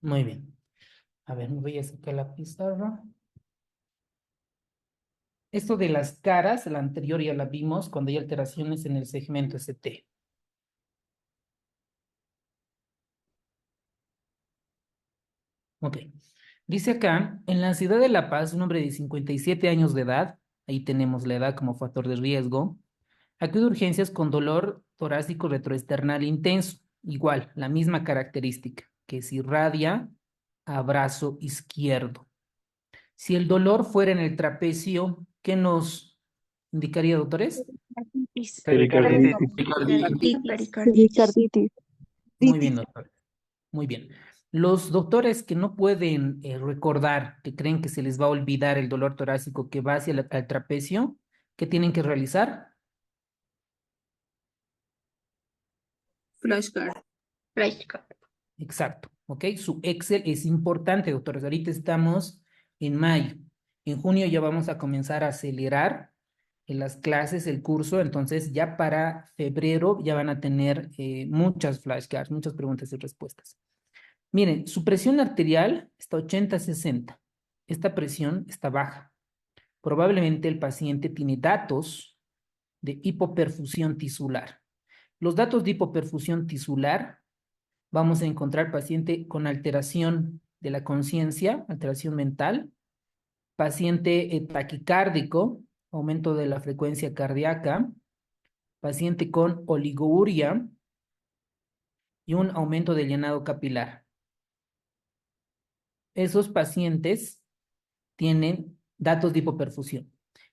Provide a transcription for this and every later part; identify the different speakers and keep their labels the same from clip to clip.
Speaker 1: Muy bien. A ver, me voy a sacar la pizarra. Esto de las caras, la anterior ya la vimos cuando hay alteraciones en el segmento ST. Ok. Dice acá, en la ciudad de La Paz, un hombre de 57 años de edad, ahí tenemos la edad como factor de riesgo, acude a urgencias con dolor torácico retroesternal intenso, igual, la misma característica, que se irradia a brazo izquierdo. Si el dolor fuera en el trapecio, ¿qué nos indicaría, doctores?
Speaker 2: Pericarditis.
Speaker 3: Pericarditis.
Speaker 1: Muy bien, doctor. Muy bien. Los doctores que no pueden recordar, que creen que se les va a olvidar el dolor torácico que va hacia el trapecio, ¿qué tienen que realizar?
Speaker 2: Flashcard.
Speaker 1: Exacto, ¿ok? Su Excel es importante, doctores. Ahorita estamos en mayo. En junio ya vamos a comenzar a acelerar en las clases, el curso, entonces ya para febrero ya van a tener muchas flashcards, muchas preguntas y respuestas. Miren, su presión arterial está 80-60. Esta presión está baja. Probablemente el paciente tiene datos de hipoperfusión tisular. Los datos de hipoperfusión tisular, vamos a encontrar paciente con alteración de la conciencia, alteración mental, paciente taquicárdico, aumento de la frecuencia cardíaca, paciente con oligouria y un aumento del llenado capilar. Esos pacientes tienen datos de hipoperfusión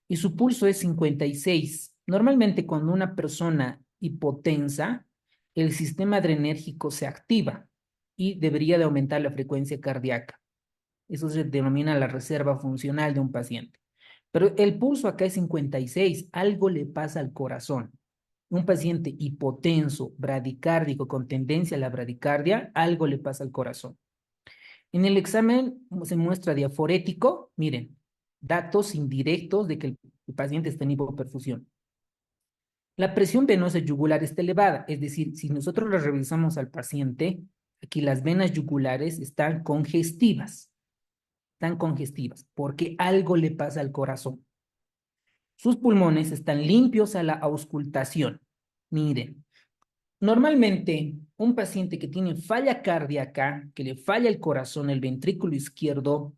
Speaker 1: y su pulso es 56. Normalmente cuando una persona hipotensa, el sistema adrenérgico se activa y debería de aumentar la frecuencia cardíaca. Eso se denomina la reserva funcional de un paciente. Pero el pulso acá es 56, algo le pasa al corazón. Un paciente hipotenso, bradicárdico, con tendencia a la bradicardia, algo le pasa al corazón. En el examen se muestra diaforético, miren, datos indirectos de que el paciente está en hipoperfusión. La presión venosa yugular está elevada, es decir, si nosotros le revisamos al paciente, aquí las venas yugulares están congestivas, porque algo le pasa al corazón. Sus pulmones están limpios a la auscultación. Miren, normalmente un paciente que tiene falla cardíaca, que le falla el corazón, el ventrículo izquierdo,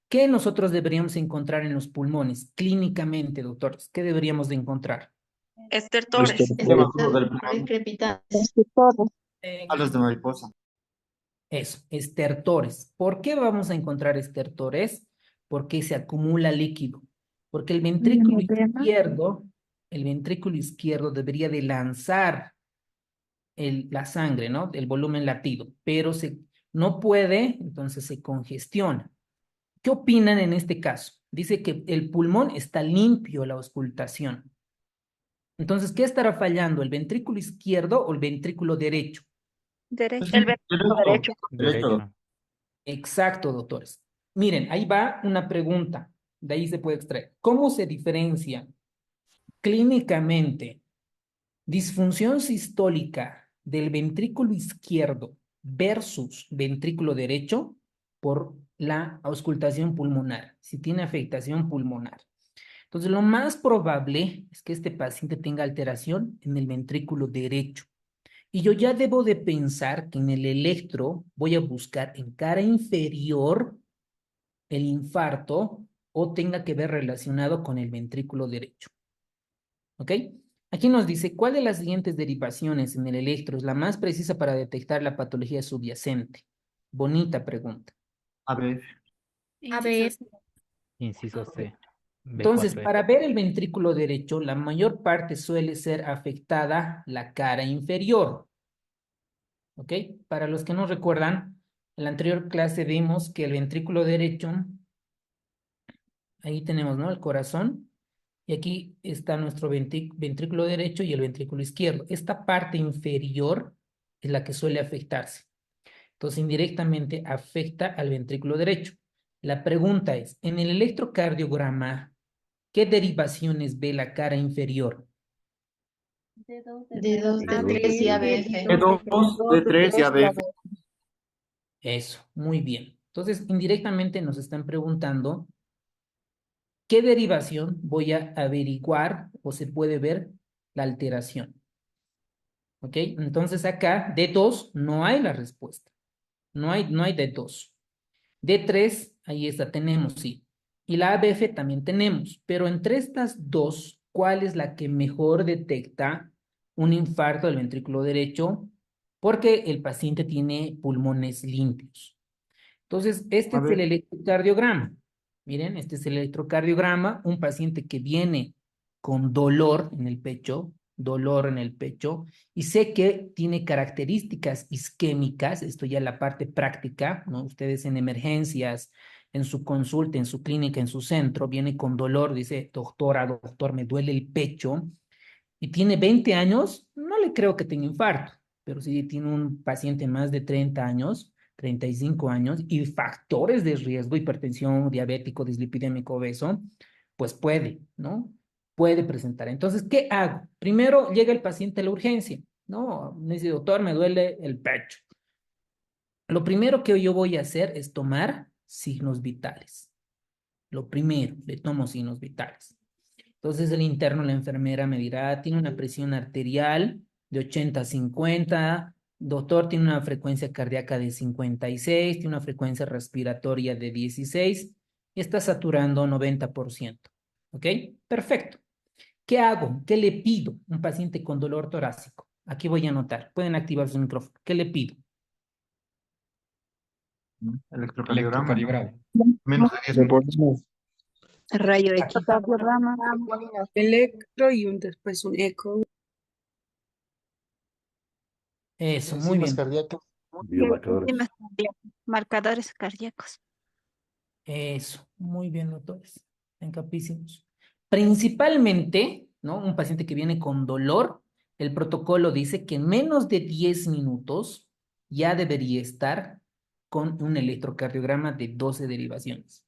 Speaker 1: ¿qué nosotros deberíamos encontrar en los pulmones clínicamente, doctores? ¿Qué deberíamos de encontrar?
Speaker 2: Estertores.
Speaker 3: Este, todo.
Speaker 4: Alas de mariposa.
Speaker 1: Eso, estertores. ¿Por qué vamos a encontrar estertores? Porque se acumula líquido. Porque el ventrículo izquierdo debería de lanzar la sangre, ¿no? El volumen latido, pero no puede, entonces se congestiona. ¿Qué opinan en este caso? Dice que el pulmón está limpio, la auscultación. Entonces, ¿qué estará fallando? ¿El ventrículo izquierdo o el ventrículo derecho?
Speaker 2: Derecho.
Speaker 4: El ventrículo derecho.
Speaker 5: Derecho.
Speaker 1: Exacto, doctores. Miren, ahí va una pregunta. De ahí se puede extraer. ¿Cómo se diferencia clínicamente disfunción sistólica del ventrículo izquierdo versus ventrículo derecho por la auscultación pulmonar, si tiene afectación pulmonar? Entonces, lo más probable es que este paciente tenga alteración en el ventrículo derecho. Y yo ya debo de pensar que en el electro voy a buscar en cara inferior el infarto o tenga que ver relacionado con el ventrículo derecho. ¿Ok? Aquí nos dice, ¿cuál de las siguientes derivaciones en el electro es la más precisa para detectar la patología subyacente? Bonita pregunta.
Speaker 4: A ver,
Speaker 5: Inciso C.
Speaker 1: Entonces,
Speaker 5: B4E.
Speaker 1: para ver el ventrículo derecho, la mayor parte suele ser afectada la cara inferior. ¿Ok? Para los que no recuerdan, en la anterior clase vimos que el ventrículo derecho, ahí tenemos, ¿no? El corazón, y aquí está nuestro ventrículo derecho y el ventrículo izquierdo. Esta parte inferior es la que suele afectarse. Entonces, indirectamente afecta al ventrículo derecho. La pregunta es, en el electrocardiograma, ¿qué derivaciones ve la cara inferior?
Speaker 3: D2, D3 y
Speaker 4: D2,
Speaker 3: ABF.
Speaker 4: D3 y ABF.
Speaker 1: Eso, muy bien. Entonces, indirectamente nos están preguntando qué derivación voy a averiguar o se puede ver la alteración. ¿Ok? Entonces acá, D2, no hay la respuesta. No hay D2. D3, ahí está, tenemos, sí. Y la ABF también tenemos. Pero entre estas dos, ¿cuál es la que mejor detecta un infarto del ventrículo derecho? Porque el paciente tiene pulmones limpios. Entonces, este
Speaker 4: A
Speaker 1: es el
Speaker 4: ver,
Speaker 1: electrocardiograma. Miren, este es el electrocardiograma, un paciente que viene con dolor en el pecho, y sé que tiene características isquémicas, esto ya es la parte práctica, ¿no? Ustedes en emergencias, en su consulta, en su clínica, en su centro, viene con dolor, dice, doctora, doctor, me duele el pecho, y tiene 20 años, no le creo que tenga infarto, pero si tiene un paciente más de 30 años, 35 años y factores de riesgo, hipertensión, diabético, dislipidémico, obeso, pues puede, ¿no? Puede presentar. Entonces, ¿qué hago? Primero llega el paciente a la urgencia, ¿no? Me dice, doctor, me duele el pecho. Lo primero que yo voy a hacer es tomar signos vitales. Lo primero, le tomo signos vitales. Entonces el interno, la enfermera me dirá, tiene una presión arterial de 80-50, doctor tiene una frecuencia cardíaca de 56, tiene una frecuencia respiratoria de 16 y está saturando 90%. ¿Ok? Perfecto. ¿Qué hago? ¿Qué le pido a un paciente con dolor torácico? Aquí voy a anotar. Pueden activar su micrófono. ¿Qué le pido?
Speaker 4: electrocardiograma, ¿no?
Speaker 3: Electrocardiograma.
Speaker 4: Menos de 10 minutos.
Speaker 2: Rayo X.
Speaker 5: Ecocardiograma, electro y después un eco.
Speaker 1: Eso, muy
Speaker 3: Enzimas
Speaker 1: bien.
Speaker 3: cardíacas.
Speaker 2: Enzimas cardíacas, marcadores cardíacos.
Speaker 1: Eso, muy bien, doctores. En capísimos. Principalmente, ¿no? Un paciente que viene con dolor, el protocolo dice que en menos de 10 minutos ya debería estar con un electrocardiograma de 12 derivaciones.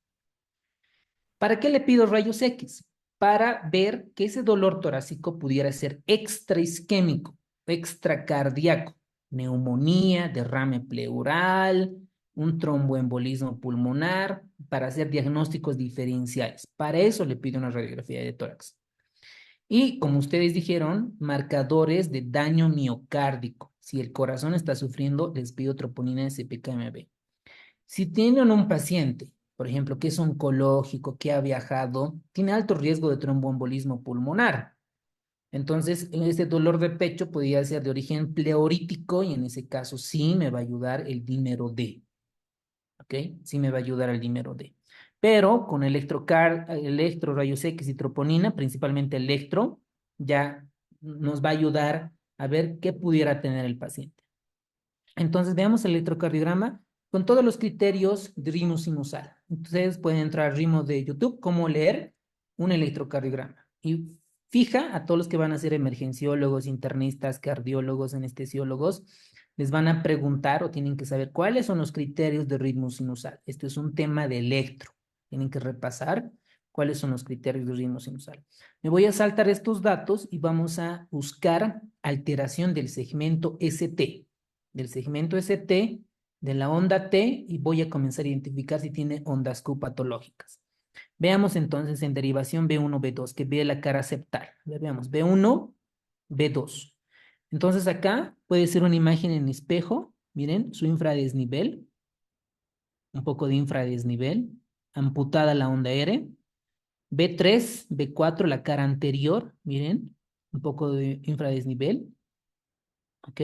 Speaker 1: ¿Para qué le pido rayos X? Para ver que ese dolor torácico pudiera ser extraisquémico, extracardíaco, neumonía, derrame pleural, un tromboembolismo pulmonar, para hacer diagnósticos diferenciales. Para eso le pido una radiografía de tórax. Y como ustedes dijeron, marcadores de daño miocárdico. Si el corazón está sufriendo, les pido troponina de CPKMB. Si tienen un paciente, por ejemplo, que es oncológico, que ha viajado, tiene alto riesgo de tromboembolismo pulmonar. Entonces, este dolor de pecho podría ser de origen pleurítico y en ese caso sí me va a ayudar el dímero D. ¿Ok? Sí me va a ayudar el dímero D. Pero con electro, rayos X y troponina, principalmente electro, ya nos va a ayudar a ver qué pudiera tener el paciente. Entonces, veamos el electrocardiograma con todos los criterios de ritmo sinusal. Ustedes pueden entrar al ritmo de YouTube, cómo leer un electrocardiograma. Y fija a todos los que van a ser emergenciólogos, internistas, cardiólogos, anestesiólogos, les van a preguntar o tienen que saber cuáles son los criterios de ritmo sinusal. Esto es un tema de electro. Tienen que repasar cuáles son los criterios de ritmo sinusal. Me voy a saltar estos datos y vamos a buscar alteración del segmento ST, de la onda T, y voy a comenzar a identificar si tiene ondas Q patológicas. Veamos entonces en derivación B1, B2, que ve la cara septal. Veamos, B1, B2. Entonces acá puede ser una imagen en espejo. Miren, su infradesnivel, un poco de infradesnivel, amputada la onda R. B3, B4, la cara anterior, miren, un poco de infradesnivel. ¿Ok?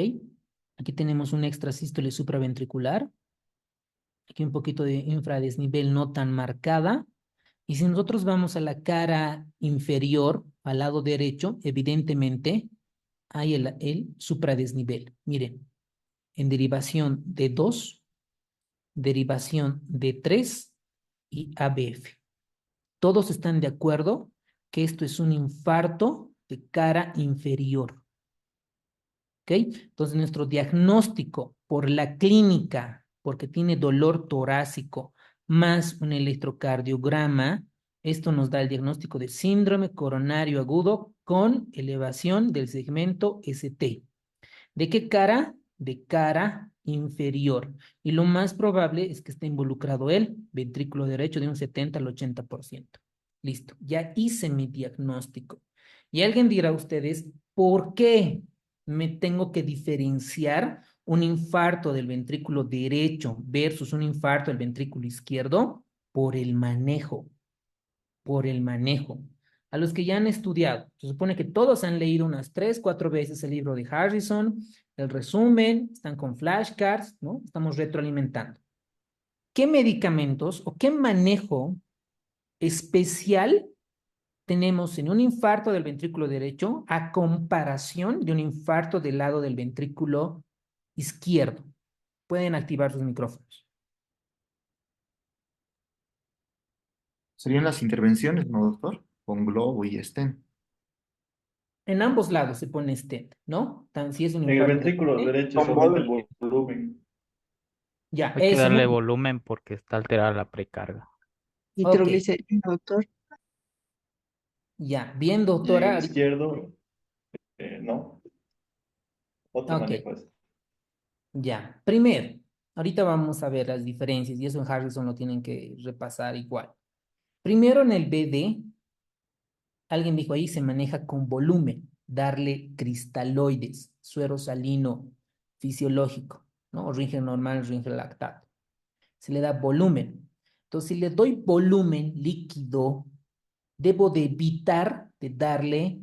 Speaker 1: Aquí tenemos un extrasístole supraventricular. Aquí un poquito de infradesnivel no tan marcada. Y si nosotros vamos a la cara inferior, al lado derecho, evidentemente hay el supradesnivel. Miren, en derivación de 2, derivación de 3 y ABF. Todos están de acuerdo que esto es un infarto de cara inferior. ¿Ok? Entonces, nuestro diagnóstico por la clínica, porque tiene dolor torácico, más un electrocardiograma, esto nos da el diagnóstico de síndrome coronario agudo con elevación del segmento ST. ¿De qué cara? de cara inferior. Y lo más probable es que esté involucrado el ventrículo derecho de un 70 al 80%. Listo, ya hice mi diagnóstico. Y alguien dirá a ustedes, ¿por qué me tengo que diferenciar un infarto del ventrículo derecho versus un infarto del ventrículo izquierdo? Por el manejo, por el manejo. A los que ya han estudiado, se supone que todos han leído unas 3, 4 veces el libro de Harrison, el resumen, están con flashcards, ¿no? Estamos retroalimentando. ¿Qué medicamentos o qué manejo especial tenemos en un infarto del ventrículo derecho a comparación de un infarto del lado del ventrículo izquierdo? Pueden activar sus micrófonos.
Speaker 4: Serían las intervenciones, ¿no, doctor? Con globo y stent.
Speaker 1: En ambos lados se pone stent, ¿no? Si es un
Speaker 3: En el
Speaker 1: infarto
Speaker 3: ventrículo
Speaker 1: grande,
Speaker 3: derecho se aumenta el volumen.
Speaker 1: ya,
Speaker 6: Hay que
Speaker 1: eso,
Speaker 6: darle
Speaker 1: muy
Speaker 6: volumen porque está alterada la precarga.
Speaker 1: ok,
Speaker 5: Nitroglicerina, doctor.
Speaker 1: ya, bien,
Speaker 3: Y en
Speaker 1: doctora.
Speaker 3: el izquierdo, no. Otro
Speaker 1: Ok,
Speaker 3: manejo es.
Speaker 1: ya. Primero, ahorita vamos a ver las diferencias y eso en Harrison lo tienen que repasar igual. Primero en el BD, alguien dijo ahí se maneja con volumen, darle cristaloides, suero salino fisiológico, ¿no? O Ringer normal, Ringer lactato. Se le da volumen. Entonces, si le doy volumen líquido, debo de evitar de darle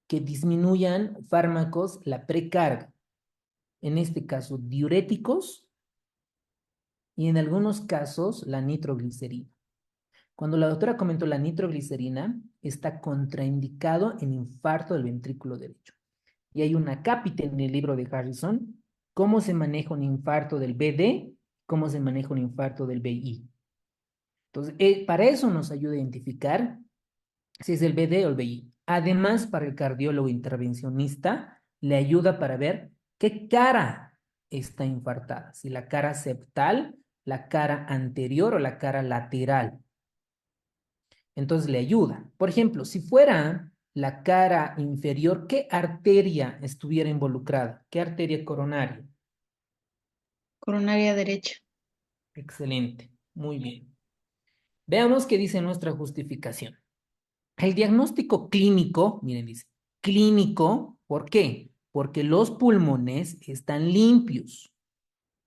Speaker 1: que disminuyan fármacos la precarga. En este caso, diuréticos y en algunos casos la nitroglicerina. Cuando la doctora comentó la nitroglicerina, está contraindicado en infarto del ventrículo derecho. Y hay una cápita en el libro de Harrison, cómo se maneja un infarto del BD, cómo se maneja un infarto del BI. Entonces, para eso nos ayuda a identificar si es el BD o el BI. Además, para el cardiólogo intervencionista, le ayuda para ver qué cara está infartada, si la cara septal, la cara anterior o la cara lateral. Entonces le ayuda. Por ejemplo, si fuera la cara inferior, ¿qué arteria estuviera involucrada? ¿Qué arteria coronaria?
Speaker 2: Coronaria derecha.
Speaker 1: Excelente, muy bien. Veamos qué dice nuestra justificación. El diagnóstico clínico, miren, dice, clínico, ¿por qué? Porque los pulmones están limpios,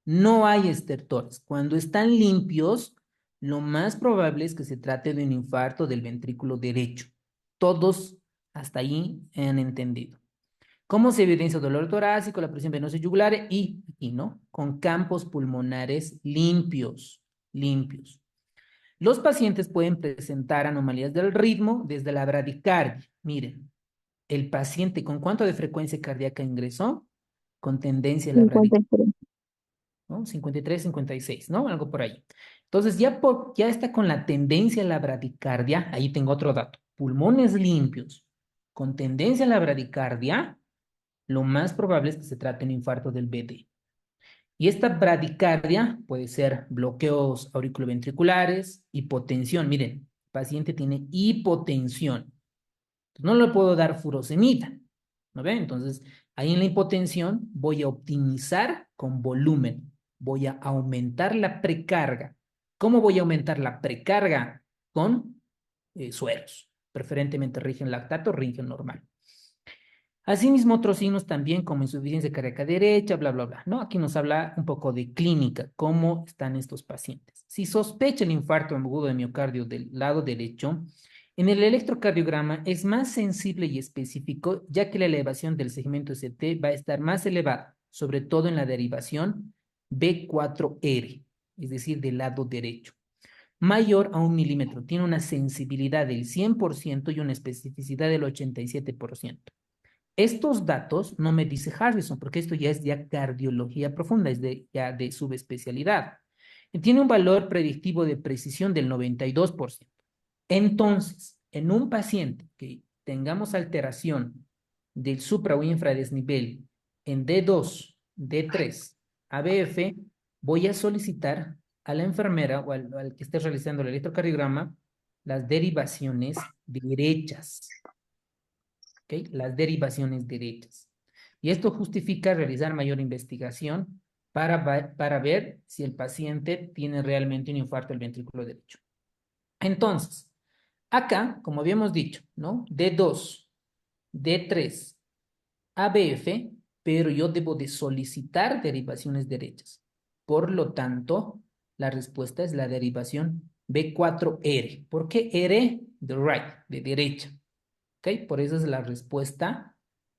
Speaker 1: no hay estertores. Cuando están limpios, lo más probable es que se trate de un infarto del ventrículo derecho. Todos hasta ahí han entendido. ¿Cómo se evidencia dolor torácico, la presión venosa yugular y no? Con campos pulmonares limpios, limpios. Los pacientes pueden presentar anomalías del ritmo desde la bradicardia. Miren, el paciente con cuánto de frecuencia cardíaca ingresó, con tendencia a la bradicardia,
Speaker 2: 53.
Speaker 1: ¿no? 53, 56, ¿no? Algo por ahí. Entonces, ya está con la tendencia a la bradicardia. Ahí tengo otro dato. Pulmones limpios, con tendencia a la bradicardia, lo más probable es que se trate de un infarto del BD. Y esta bradicardia puede ser bloqueos auriculoventriculares, hipotensión. Miren, el paciente tiene hipotensión. No le puedo dar furosemida, ¿no ven? Entonces, ahí en la hipotensión voy a optimizar con volumen. Voy a aumentar la precarga. ¿Cómo voy a aumentar la precarga? Con sueros. Preferentemente rigen lactato, rigen normal. Asimismo, otros signos también como insuficiencia cardíaca derecha, bla, bla, bla, ¿no? Aquí nos habla un poco de clínica, cómo están estos pacientes. Si sospecha el infarto agudo de miocardio del lado derecho, en el electrocardiograma es más sensible y específico, ya que la elevación del segmento ST va a estar más elevada, sobre todo en la derivación B4R, es decir, del lado derecho. Mayor a 1 milímetro, tiene una sensibilidad del 100% y una especificidad del 87%. Estos datos no me dice Harrison, porque esto ya es ya cardiología profunda, es ya de subespecialidad. Y tiene un valor predictivo de precisión del 92%. Entonces, en un paciente que tengamos alteración del supra o infradesnivel en D2, D3, ABF, voy a solicitar a la enfermera o al que esté realizando el electrocardiograma las derivaciones derechas. ¿Ok? Las derivaciones derechas. Y esto justifica realizar mayor investigación para ver si el paciente tiene realmente un infarto del ventrículo derecho. Entonces, acá, como habíamos dicho, ¿no? D2, D3, ABF, pero yo debo de solicitar derivaciones derechas. Por lo tanto, la respuesta es la derivación B4R. ¿Por qué R? De right, de derecha. ¿Ok? Por eso es la respuesta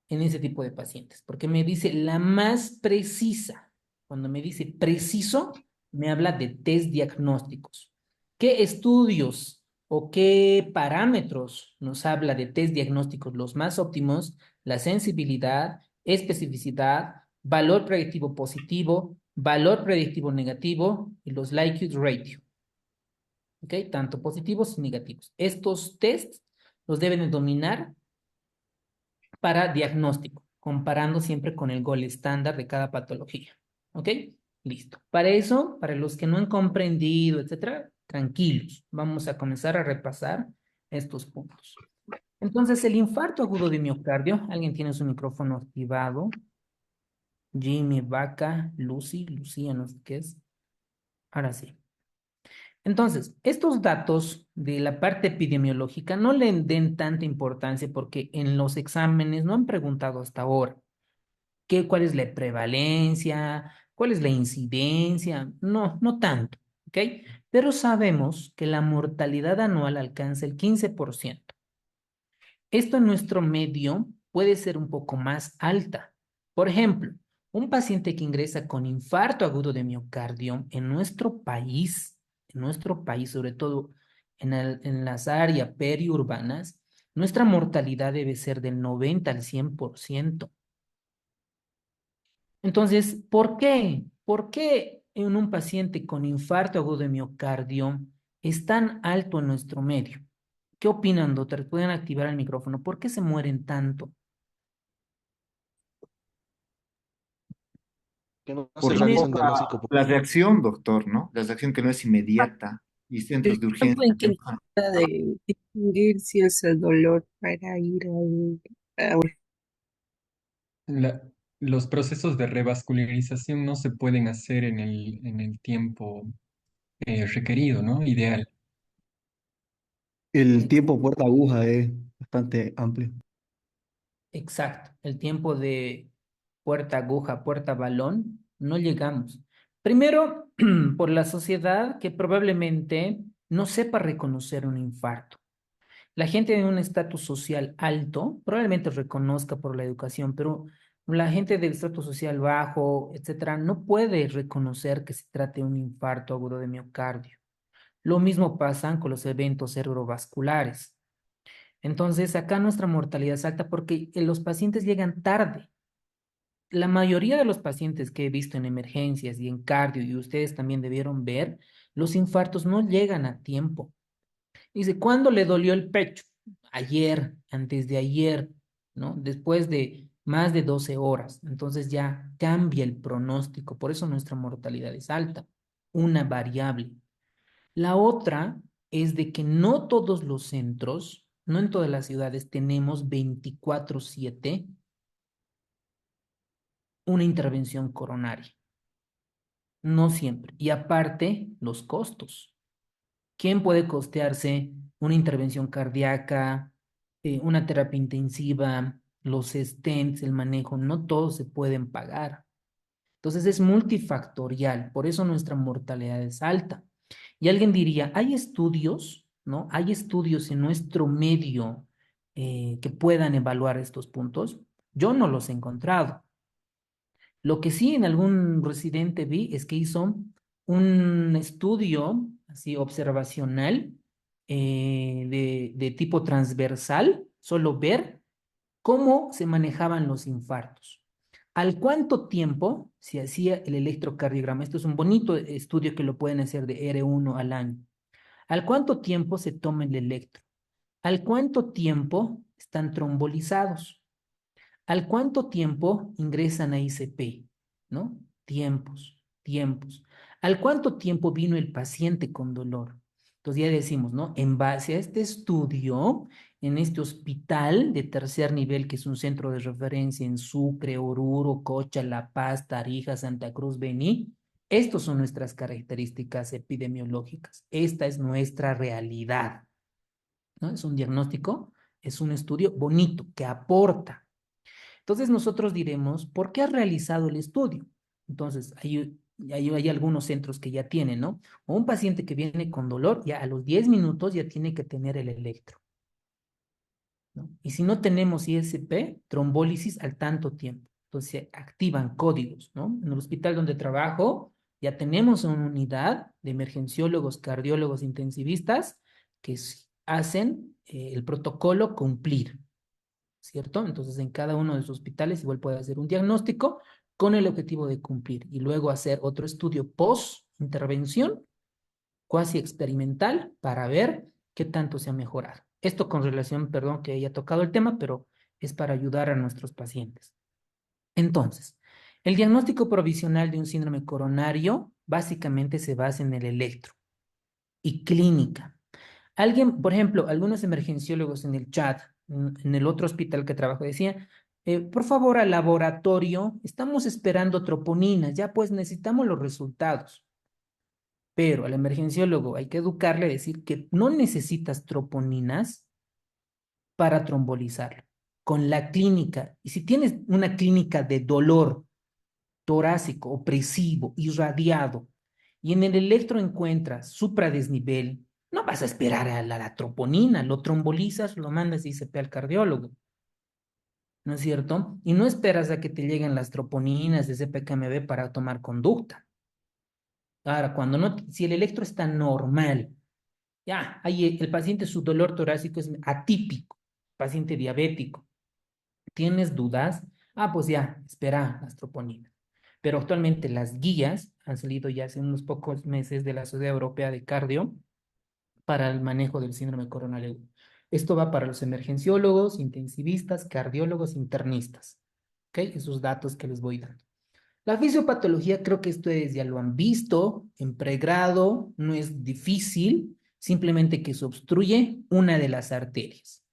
Speaker 1: en ese tipo de pacientes. Porque me dice la más precisa. Cuando me dice preciso, me habla de test diagnósticos. ¿Qué estudios o qué parámetros nos habla de test diagnósticos los más óptimos? La sensibilidad, especificidad, valor predictivo positivo, valor predictivo negativo y los likelihood ratio. ¿Ok? Tanto positivos y negativos. Estos tests los deben de dominar para diagnóstico, comparando siempre con el gol estándar de cada patología. ¿Ok? Listo. Para eso, para los que no han comprendido, etcétera, tranquilos. Vamos a comenzar a repasar estos puntos. Entonces, el infarto agudo de miocardio, ¿alguien tiene su micrófono activado? Jimmy, Vaca, Lucy, Lucía, no sé qué es. Ahora sí. Entonces, estos datos de la parte epidemiológica no le den tanta importancia porque en los exámenes no han preguntado hasta ahora cuál es la prevalencia, cuál es la incidencia, no, no tanto, ¿ok? Pero sabemos que la mortalidad anual alcanza el 15%. Esto en nuestro medio puede ser un poco más alta. Por ejemplo, un paciente que ingresa con infarto agudo de miocardio en nuestro país, sobre todo en las áreas periurbanas, nuestra mortalidad debe ser del 90 al 100%. Entonces, ¿por qué? ¿Por qué en un paciente con infarto agudo de miocardio es tan alto en nuestro medio? ¿Qué opinan, doctor? Pueden activar el micrófono. ¿Por qué se mueren tanto?
Speaker 7: Que no se
Speaker 4: Por la
Speaker 1: Primero,
Speaker 7: realizan
Speaker 4: poca,
Speaker 7: diagnóstico
Speaker 4: la
Speaker 7: oportuno.
Speaker 4: reacción, doctor, ¿no? La reacción que no es inmediata y centros de
Speaker 5: Tiempo
Speaker 4: urgencia.
Speaker 5: en que trata de distinguir si es el dolor para ir a
Speaker 8: La- los procesos de revascularización no se pueden hacer en el tiempo requerido, ¿no? Ideal.
Speaker 9: El
Speaker 1: ex-
Speaker 9: tiempo puerta aguja es bastante amplio.
Speaker 1: exacto, el tiempo de puerta aguja, puerta balón, no llegamos. Primero, por la sociedad que probablemente no sepa reconocer un infarto. La gente de un estatus social alto probablemente reconozca por la educación, pero la gente del estatus social bajo, etcétera, no puede reconocer que se trate de un infarto agudo de miocardio. Lo mismo pasa con los eventos cerebrovasculares. Entonces, acá nuestra mortalidad es alta porque los pacientes llegan tarde. La mayoría de los pacientes que he visto en emergencias y en cardio, y ustedes también debieron ver, los infartos no llegan a tiempo. Dice, ¿cuándo le dolió el pecho? Ayer, antes de ayer, ¿no? Después de más de 12 horas. Entonces ya cambia el pronóstico. Por eso nuestra mortalidad es alta. Una variable. La otra es de que no todos los centros, no en todas las ciudades tenemos 24/7 una intervención coronaria. No siempre. Y aparte, los costos. ¿Quién puede costearse una intervención cardíaca, una terapia intensiva, los stents, el manejo? No todos se pueden pagar. Entonces es multifactorial, por eso nuestra mortalidad es alta. Y alguien diría, ¿hay estudios, no? ¿Hay estudios en nuestro medio que puedan evaluar estos puntos? Yo no los he encontrado. Lo que sí en algún residente vi es que hizo un estudio así observacional de tipo transversal, solo ver cómo se manejaban los infartos. ¿Al cuánto tiempo se hacía el electrocardiograma? Esto es un bonito estudio que lo pueden hacer de R1 al año. ¿Al cuánto tiempo se toma el electro? ¿Al cuánto tiempo están trombolizados? ¿Al cuánto tiempo ingresan a ICP? ¿No? Tiempos, tiempos. ¿Al cuánto tiempo vino el paciente con dolor? Entonces ya decimos, ¿no? En base a este estudio, en este hospital de tercer nivel, que es un centro de referencia en Sucre, Oruro, Cocha, La Paz, Tarija, Santa Cruz, Bení, estas son nuestras características epidemiológicas. Esta es nuestra realidad, ¿no? Es un diagnóstico, es un estudio bonito que aporta. Entonces nosotros diremos, ¿por qué has realizado el estudio? Entonces, hay algunos centros que ya tienen, ¿no? O un paciente que viene con dolor, ya a los 10 minutos ya tiene que tener el electro, ¿no? Y si no tenemos ISP, trombólisis al tanto tiempo. Entonces se activan códigos, ¿no? En el hospital donde trabajo ya tenemos una unidad de emergenciólogos, cardiólogos, intensivistas que hacen el protocolo cumplir, ¿cierto? Entonces, en cada uno de los hospitales igual puede hacer un diagnóstico con el objetivo de cumplir y luego hacer otro estudio post-intervención, cuasi experimental, para ver qué tanto se ha mejorado. Esto con relación, perdón que haya tocado el tema, pero es para ayudar a nuestros pacientes. Entonces, el diagnóstico provisional de un síndrome coronario básicamente se basa en el electro y clínica. Alguien, por ejemplo, algunos emergenciólogos en el chat, en el otro hospital que trabajo, decían, por favor, al laboratorio, estamos esperando troponinas, ya pues necesitamos los resultados. Pero al emergenciólogo hay que educarle a decir que no necesitas troponinas para trombolizarlo. Con la clínica, y si tienes una clínica de dolor torácico, opresivo, irradiado, y en el electro encuentras supradesnivel, no vas a esperar a la troponina, lo trombolizas, lo mandas y se al cardiólogo, ¿no es cierto? Y no esperas a que te lleguen las troponinas de ese PKMB para tomar conducta. Ahora, cuando no, si el electro está normal, ya, ahí el paciente, su dolor torácico es atípico, paciente diabético, ¿tienes dudas? Ah, pues ya, espera las troponinas. Pero actualmente las guías han salido ya hace unos pocos meses de la Sociedad Europea de Cardio para el manejo del síndrome coronario agudo. Esto va para los emergenciólogos, intensivistas, cardiólogos, internistas. ¿Ok? Esos datos que les voy dando. La fisiopatología, creo que ustedes ya lo han visto en pregrado, no es difícil, simplemente que se obstruye una de las arterias.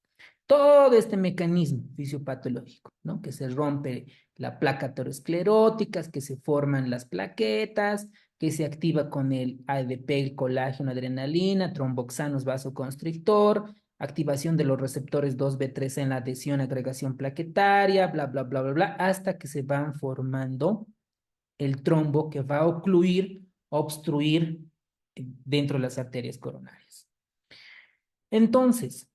Speaker 1: Todo este mecanismo fisiopatológico, ¿no? Que se rompe la placa aterosclerótica, que se forman las plaquetas, que se activa con el ADP, el colágeno, adrenalina, tromboxanos, vasoconstrictor, activación de los receptores 2B3 en la adhesión, agregación plaquetaria, bla, bla, bla, bla, bla, hasta que se van formando el trombo que va a ocluir, obstruir dentro de las arterias coronarias. Entonces,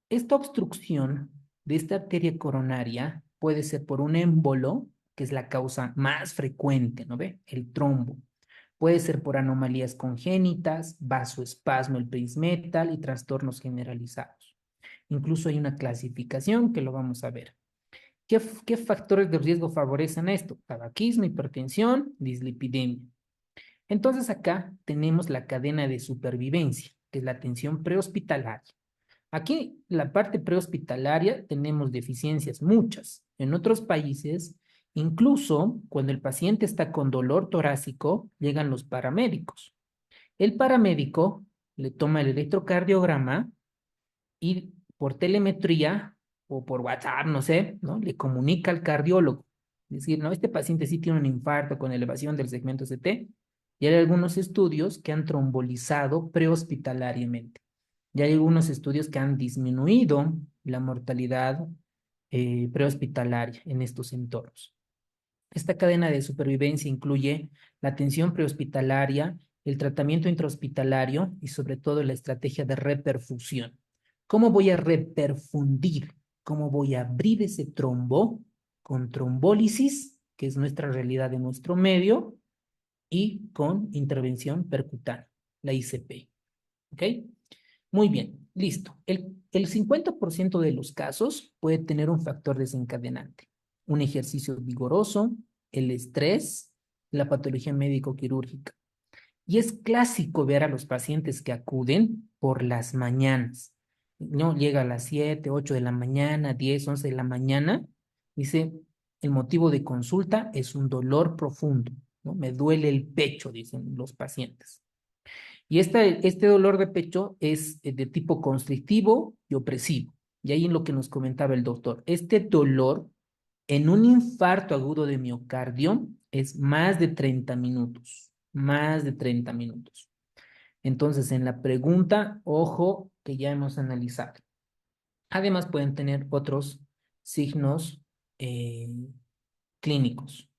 Speaker 1: esta obstrucción de esta arteria coronaria puede ser por un émbolo, que es la causa más frecuente, ¿no ve? El trombo. Puede ser por anomalías congénitas, vasoespasmo, el pacemaker metal y trastornos generalizados. Incluso hay una clasificación que lo vamos a ver. ¿Qué factores de riesgo favorecen esto? Tabaquismo, hipertensión, dislipidemia. Entonces acá tenemos la cadena de supervivencia, que es la atención prehospitalaria. Aquí, la parte prehospitalaria, tenemos deficiencias muchas. En otros países, incluso cuando el paciente está con dolor torácico, llegan los paramédicos. El paramédico le toma el electrocardiograma y por telemetría o por WhatsApp, no sé, ¿no? Le comunica al cardiólogo. Es decir, no, este paciente sí tiene un infarto con elevación del segmento CT. Y hay algunos estudios que han trombolizado prehospitalariamente. Ya hay algunos estudios que han disminuido la mortalidad prehospitalaria en estos entornos. Esta cadena de supervivencia incluye la atención prehospitalaria, el tratamiento intrahospitalario y sobre todo la estrategia de reperfusión. ¿Cómo voy a reperfundir? ¿Cómo voy a abrir ese trombo con trombólisis, que es nuestra realidad en nuestro medio, y con intervención percutánea, la ICP? ¿Ok? Muy bien, listo. El 50% de los casos puede tener un factor desencadenante. Un ejercicio vigoroso, el estrés, la patología médico-quirúrgica. Y es clásico ver a los pacientes que acuden por las mañanas. No, llega a las 7, 8 de la mañana, 10, 11 de la mañana. Dice, el motivo de consulta es un dolor profundo, ¿no? Me duele el pecho, dicen los pacientes. Y este dolor de pecho es de tipo constrictivo y opresivo. Y ahí en lo que nos comentaba el doctor, este dolor en un infarto agudo de miocardio es más de 30 minutos, más de 30 minutos. Entonces, en la pregunta, ojo que ya hemos analizado. Además, pueden tener otros signos eh, clínicos.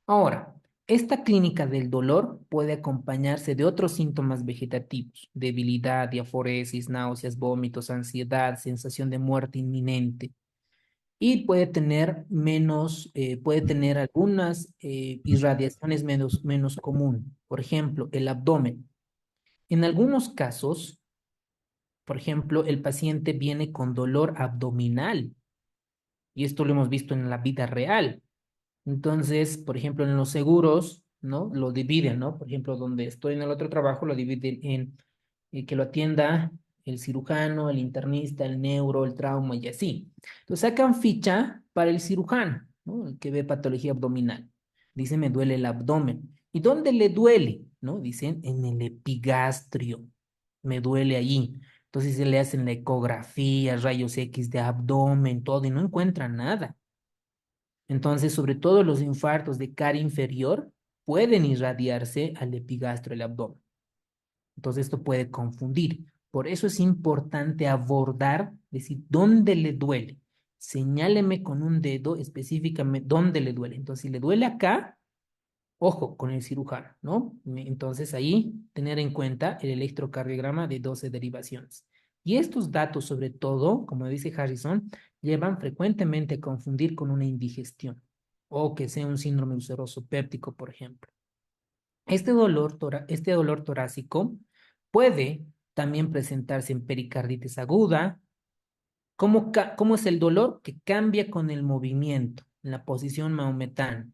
Speaker 1: Ahora, esta clínica del dolor puede acompañarse de otros síntomas vegetativos: debilidad, diaforesis, náuseas, vómitos, ansiedad, sensación de muerte inminente. Y puede tener algunas irradiaciones menos común. Por ejemplo, el abdomen. En algunos casos, por ejemplo, el paciente viene con dolor abdominal y esto lo hemos visto en la vida real. Entonces, por ejemplo, en los seguros, ¿no? Lo dividen, ¿no? Por ejemplo, donde estoy en el otro trabajo, lo dividen en que lo atienda el cirujano, el internista, el neuro, el trauma y así. Entonces sacan ficha para el cirujano, ¿no? El que ve patología abdominal. Dice, me duele el abdomen. ¿Y dónde le duele? ¿No? Dicen, en el epigastrio. Me duele ahí. Entonces se le hacen la ecografía, rayos X de abdomen, todo, y no encuentran nada. Entonces, sobre todo los infartos de cara inferior pueden irradiarse al epigastro del abdomen. Entonces, esto puede confundir. Por eso es importante abordar, decir, ¿dónde le duele? Señáleme con un dedo específicamente dónde le duele. Entonces, si le duele acá, ojo con el cirujano, ¿no? Entonces, ahí tener en cuenta el electrocardiograma de 12 derivaciones. Y estos datos, sobre todo, como dice Harrison, llevan frecuentemente a confundir con una indigestión o que sea un síndrome ulceroso péptico, por ejemplo. Este dolor torácico puede también presentarse en pericarditis aguda. ¿Cómo es el dolor? Que cambia con el movimiento, en la posición maometana.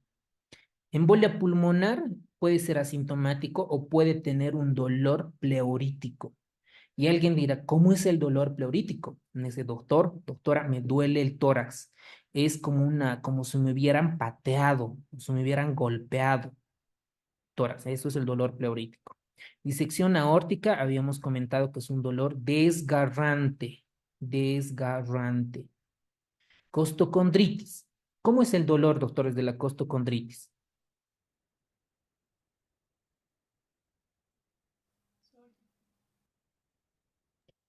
Speaker 1: Embolia pulmonar puede ser asintomático o puede tener un dolor pleurítico. Y alguien dirá, ¿cómo es el dolor pleurítico? Me dice, doctora, me duele el tórax. Es como si me hubieran pateado, como si me hubieran golpeado. Tórax, eso es el dolor pleurítico. Disección aórtica, habíamos comentado que es un dolor desgarrante, desgarrante. Costocondritis. ¿Cómo es el dolor, doctores, de la costocondritis?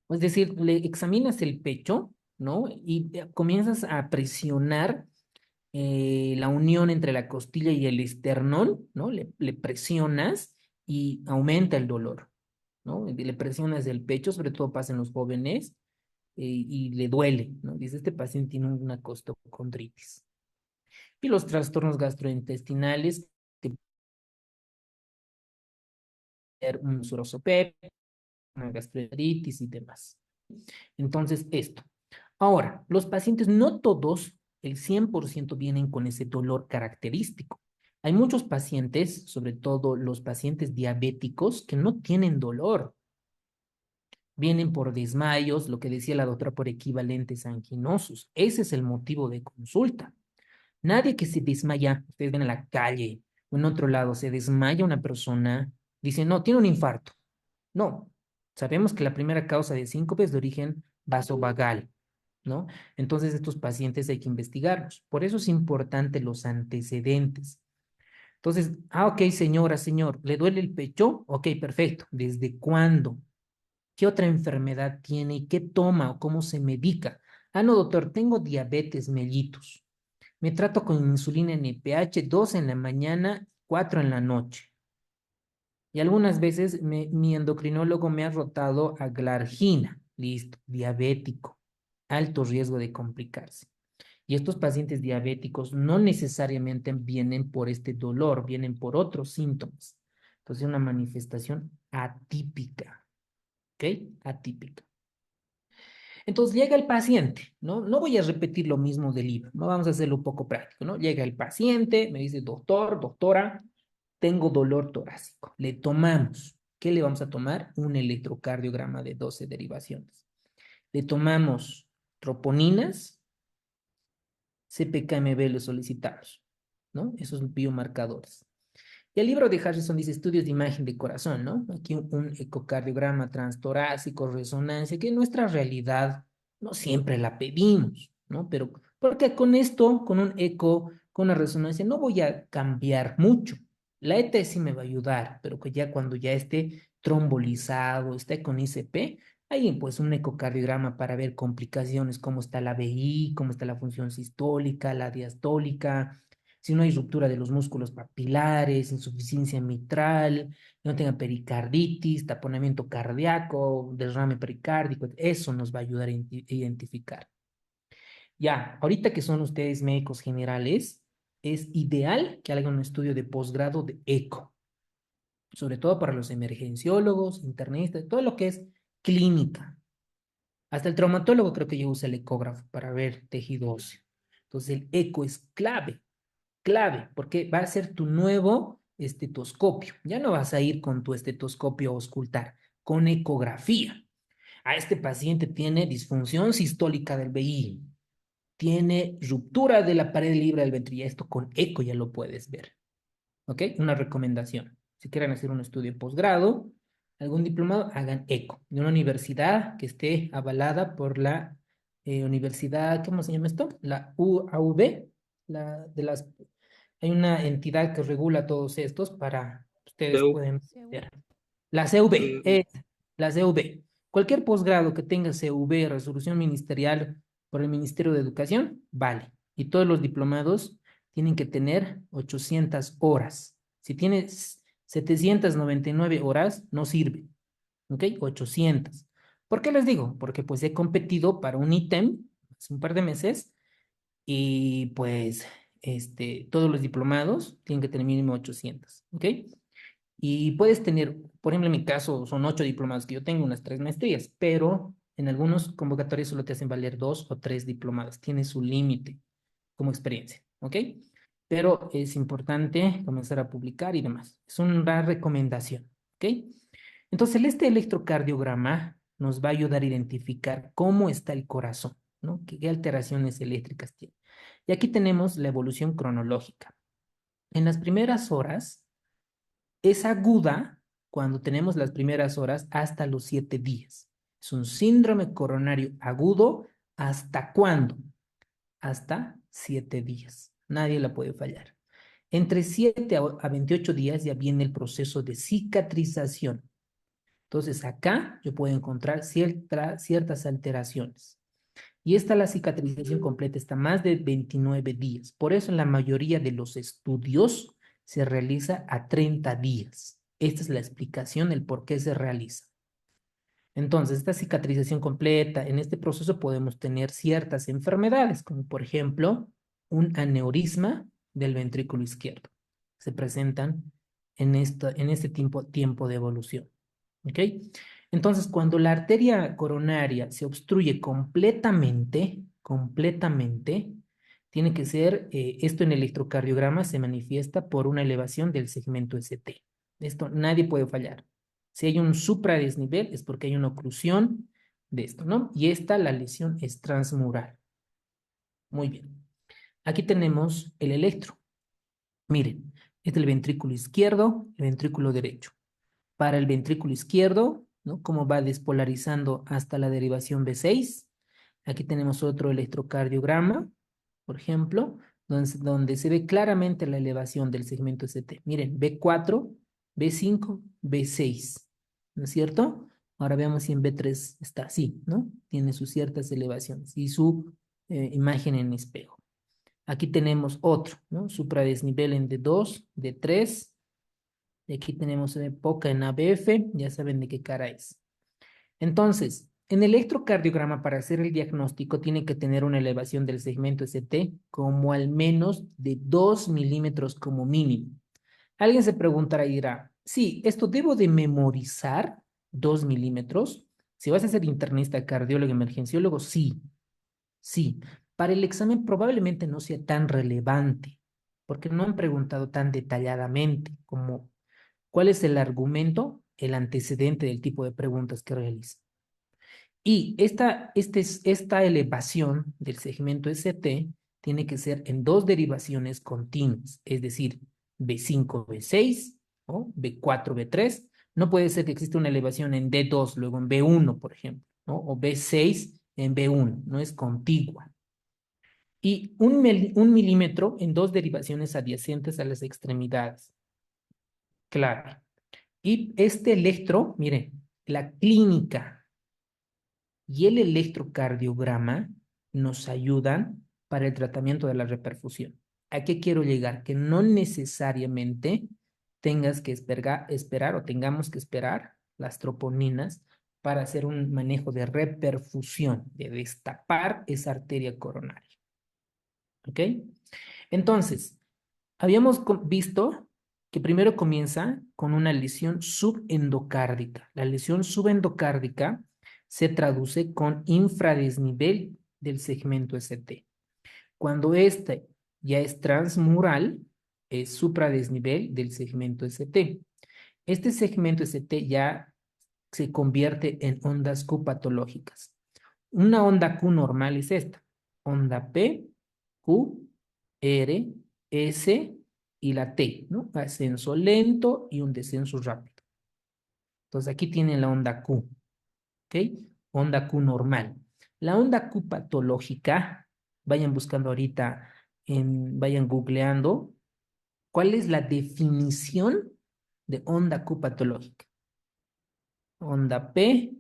Speaker 1: Es decir, le examinas el pecho, ¿no? Y comienzas a presionar la unión entre la costilla y el esternón, ¿no? Le presionas y aumenta el dolor, ¿no? Le presionas el pecho, sobre todo pasa en los jóvenes, y le duele, ¿no? Dice, este paciente tiene una costocondritis. Y los trastornos gastrointestinales, que pueden ser un surosopep, una gastroenteritis y demás. Entonces, esto. Ahora, los pacientes, no todos, el 100% vienen con ese dolor característico. Hay muchos pacientes, sobre todo los pacientes diabéticos, que no tienen dolor. Vienen por desmayos, lo que decía la doctora, por equivalentes anginosos. Ese es el motivo de consulta. Nadie que se desmaya, ustedes ven en la calle o en otro lado, se desmaya una persona, dice, no, tiene un infarto. No, sabemos que la primera causa de síncope es de origen vasovagal, ¿no? Entonces estos pacientes hay que investigarlos. Por eso es importante los antecedentes. Entonces, ok, señora, señor, ¿le duele el pecho? Ok, perfecto. ¿Desde cuándo? ¿Qué otra enfermedad tiene y qué toma o cómo se medica? Ah, no, doctor, tengo diabetes mellitus. Me trato con insulina NPH 2 en la mañana, 4 en la noche. Y algunas veces mi endocrinólogo me ha rotado a glargina. Listo, diabético, alto riesgo de complicarse. Y estos pacientes diabéticos no necesariamente vienen por este dolor, vienen por otros síntomas. Entonces, una manifestación atípica, ¿ok? Atípica. Entonces llega el paciente, ¿no? No voy a repetir lo mismo del libro, no vamos a hacerlo un poco práctico, ¿no? Llega el paciente, me dice, doctor, doctora, tengo dolor torácico. Le tomamos, ¿qué le vamos a tomar? Un electrocardiograma de 12 derivaciones. Le tomamos troponinas, CPKMB lo solicitamos, ¿no? Esos biomarcadores. Y el libro de Harrison dice estudios de imagen de corazón, ¿no? Aquí un ecocardiograma transtorácico, resonancia, que en nuestra realidad no siempre la pedimos, ¿no? Pero porque con esto, con un eco, con una resonancia, no voy a cambiar mucho. La ET sí me va a ayudar, pero que ya cuando ya esté trombolizado, esté con ICP, ahí pues un ecocardiograma para ver complicaciones, cómo está la VI, cómo está la función sistólica, la diastólica, si no hay ruptura de los músculos papilares, insuficiencia mitral, no tenga pericarditis, taponamiento cardíaco, derrame pericárdico, eso nos va a ayudar a identificar. Ya, ahorita que son ustedes médicos generales, es ideal que hagan un estudio de posgrado de eco, sobre todo para los emergenciólogos, internistas, todo lo que es clínica. Hasta el traumatólogo creo que yo usa el ecógrafo para ver tejido óseo. Entonces el eco es clave, porque va a ser tu nuevo estetoscopio. Ya no vas a ir con tu estetoscopio a auscultar, con ecografía. A este paciente tiene disfunción sistólica del VI, tiene ruptura de la pared libre del ventricular. Esto con eco ya lo puedes ver. ¿Ok? Una recomendación. Si quieren hacer un estudio de posgrado, algún diplomado, hagan eco de una universidad que esté avalada por la universidad, ¿cómo se llama esto? La UAV, hay una entidad que regula todos estos para ustedes
Speaker 5: Pero,
Speaker 1: pueden ver. La CV, la CV. Cualquier posgrado que tenga CV, resolución ministerial por el Ministerio de Educación, vale. Y todos los diplomados tienen que tener 800 horas. Si tienes 799 horas, no sirve. ¿Ok? 800. ¿Por qué les digo? Porque pues he competido para un ítem hace un par de meses y pues todos los diplomados tienen que tener mínimo 800. ¿Ok? Y puedes tener, por ejemplo, en mi caso son 8 diplomados que yo tengo, unas 3 maestrías, pero en algunos convocatorios solo te hacen valer 2 o 3 diplomados. Tiene su límite como experiencia, ¿ok? Pero es importante comenzar a publicar y demás. Es una recomendación, ¿ok? Entonces, este electrocardiograma nos va a ayudar a identificar cómo está el corazón, ¿no? ¿Qué alteraciones eléctricas tiene? Y aquí tenemos la evolución cronológica. En las primeras horas, es aguda cuando tenemos las primeras horas hasta los 7 días. Es un síndrome coronario agudo. ¿Hasta cuándo? Hasta 7 días. Nadie la puede fallar. Entre 7 a 28 días ya viene el proceso de cicatrización. Entonces acá yo puedo encontrar ciertas alteraciones. Y la cicatrización completa está más de 29 días. Por eso en la mayoría de los estudios se realiza a 30 días. Esta es la explicación del por qué se realiza. Entonces, esta cicatrización completa, en este proceso podemos tener ciertas enfermedades, como por ejemplo un aneurisma del ventrículo izquierdo. Se presentan en este tiempo de evolución. ¿Ok? Entonces, cuando la arteria coronaria se obstruye completamente, tiene que ser, esto en electrocardiograma se manifiesta por una elevación del segmento ST. Esto nadie puede fallar. Si hay un supradesnivel es porque hay una oclusión de esto, ¿no? Y la lesión es transmural. Muy bien. Aquí tenemos el electro. Miren, este es el ventrículo izquierdo, el ventrículo derecho. Para el ventrículo izquierdo, ¿no? Cómo va despolarizando hasta la derivación B6. Aquí tenemos otro electrocardiograma, por ejemplo, donde se ve claramente la elevación del segmento ST. Miren, B4, B5, B6, ¿no es cierto? Ahora veamos si en B3 está así, ¿no? Tiene sus ciertas elevaciones y su imagen en espejo. Aquí tenemos otro, ¿no? Supradesnivel en D2, D3, y aquí tenemos poca en ABF, ya saben de qué cara es. Entonces, en el electrocardiograma para hacer el diagnóstico tiene que tener una elevación del segmento ST como al menos de 2 milímetros como mínimo. Alguien se preguntará y dirá, sí, ¿esto debo de memorizar 2 milímetros? Si vas a ser internista, cardiólogo, emergenciólogo, sí, sí. Para el examen probablemente no sea tan relevante, porque no han preguntado tan detalladamente como cuál es el argumento, el antecedente del tipo de preguntas que realiza. Y esta elevación del segmento ST tiene que ser en 2 derivaciones continuas, es decir, B5, B6, ¿no? B4, B3. No puede ser que exista una elevación en D2, luego en B1, por ejemplo, ¿no? O B6 en B1, no es contigua. Y un milímetro en dos derivaciones adyacentes a las extremidades. Claro. Y este electro, miren, la clínica y el electrocardiograma nos ayudan para el tratamiento de la reperfusión. ¿A qué quiero llegar? Que no necesariamente tengas que esperar o tengamos que esperar las troponinas para hacer un manejo de reperfusión, de destapar esa arteria coronaria. ¿Ok? Entonces, habíamos visto que primero comienza con una lesión subendocárdica. La lesión subendocárdica se traduce con infradesnivel del segmento ST. Cuando este ya es transmural, es supradesnivel del segmento ST. Este segmento ST ya se convierte en ondas Q patológicas. Una onda Q normal es esta. Onda P, Q, R, S y la T, ¿no? Ascenso lento y un descenso rápido. Entonces aquí tienen la onda Q, ¿ok? Onda Q normal. La onda Q patológica, vayan buscando ahorita, vayan googleando, ¿cuál es la definición de onda Q patológica? Onda P,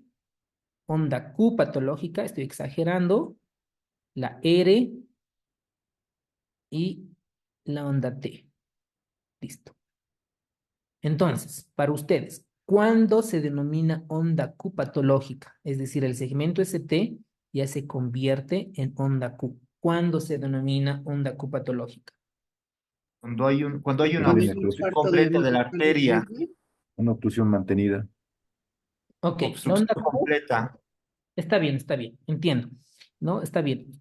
Speaker 1: onda Q patológica, estoy exagerando, la R y la onda T. Listo. Entonces, para ustedes, ¿cuándo se denomina onda Q patológica? Es decir, el segmento ST ya se convierte en onda Q. ¿Cuándo se denomina onda Q patológica?
Speaker 4: Cuando hay una
Speaker 5: Con el
Speaker 4: obstrucción
Speaker 5: infarto del
Speaker 4: completa de la
Speaker 5: miocardio
Speaker 4: arteria,
Speaker 5: simple.
Speaker 9: Una oclusión mantenida.
Speaker 1: Ok, la
Speaker 4: obstrucción
Speaker 1: onda Q
Speaker 4: completa.
Speaker 1: está bien, entiendo, ¿no? Está bien.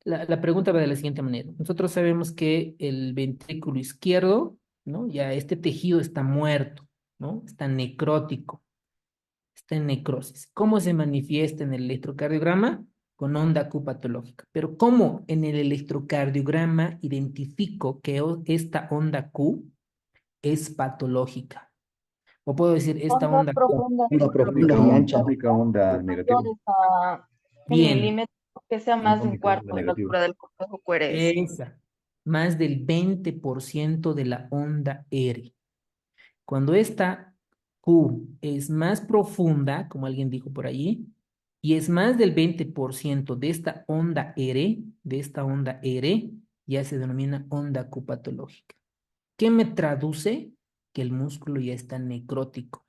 Speaker 1: La pregunta va de la siguiente manera. Nosotros sabemos que el ventrículo izquierdo, ¿no? Ya este tejido está muerto, ¿no? Está necrótico, está en necrosis. ¿Cómo se manifiesta en el electrocardiograma? Con onda Q patológica. Pero ¿cómo en el electrocardiograma identifico que esta onda Q es patológica? O puedo decir, esta
Speaker 7: Onda
Speaker 1: onda Q.
Speaker 7: profunda,
Speaker 9: Onda profunda y ancha implica onda negativa.
Speaker 7: mayores a 100
Speaker 1: Bien,
Speaker 7: milímetros, que sea más de un
Speaker 9: Indica onda
Speaker 7: cuarto de la
Speaker 9: negativa.
Speaker 7: altura del cortejo QRS.
Speaker 1: esa. Más del 20% de la onda R. Cuando esta Q es más profunda, como alguien dijo por allí, y es más del 20% de esta onda R, ya se denomina onda Q patológica. ¿Qué me traduce? Que el músculo ya está necrótico,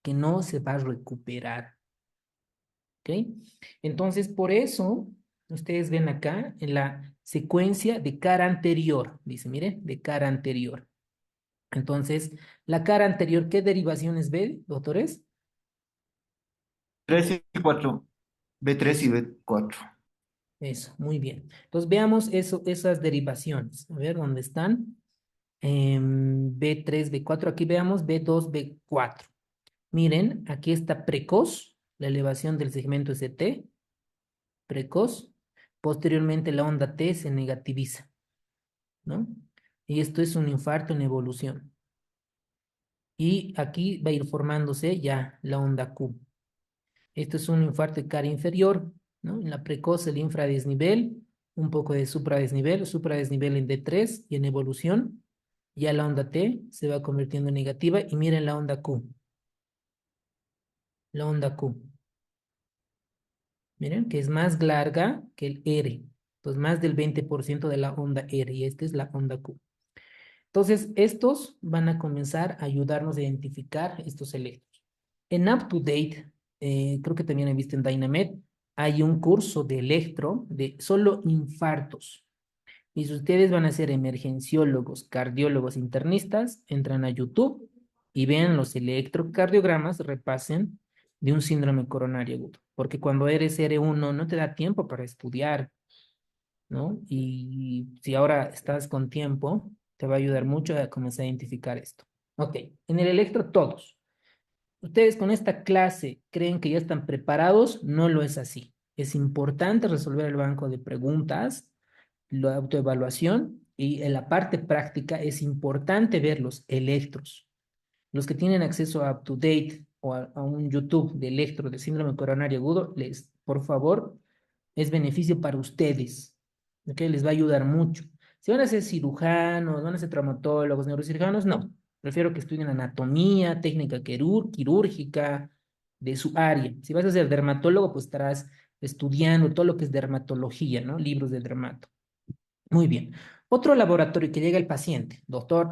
Speaker 1: que no se va a recuperar. ¿Ok? Entonces, por eso, ustedes ven acá en la secuencia de cara anterior, dice, miren, de cara anterior. Entonces, la cara anterior, ¿qué derivaciones ve, doctores?
Speaker 4: 3 y 4. B3 y B4.
Speaker 1: Eso, muy bien. Entonces, veamos esas derivaciones. A ver, ¿dónde están? B3, B4, aquí veamos B2, B4. Miren, aquí está precoz, la elevación del segmento ST, precoz. Posteriormente la onda T se negativiza, ¿no? Y esto es un infarto en evolución. Y aquí va a ir formándose ya la onda Q. Esto es un infarto de cara inferior, ¿no? En la precoz el infradesnivel, un poco de supradesnivel en D3 y en evolución. Ya la onda T se va convirtiendo en negativa y miren la onda Q. La onda Q. Miren que es más larga que el R. Entonces más del 20% de la onda R y esta es la onda Q. Entonces, estos van a comenzar a ayudarnos a identificar estos electros. En UpToDate, creo que también he visto en Dynamed, hay un curso de electro de solo infartos. Y si ustedes van a ser emergenciólogos, cardiólogos, internistas, entran a YouTube y vean los electrocardiogramas, repasen de un síndrome coronario agudo. Porque cuando eres R1 no te da tiempo para estudiar, ¿no? Y si ahora estás con tiempo, te va a ayudar mucho a comenzar a identificar esto. Ok, en el electro todos. ¿Ustedes con esta clase creen que ya están preparados? No lo es así. Es importante resolver el banco de preguntas, la autoevaluación y en la parte práctica es importante ver los electros. Los que tienen acceso a UpToDate o a un YouTube de electro de síndrome coronario agudo, por favor, es beneficio para ustedes, ¿ok? Les va a ayudar mucho. Si van a ser cirujanos, van a ser traumatólogos, neurocirujanos, no. Prefiero que estudien anatomía, técnica quirúrgica, de su área. Si vas a ser dermatólogo, pues estarás estudiando todo lo que es dermatología, ¿no? Libros de dermato. Muy bien. Otro laboratorio que llega el paciente. Doctor,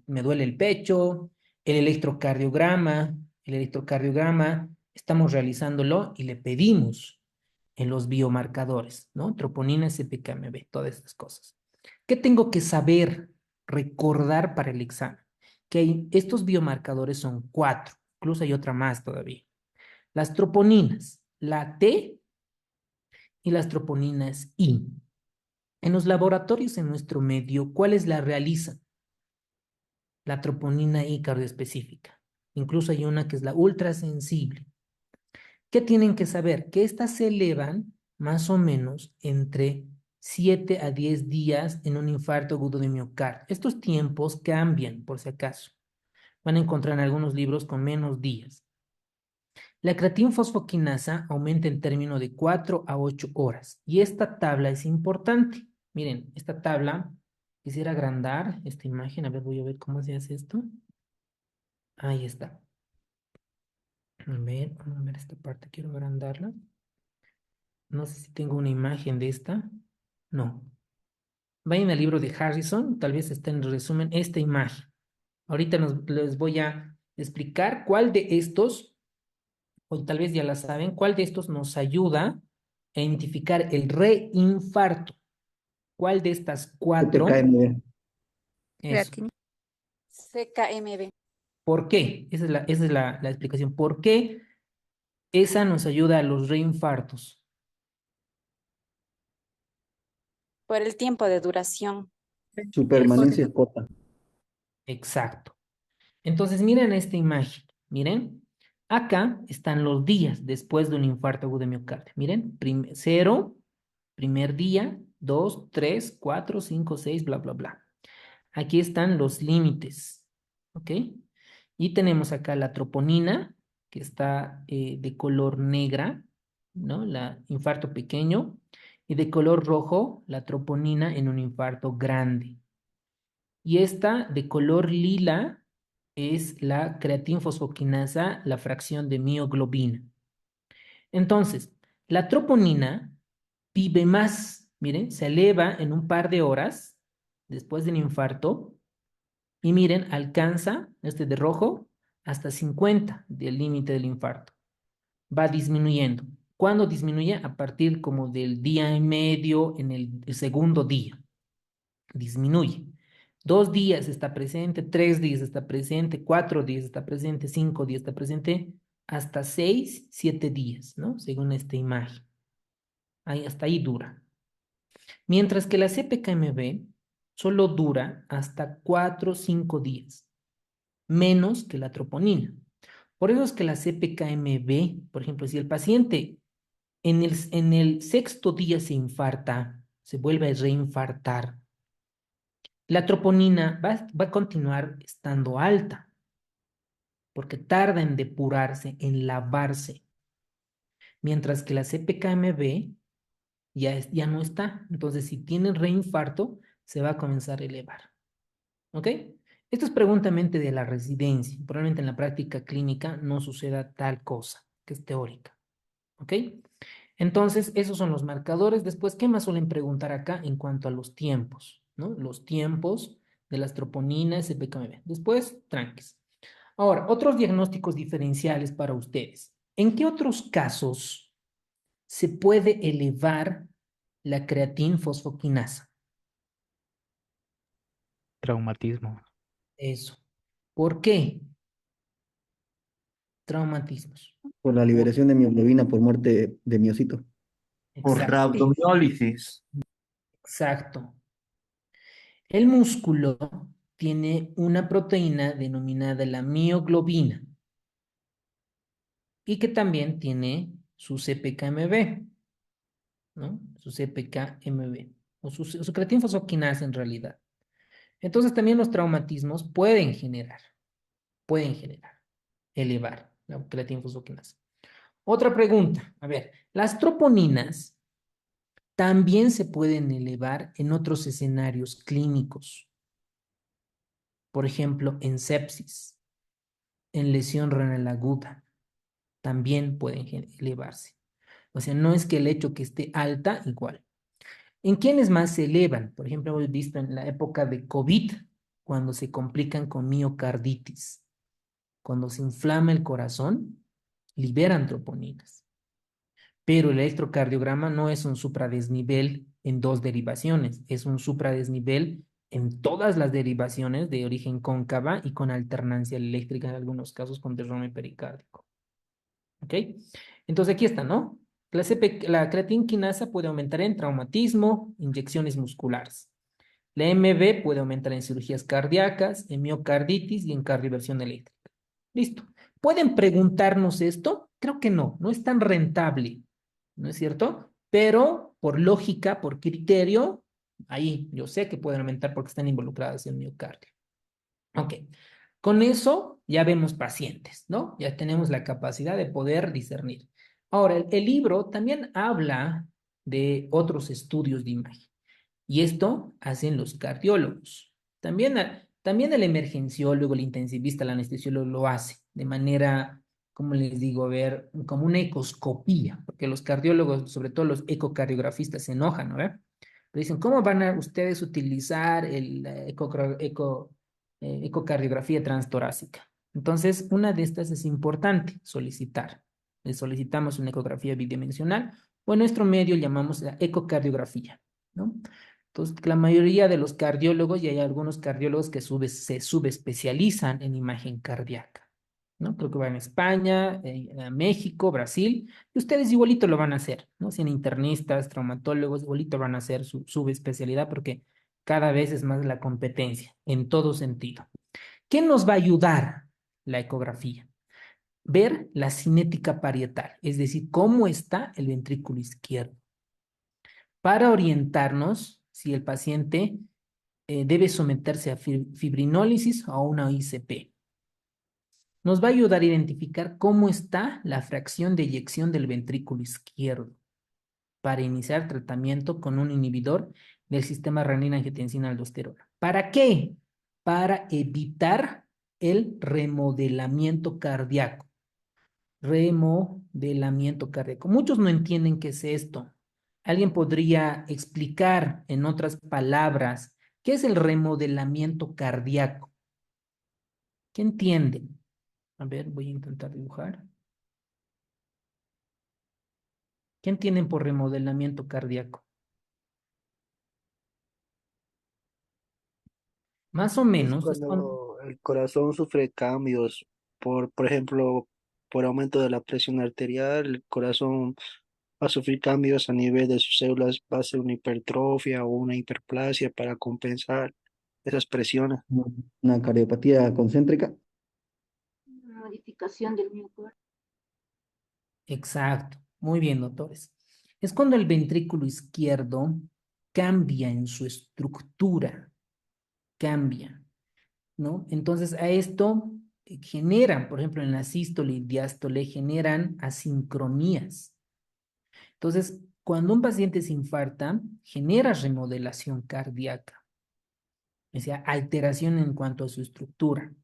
Speaker 1: me duele el pecho, el electrocardiograma, estamos realizándolo y le pedimos en los biomarcadores, ¿no? Troponina, SPKMB, todas estas cosas. ¿Qué tengo que saber, recordar para el examen? Estos biomarcadores son 4, incluso hay otra más todavía. Las troponinas, la T y las troponinas I. En los laboratorios en nuestro medio, ¿cuáles la realizan? La troponina I cardioespecífica. Incluso hay una que es la ultrasensible. ¿Qué tienen que saber? Que estas se elevan más o menos entre 7 a 10 días en un infarto agudo de miocardio. Estos tiempos cambian, por si acaso. Van a encontrar en algunos libros con menos días. La creatinfosfoquinasa aumenta en términos de 4 a 8 horas. Y esta tabla es importante. Miren, esta tabla, quisiera agrandar esta imagen. A ver, voy a ver cómo se hace esto. Ahí está. Vamos a ver esta parte, quiero agrandarla. No sé si tengo una imagen de esta. No. Vayan al libro de Harrison, tal vez está en resumen esta imagen. Ahorita les voy a explicar cuál de estos, o tal vez ya la saben, cuál de estos nos ayuda a identificar el reinfarto. ¿Cuál de estas 4?
Speaker 9: TKM.
Speaker 1: Eso.
Speaker 2: Creatina.
Speaker 7: CKMB.
Speaker 1: ¿Por qué? Esa es la explicación. ¿Por qué esa nos ayuda a los reinfartos?
Speaker 7: Por el tiempo de duración.
Speaker 9: Su permanencia es corta.
Speaker 1: Exacto. Entonces, miren esta imagen. Miren, acá están los días después de un infarto agudo de miocardio. Miren, 0, primer día, 2, 3, 4, 5, 6, bla, bla, bla. Aquí están los límites. ¿Ok? Y tenemos acá la troponina, que está de color negra, ¿no? La infarto pequeño. Y de color rojo, la troponina en un infarto grande. Y esta de color lila es la creatinfosfoquinasa, la fracción de mioglobina. Entonces, la troponina vive más, miren, se eleva en un par de horas después del infarto y miren, alcanza, este de rojo, hasta 50 del límite del infarto. Va disminuyendo. ¿Cuándo disminuye? A partir como del día y medio en el segundo día. Disminuye. 2 días está presente, 3 días está presente, 4 días está presente, 5 días está presente, hasta 6, 7 días, ¿no? Según esta imagen. Ahí, hasta ahí dura. Mientras que la CPKMB solo dura hasta 4 o 5 días, menos que la troponina. Por eso es que la CPKMB, por ejemplo, si el paciente en el sexto día se infarta, se vuelve a reinfartar, la troponina va a continuar estando alta, porque tarda en depurarse, en lavarse, mientras que la CPKMB ya no está. Entonces, si tienen reinfarto, se va a comenzar a elevar. ¿Ok? Esto es preguntamente de la residencia. Probablemente en la práctica clínica no suceda tal cosa, que es teórica. ¿Ok? Entonces, esos son los marcadores. Después, ¿qué más suelen preguntar acá en cuanto a los tiempos? ¿No? Los tiempos de las troponinas, CPKMB. Después, tranques. Ahora, otros diagnósticos diferenciales para ustedes. ¿En qué otros casos se puede elevar la creatinfosfoquinasa?
Speaker 6: Traumatismo.
Speaker 1: Eso. ¿Por qué? Traumatismos.
Speaker 9: Por la liberación de mioglobina por muerte de miocito.
Speaker 4: Por
Speaker 1: Exacto.
Speaker 4: rhabdomiólisis.
Speaker 1: Exacto. El músculo tiene una proteína denominada la mioglobina y que también tiene su CPKMB, ¿no? Su CPKMB. o su creatina fosfoquinasa en realidad. Entonces también los traumatismos pueden generar, elevar la creatina fosfoquinasa. Otra pregunta, a ver, las troponinas también se pueden elevar en otros escenarios clínicos, por ejemplo, en sepsis, en lesión renal aguda, también pueden elevarse. O sea, no es que el hecho que esté alta, igual. ¿En quiénes más se elevan? Por ejemplo, hemos visto en la época de COVID, cuando se complican con miocarditis. Cuando se inflama el corazón, liberan troponinas. Pero el electrocardiograma no es un supradesnivel en dos derivaciones, es un supradesnivel en todas las derivaciones de origen cóncava y con alternancia eléctrica en algunos casos con derrame pericárdico. ¿Ok? Entonces aquí está, ¿no? La creatina quinasa puede aumentar en traumatismo, inyecciones musculares. La MB puede aumentar en cirugías cardíacas, en miocarditis y en cardioversión eléctrica. Listo. ¿Pueden preguntarnos esto? Creo que no, no es tan rentable, ¿no es cierto? Pero por lógica, por criterio, ahí yo sé que pueden aumentar porque están involucradas en miocardio. Ok. Con eso ya vemos pacientes, ¿no? Ya tenemos la capacidad de poder discernir. Ahora, el libro también habla de otros estudios de imagen. Y esto hacen los cardiólogos. También el emergenciólogo, el intensivista, el anestesiólogo lo hace de manera, como les digo, a ver, como una ecoscopía, porque los cardiólogos, sobre todo los ecocardiografistas, se enojan, ¿no? Pero dicen, ¿cómo van a ustedes utilizar el ecocardiografía transtorácica? Entonces, una de estas es importante solicitar. Le solicitamos una ecografía bidimensional o en nuestro medio llamamos la ecocardiografía, ¿no? Entonces, la mayoría de los cardiólogos, y hay algunos cardiólogos que se subespecializan en imagen cardíaca, ¿no? Creo que van a España, a México, Brasil, y ustedes igualito lo van a hacer, ¿no? Si internistas, traumatólogos, igualito van a hacer su subespecialidad porque cada vez es más la competencia, en todo sentido. ¿Qué nos va a ayudar la ecografía? Ver la cinética parietal, es decir, cómo está el ventrículo izquierdo, para orientarnos si el paciente debe someterse a fibrinólisis o a una ICP. Nos va a ayudar a identificar cómo está la fracción de eyección del ventrículo izquierdo para iniciar tratamiento con un inhibidor del sistema renina-angiotensina-aldosterona. ¿Para qué? Para evitar el remodelamiento cardíaco. Remodelamiento cardíaco. Muchos no entienden qué es esto. ¿Alguien podría explicar en otras palabras qué es el remodelamiento cardíaco? ¿Qué entienden? A ver, voy a intentar dibujar. ¿Qué entienden por remodelamiento cardíaco? Más o
Speaker 10: Es
Speaker 1: menos es cuando...
Speaker 10: cuando el corazón sufre cambios, por ejemplo, por aumento de la presión arterial, el corazón va a sufrir cambios a nivel de sus células, va a ser una hipertrofia o una hiperplasia para compensar esas presiones.
Speaker 9: Una cardiopatía concéntrica.
Speaker 2: Modificación del miocardio.
Speaker 1: Exacto. Muy bien, doctores. Es cuando el ventrículo izquierdo cambia en su estructura, cambia, ¿no? Entonces a esto generan, por ejemplo, en la sístole y diástole, generan asincronías. Entonces, cuando un paciente se infarta, genera remodelación cardíaca, o sea, alteración en cuanto a su estructura.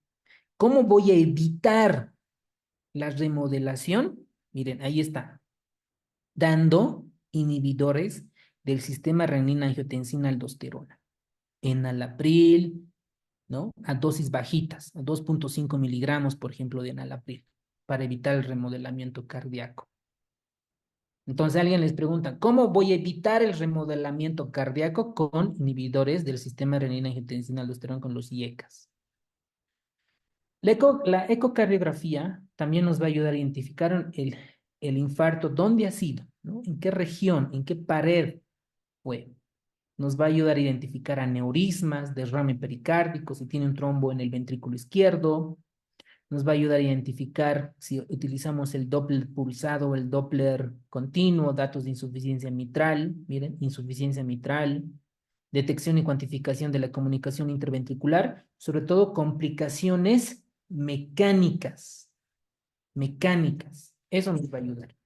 Speaker 1: ¿Cómo voy a evitar la remodelación? Miren, ahí está, dando inhibidores del sistema renina-angiotensina-aldosterona, enalapril, ¿no? A dosis bajitas, a 2.5 miligramos, por ejemplo, de enalapril, para evitar el remodelamiento cardíaco. Entonces alguien les pregunta, ¿cómo voy a evitar el remodelamiento cardíaco con inhibidores del sistema renina-angiotensina-aldosterona con los IECAS? La ecocardiografía también nos va a ayudar a identificar el infarto, dónde ha sido, ¿no? En qué región, en qué pared fue. Nos va a ayudar a identificar aneurismas, derrame pericárdico, si tiene un trombo en el ventrículo izquierdo. Nos va a ayudar a identificar si utilizamos el Doppler pulsado o el Doppler continuo, datos de insuficiencia mitral. Miren, insuficiencia mitral, detección y cuantificación de la comunicación interventricular, sobre todo complicaciones mecánicas, mecánicas. Eso nos va a ayudar.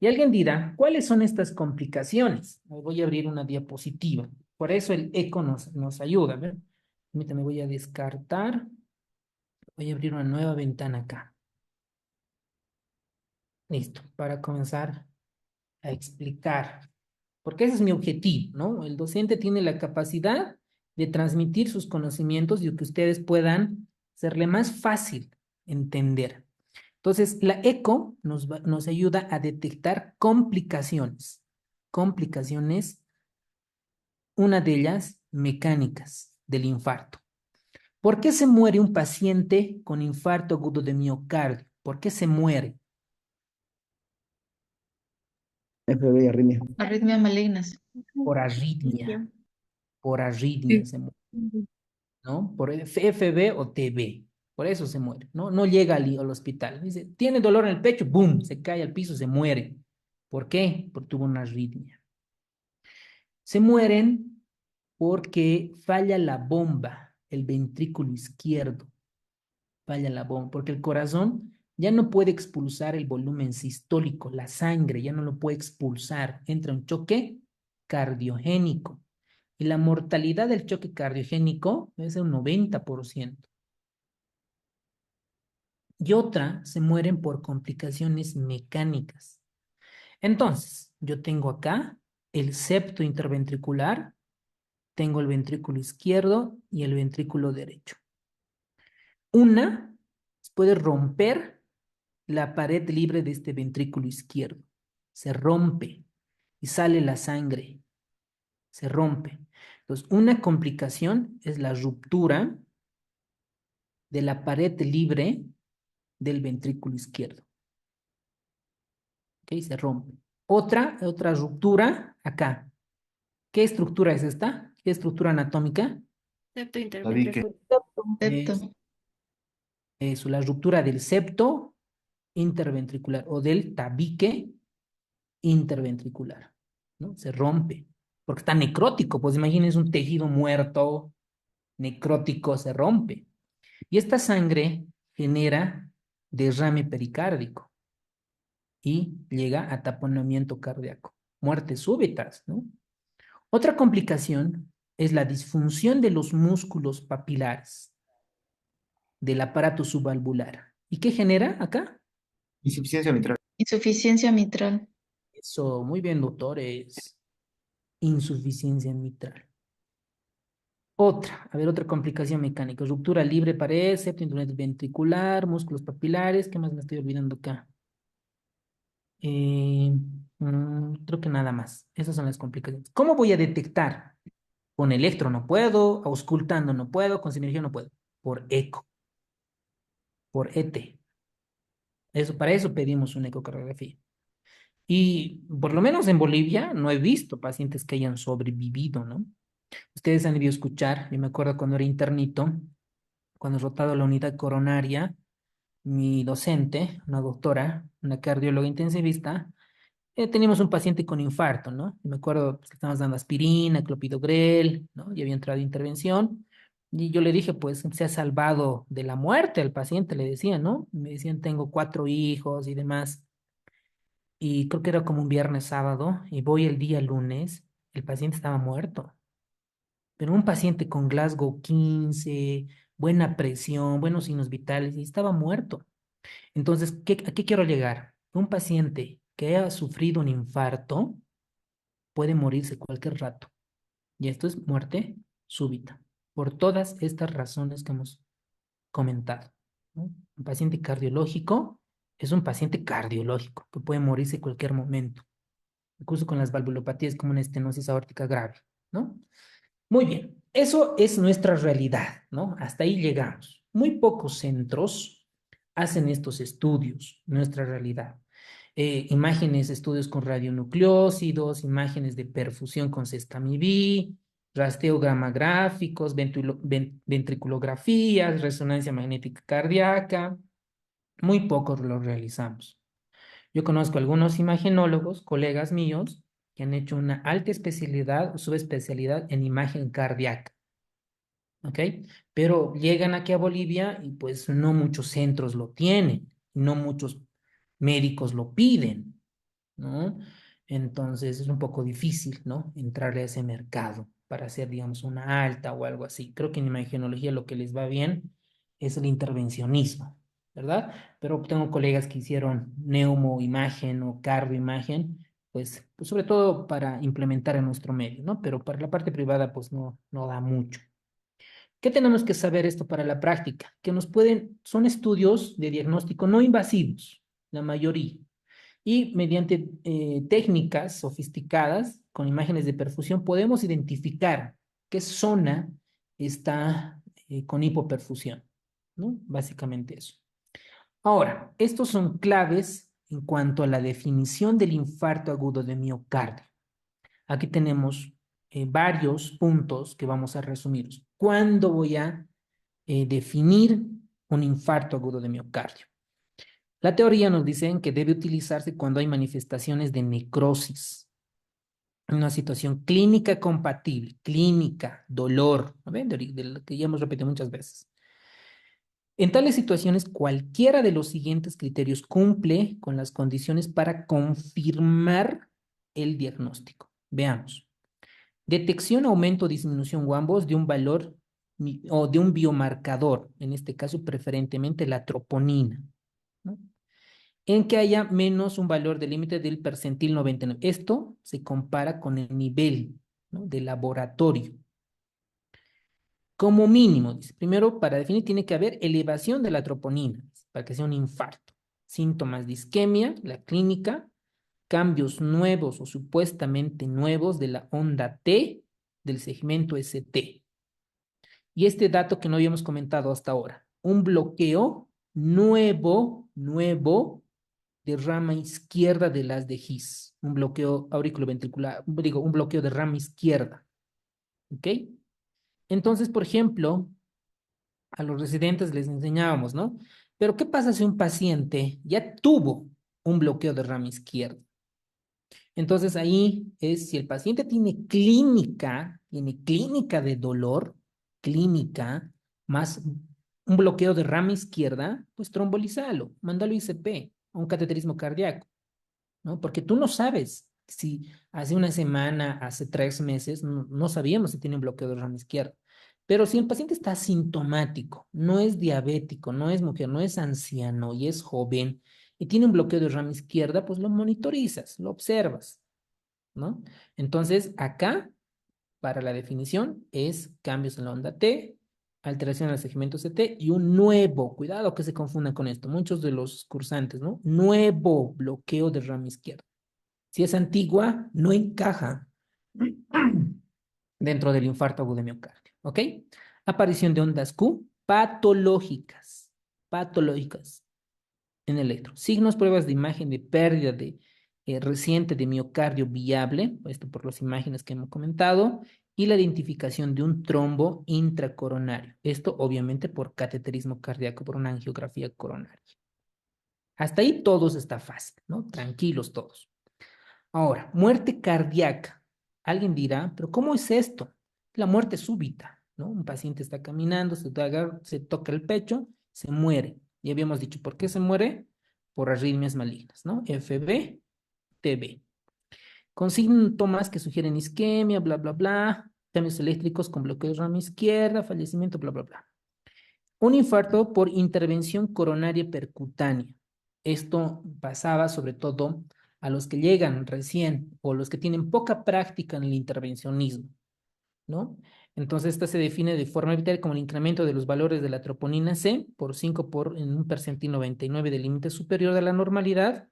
Speaker 1: Y alguien dirá, ¿cuáles son estas complicaciones? Voy a abrir una diapositiva. Por eso el eco nos ayuda. ¿Ver? Permítame, voy a descartar. Voy a abrir una nueva ventana acá. Listo, para comenzar a explicar. Porque ese es mi objetivo, ¿no? El docente tiene la capacidad de transmitir sus conocimientos y que ustedes puedan hacerle más fácil entender. Entonces, la eco nos ayuda a detectar complicaciones. Complicaciones, una de ellas mecánicas del infarto. ¿Por qué se muere un paciente con infarto agudo de miocardio? ¿Por qué se muere?
Speaker 9: FB y arritmia.
Speaker 11: Arritmias malignas.
Speaker 1: Por arritmia. Por arritmia
Speaker 5: Sí.
Speaker 1: se muere, ¿no? Por FB o TB. Por eso se muere, ¿no? No llega al hospital. Dice, tiene dolor en el pecho, ¡boom! Se cae al piso, se muere. ¿Por qué? Porque tuvo una arritmia. Se mueren porque falla la bomba, el ventrículo izquierdo. Falla la bomba, porque el corazón ya no puede expulsar el volumen sistólico, la sangre ya no lo puede expulsar. Entra un choque cardiogénico. Y la mortalidad del choque cardiogénico es de un 90%. Y otra, se mueren por complicaciones mecánicas. Entonces, yo tengo acá el septo interventricular, tengo el ventrículo izquierdo y el ventrículo derecho. Una puede romper la pared libre de este ventrículo izquierdo. Se rompe y sale la sangre. Se rompe. Entonces, una complicación es la ruptura de la pared libre del ventrículo izquierdo. ¿Ok? Se rompe. Otra ruptura acá. ¿Qué estructura es esta? ¿Qué estructura anatómica?
Speaker 2: Septo
Speaker 4: Tabique.
Speaker 11: Septo.
Speaker 1: Eso, la ruptura del septo interventricular o del tabique interventricular, ¿no? Se rompe, porque está necrótico, pues imagínense un tejido muerto, necrótico, se rompe. Y esta sangre genera derrame pericárdico y llega a taponamiento cardíaco, muertes súbitas, ¿no? Otra complicación es la disfunción de los músculos papilares del aparato subvalvular. ¿Y qué genera acá?
Speaker 4: Insuficiencia mitral.
Speaker 11: Insuficiencia mitral.
Speaker 1: Eso, muy bien, doctores. Insuficiencia mitral. Otra, a ver, otra complicación mecánica. Ruptura libre pared, septo ventricular, músculos papilares. ¿Qué más me estoy olvidando acá? Creo que nada más. Esas son las complicaciones. ¿Cómo voy a detectar? Con electro no puedo, auscultando no puedo, con sinergia no puedo. Por eco, por ET. Eso, para eso pedimos una ecocardiografía. Y por lo menos en Bolivia no he visto pacientes que hayan sobrevivido, ¿no? Ustedes han debido escuchar, yo me acuerdo cuando era internito, cuando he rotado la unidad coronaria, mi docente, una doctora, una cardióloga intensivista, teníamos un paciente con infarto, ¿no? Y me acuerdo pues, que estábamos dando aspirina, clopidogrel, ¿no? Y había entrado a intervención. Y yo le dije, pues, se ha salvado de la muerte al paciente, le decía, ¿no? Me decían, tengo 4 hijos y demás. Y creo que era como un viernes, sábado, y voy el día lunes, el paciente estaba muerto. Pero un paciente con Glasgow 15, buena presión, buenos signos vitales, y estaba muerto. Entonces, ¿a qué quiero llegar? Un paciente que haya sufrido un infarto puede morirse cualquier rato. Y esto es muerte súbita, por todas estas razones que hemos comentado, ¿no? Un paciente cardiológico es un paciente cardiológico que puede morirse en cualquier momento, incluso con las valvulopatías como una estenosis aórtica grave, ¿no? Muy bien, eso es nuestra realidad, ¿no? Hasta ahí llegamos. Muy pocos centros hacen estos estudios, nuestra realidad. Imágenes, estudios con radionucleócidos, imágenes de perfusión con sestamivir, rasteogramagráficos, ventriculografías, resonancia magnética cardíaca. Muy pocos lo realizamos. Yo conozco algunos imagenólogos, colegas míos, que han hecho una alta especialidad o subespecialidad en imagen cardíaca. ¿Ok? Pero llegan aquí a Bolivia y pues no muchos centros lo tienen, no muchos médicos lo piden, ¿no? Entonces es un poco difícil, ¿no? Entrarle a ese mercado para hacer, digamos, una alta o algo así. Creo que en imagenología lo que les va bien es el intervencionismo, ¿verdad? Pero tengo colegas que hicieron neumoimagen o cardioimagen, pues sobre todo para implementar en nuestro medio, ¿no? Pero para la parte privada, pues no da mucho. ¿Qué tenemos que saber esto para la práctica? Que son estudios de diagnóstico no invasivos, la mayoría, y mediante técnicas sofisticadas con imágenes de perfusión podemos identificar qué zona está con hipoperfusión, ¿no? Básicamente eso. Ahora, estos son claves en cuanto a la definición del infarto agudo de miocardio. Aquí tenemos varios puntos que vamos a resumir. ¿Cuándo voy a definir un infarto agudo de miocardio? La teoría nos dice que debe utilizarse cuando hay manifestaciones de necrosis, una situación clínica compatible, clínica, dolor, ¿no ven? De lo que ya hemos repetido muchas veces. En tales situaciones, cualquiera de los siguientes criterios cumple con las condiciones para confirmar el diagnóstico. Veamos. Detección, aumento, disminución o ambos de un valor o de un biomarcador, en este caso preferentemente la troponina, ¿no? En que haya menos un valor de límite del percentil 99. Esto se compara con el nivel, ¿no?, de laboratorio. Como mínimo, dice, primero para definir tiene que haber elevación de la troponina, para que sea un infarto. Síntomas de isquemia, la clínica, cambios nuevos o supuestamente nuevos de la onda T del segmento ST. Y este dato que no habíamos comentado hasta ahora, un bloqueo nuevo de rama izquierda de las de His, un bloqueo auriculoventricular, digo, un bloqueo de rama izquierda. ¿Ok? Entonces, por ejemplo, a los residentes les enseñábamos, ¿no? Pero ¿qué pasa si un paciente ya tuvo un bloqueo de rama izquierda? Entonces ahí es si el paciente tiene clínica de dolor, clínica, más un bloqueo de rama izquierda, pues trombolízalo, mándalo ICP, a un cateterismo cardíaco, ¿no? Porque tú no sabes si hace una semana, hace 3 meses, no sabíamos si tiene un bloqueo de rama izquierda. Pero si el paciente está asintomático, no es diabético, no es mujer, no es anciano y es joven y tiene un bloqueo de rama izquierda, pues lo monitorizas, lo observas, ¿no? Entonces, acá, para la definición, es cambios en la onda T, alteración en el segmento CT y un nuevo, cuidado que se confundan con esto, muchos de los cursantes, ¿no? Nuevo bloqueo de rama izquierda. Si es antigua, no encaja dentro del infarto agudo de miocardio, ¿ok? Aparición de ondas Q patológicas en electro. Signos, pruebas de imagen de pérdida de reciente de miocardio viable, esto por las imágenes que hemos comentado, y la identificación de un trombo intracoronario. Esto obviamente por cateterismo cardíaco, por una angiografía coronaria. Hasta ahí todos está fácil, ¿no? Tranquilos todos. Ahora, muerte cardíaca. Alguien dirá, pero ¿cómo es esto? La muerte súbita, ¿no? Un paciente está caminando, se toca el pecho, se muere. Y habíamos dicho, ¿por qué se muere? Por arritmias malignas, ¿no? FB, TB. Con síntomas que sugieren isquemia, bla, bla, bla, cambios eléctricos con bloqueo de rama izquierda, fallecimiento, bla, bla, bla. Un infarto por intervención coronaria percutánea. Esto pasaba sobre todo a los que llegan recién o los que tienen poca práctica en el intervencionismo, ¿no? Entonces, esta se define de forma arbitraria como el incremento de los valores de la troponina C por 5 en un percentil 99 del límite superior de la normalidad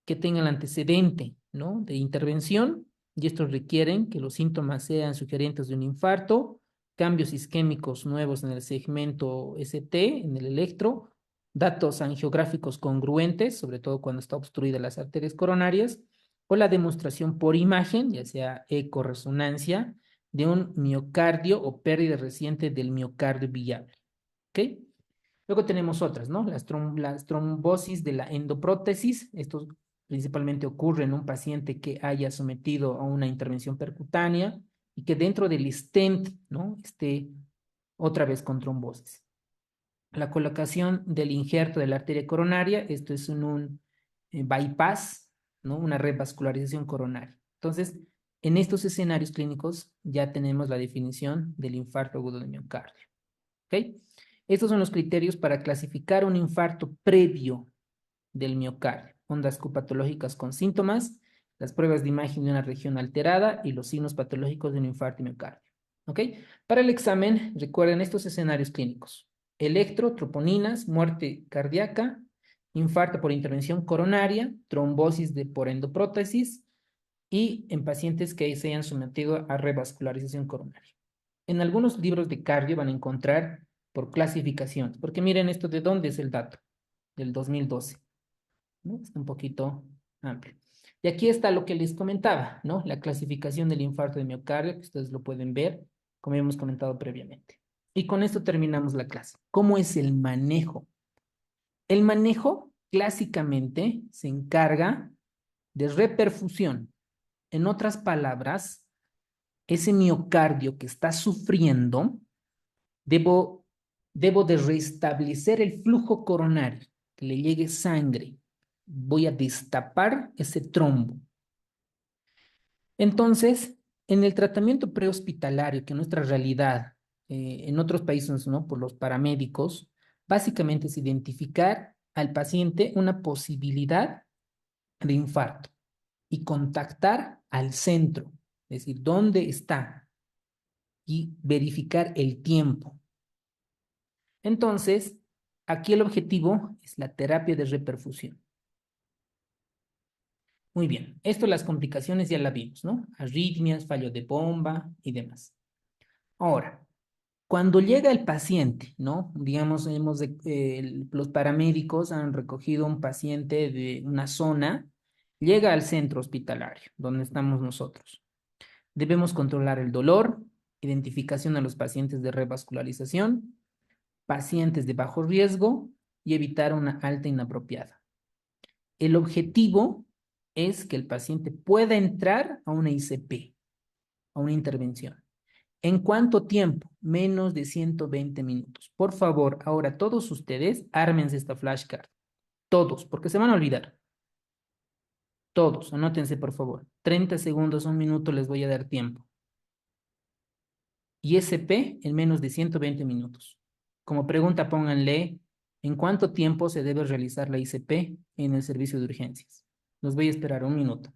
Speaker 1: que tenga el antecedente, ¿no?, de intervención, y estos requieren que los síntomas sean sugerentes de un infarto, cambios isquémicos nuevos en el segmento ST, en el electro, datos angiográficos congruentes, sobre todo cuando está obstruida las arterias coronarias, o la demostración por imagen, ya sea ecoresonancia, de un miocardio o pérdida reciente del miocardio viable. ¿Ok? Luego tenemos otras, ¿no? Las trombosis de la endoprótesis, estos Principalmente ocurre en un paciente que haya sometido a una intervención percutánea y que dentro del stent, ¿no?, esté otra vez con trombosis. La colocación del injerto de la arteria coronaria, esto es un bypass, ¿no?, una revascularización coronaria. Entonces, en estos escenarios clínicos ya tenemos la definición del infarto agudo de miocardio. ¿Ok? Estos son los criterios para clasificar un infarto previo del miocardio: ondas copatológicas con síntomas, las pruebas de imagen de una región alterada y los signos patológicos de un infarto de miocardio. ¿Ok? Para el examen, recuerden estos escenarios clínicos: electro, troponinas, muerte cardíaca, infarto por intervención coronaria, trombosis por endoprótesis y en pacientes que se hayan sometido a revascularización coronaria. En algunos libros de cardio van a encontrar por clasificaciones, porque miren esto, ¿de dónde es el dato? Del 2012, ¿no? Está un poquito amplio. Y aquí está lo que les comentaba, ¿no? La clasificación del infarto de miocardio, que ustedes lo pueden ver, como hemos comentado previamente. Y con esto terminamos la clase. ¿Cómo es el manejo? El manejo clásicamente se encarga de reperfusión. En otras palabras, ese miocardio que está sufriendo, debo de restablecer el flujo coronario, que le llegue sangre. Voy a destapar ese trombo. Entonces, en el tratamiento prehospitalario, que en nuestra realidad, en otros países, ¿no?, por los paramédicos, básicamente es identificar al paciente una posibilidad de infarto y contactar al centro, es decir, dónde está, y verificar el tiempo. Entonces, aquí el objetivo es la terapia de reperfusión. Muy bien, esto, las complicaciones ya la vimos, ¿no? Arritmias, fallo de bomba y demás. Ahora, cuando llega el paciente, ¿no? Digamos, los paramédicos han recogido un paciente de una zona, llega al centro hospitalario, donde estamos nosotros. Debemos controlar el dolor, identificación a los pacientes de revascularización, pacientes de bajo riesgo y evitar una alta inapropiada. El objetivo es que el paciente pueda entrar a una ICP, a una intervención. ¿En cuánto tiempo? Menos de 120 minutos. Por favor, ahora todos ustedes ármense esta flashcard. Todos, porque se van a olvidar. Todos, anótense por favor. 30 segundos, un minuto les voy a dar tiempo. ISP en menos de 120 minutos. Como pregunta pónganle: ¿en cuánto tiempo se debe realizar la ICP en el servicio de urgencias? Los voy a esperar un minuto.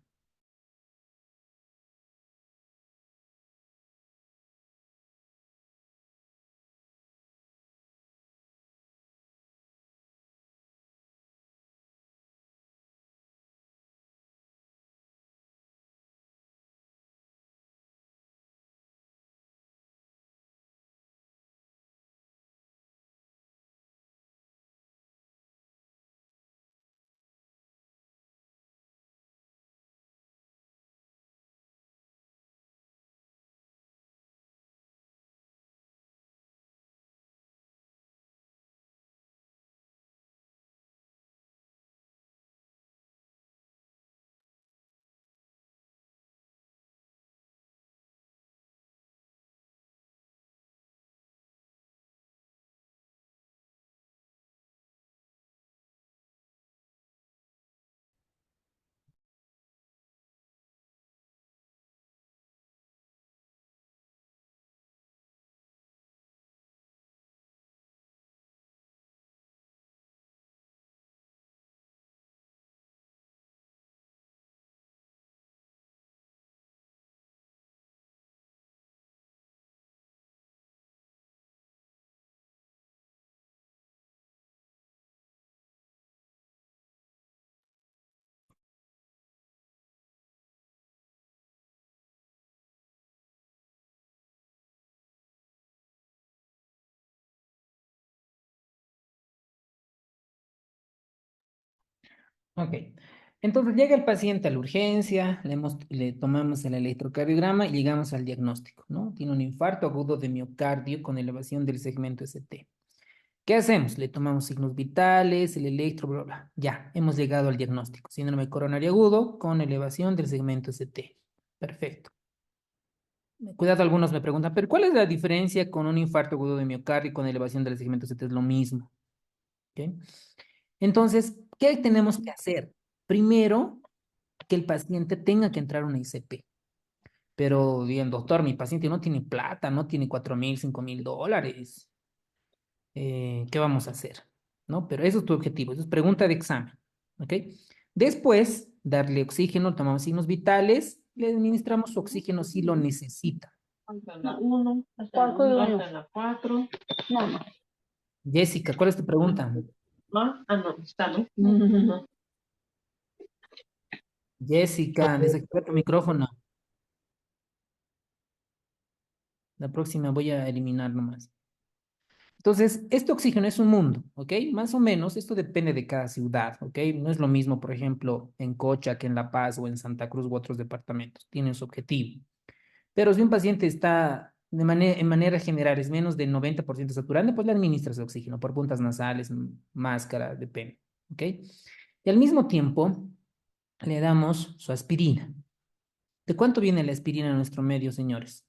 Speaker 1: Ok, entonces llega el paciente a la urgencia, le tomamos el electrocardiograma y llegamos al diagnóstico, ¿no? Tiene un infarto agudo de miocardio con elevación del segmento ST. ¿Qué hacemos? Le tomamos signos vitales, el electro, bla, bla. Ya, hemos llegado al diagnóstico. Síndrome coronario agudo con elevación del segmento ST. Perfecto. Cuidado, algunos me preguntan, ¿pero cuál es la diferencia con un infarto agudo de miocardio y con elevación del segmento ST? Es lo mismo. ¿Ok? Entonces, ¿qué tenemos que hacer? Primero, que el paciente tenga que entrar a una ICP. Pero, bien, doctor, mi paciente no tiene plata, no tiene 4.000, 5.000 dólares. ¿Qué vamos a hacer? ¿No? Pero eso es tu objetivo, eso es pregunta de examen, ¿ok? Después, darle oxígeno, tomamos signos vitales, le administramos su oxígeno si lo necesita.
Speaker 5: Uno, hasta cuatro. No, no.
Speaker 1: Jessica, ¿cuál es tu pregunta?
Speaker 5: ¿Ah? Ah, no, está, ¿no?
Speaker 1: Jessica, desactiva tu micrófono. La próxima voy a eliminar nomás. Entonces, este oxígeno es un mundo, ¿ok? Más o menos, esto depende de cada ciudad, ¿ok? No es lo mismo, por ejemplo, en Cocha que en La Paz o en Santa Cruz u otros departamentos. Tienen su objetivo. Pero si un paciente está en manera general es menos del 90% saturante, pues le administras el oxígeno por puntas nasales, máscara, depende, ¿ok? Y al mismo tiempo le damos su aspirina. ¿De cuánto viene la aspirina en nuestro medio, señores?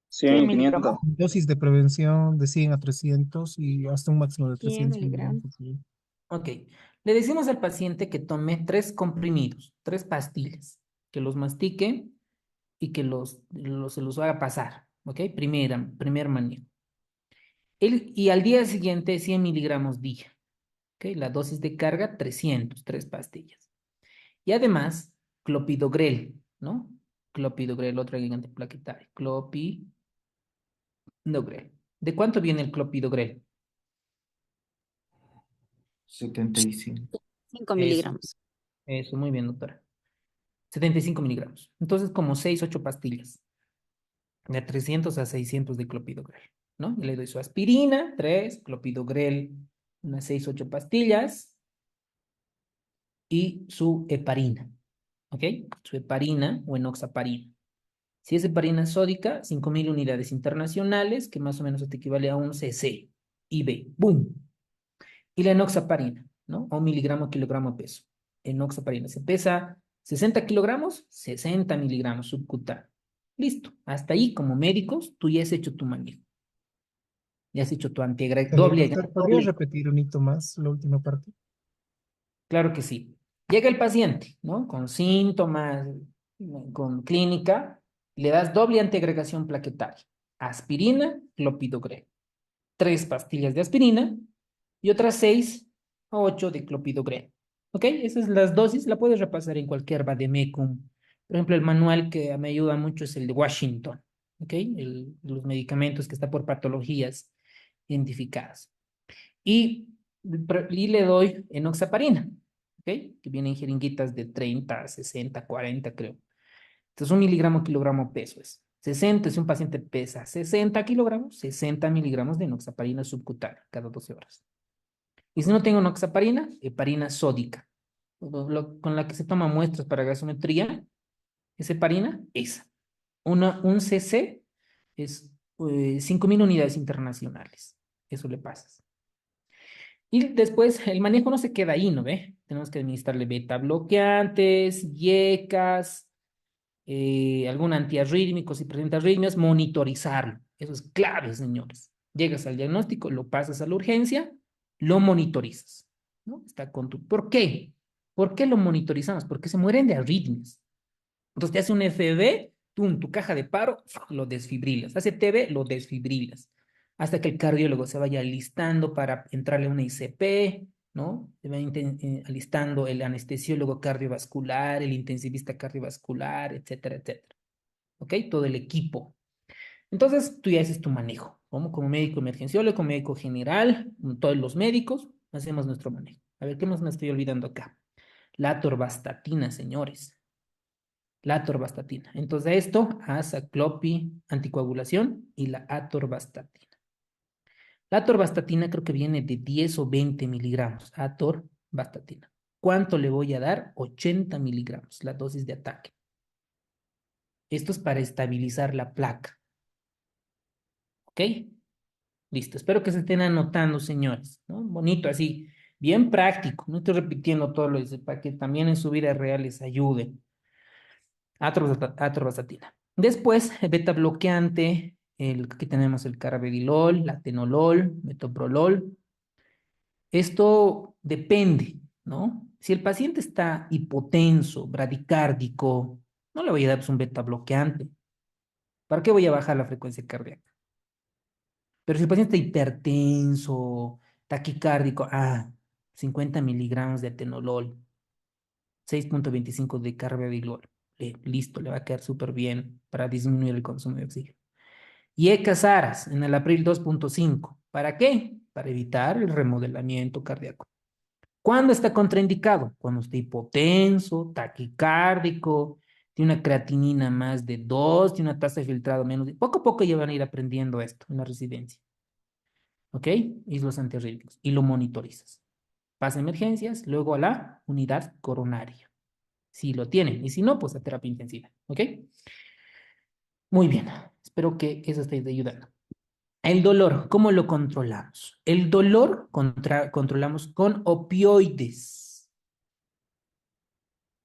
Speaker 9: 100 y 500.
Speaker 12: Dosis de prevención de 100 a 300 y hasta un máximo de
Speaker 2: 100
Speaker 12: 300
Speaker 2: miligramos.
Speaker 12: miligramos. Sí.
Speaker 1: Ok, le decimos al paciente que tome 3 comprimidos, 3 pastillas, que los mastique y que se los haga pasar, ¿ok? Primer manejo. Y al día siguiente 100 miligramos día, ¿ok? La dosis de carga 300, 3 pastillas. Y además, clopidogrel, ¿no? Clopidogrel, otro agente plaquetario. Clopidogrel. ¿De cuánto viene el clopidogrel?
Speaker 4: 75.
Speaker 7: 5
Speaker 1: Eso,
Speaker 7: miligramos.
Speaker 1: eso, muy bien, doctora. 75 miligramos. Entonces, como 6, 8 pastillas. De 300 a 600 de clopidogrel, ¿no? Y le doy su aspirina, 3, clopidogrel, unas 6, 8 pastillas, y su heparina, ¿ok? Su heparina o enoxaparina. Si es heparina sódica, 5.000 unidades internacionales, que más o menos te equivale a un cc, IB, ¡boom! Y la enoxaparina, ¿no? O miligramo kilogramo peso. Enoxaparina se pesa 60 kilogramos, 60 miligramos subcutáneo. Listo. Hasta ahí, como médicos, tú ya has hecho tu manejo. Ya has hecho tu doble.
Speaker 12: Doctor, ¿podría repetir un hito más la última parte?
Speaker 1: Claro que sí. Llega el paciente, ¿no? Con síntomas, con clínica, le das doble antiagregación plaquetaria. Aspirina, clopidogrel. 3 pastillas de aspirina y otras 6 a 8 de clopidogrel. ¿Ok? Esas son las dosis, la puedes repasar en cualquier vademecum. Por ejemplo, el manual que me ayuda mucho es el de Washington. ¿Ok? Los medicamentos que está por patologías identificadas. Y le doy enoxaparina, ¿ok? Que vienen jeringuitas de 30, 60, 40, creo. Entonces, 1 miligramo kilogramo peso es 60. Si un paciente pesa 60 kilogramos, 60 miligramos de enoxaparina subcutánea cada 12 horas. Y si no tengo enoxaparina, heparina sódica, con la que se toman muestras para gasometría, es heparina, esa. Un cc es 5.000 unidades internacionales. Eso le pasas. Y después el manejo no se queda ahí, ¿no ve? Tenemos que administrarle beta bloqueantes, yecas, algún antiarrítmico si presenta arritmias, monitorizarlo. Eso es clave, señores. Llegas al diagnóstico, lo pasas a la urgencia, lo monitorizas, ¿no? Está con tu... ¿Por qué? ¿Por qué lo monitorizamos? Porque se mueren de arritmias. Entonces te hace un FB, tú en tu caja de paro, lo desfibrilas. Hace TB, lo desfibrilas. Hasta que el cardiólogo se vaya alistando para entrarle a una ICP, ¿no? Se va alistando el anestesiólogo cardiovascular, el intensivista cardiovascular, etcétera, etcétera. ¿Ok? Todo el equipo. Entonces tú ya haces tu manejo. Como médico emergenciólogo, como médico general, todos los médicos, hacemos nuestro manejo. A ver, ¿qué más me estoy olvidando acá? La atorvastatina, señores. La atorvastatina. Entonces, esto, azaclopi, anticoagulación y la atorvastatina. La atorvastatina creo que viene de 10 o 20 miligramos. Atorvastatina. ¿Cuánto le voy a dar? 80 miligramos, la dosis de ataque. Esto es para estabilizar la placa. ¿Ok? Listo. Espero que se estén anotando, señores, ¿no? Bonito, así, bien práctico. No estoy repitiendo todo lo que dice, para que también en su vida real les ayude. Atorvastatina. Después, beta bloqueante, aquí tenemos el carvedilol, la atenolol, metoprolol. Esto depende, ¿no? Si el paciente está hipotenso, bradicárdico, no le voy a dar pues, un beta bloqueante. ¿Para qué voy a bajar la frecuencia cardíaca? Pero si el paciente está hipertenso, taquicárdico, 50 miligramos de atenolol, 6,25 de carvedilol. Listo, le va a quedar súper bien para disminuir el consumo de oxígeno. Y Ecasaras en el April 2,5. ¿Para qué? Para evitar el remodelamiento cardíaco. ¿Cuándo está contraindicado? Cuando está hipotenso, taquicárdico, tiene una creatinina más de 2, tiene una tasa de filtrado menos de... Poco a poco ya van a ir aprendiendo esto en la residencia. ¿Ok? Y los antiarrítmicos. Y lo monitorizas. Pasa a emergencias, luego a la unidad coronaria. Si lo tienen. Y si no, pues a terapia intensiva. ¿Ok? Muy bien. Espero que eso esté ayudando. El dolor, ¿cómo lo controlamos? El dolor controlamos con opioides.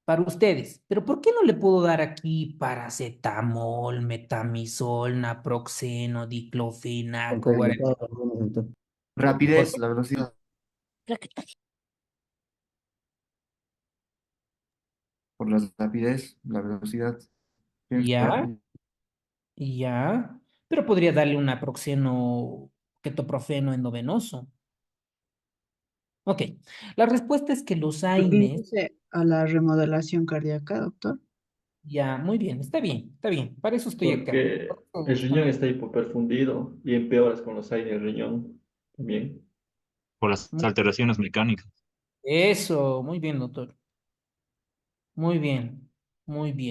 Speaker 1: Para ustedes. Pero ¿por qué no le puedo dar aquí paracetamol, metamizol, naproxeno, diclofenaco,
Speaker 4: Rapidez, la velocidad. Por la rapidez, la velocidad. Tienes que
Speaker 1: ya,
Speaker 4: dar-
Speaker 1: ya, pero podría darle un naproxeno, ketoprofeno endovenoso. Ok, la respuesta es que los AINES,
Speaker 5: Induce a la remodelación cardíaca, doctor.
Speaker 1: ya, muy bien, está bien, para eso estoy acá.
Speaker 3: Porque el riñón está hipoperfundido y empeoras con los aires del riñón también.
Speaker 13: Por las alteraciones mecánicas.
Speaker 1: Eso, muy bien, doctor. Muy bien,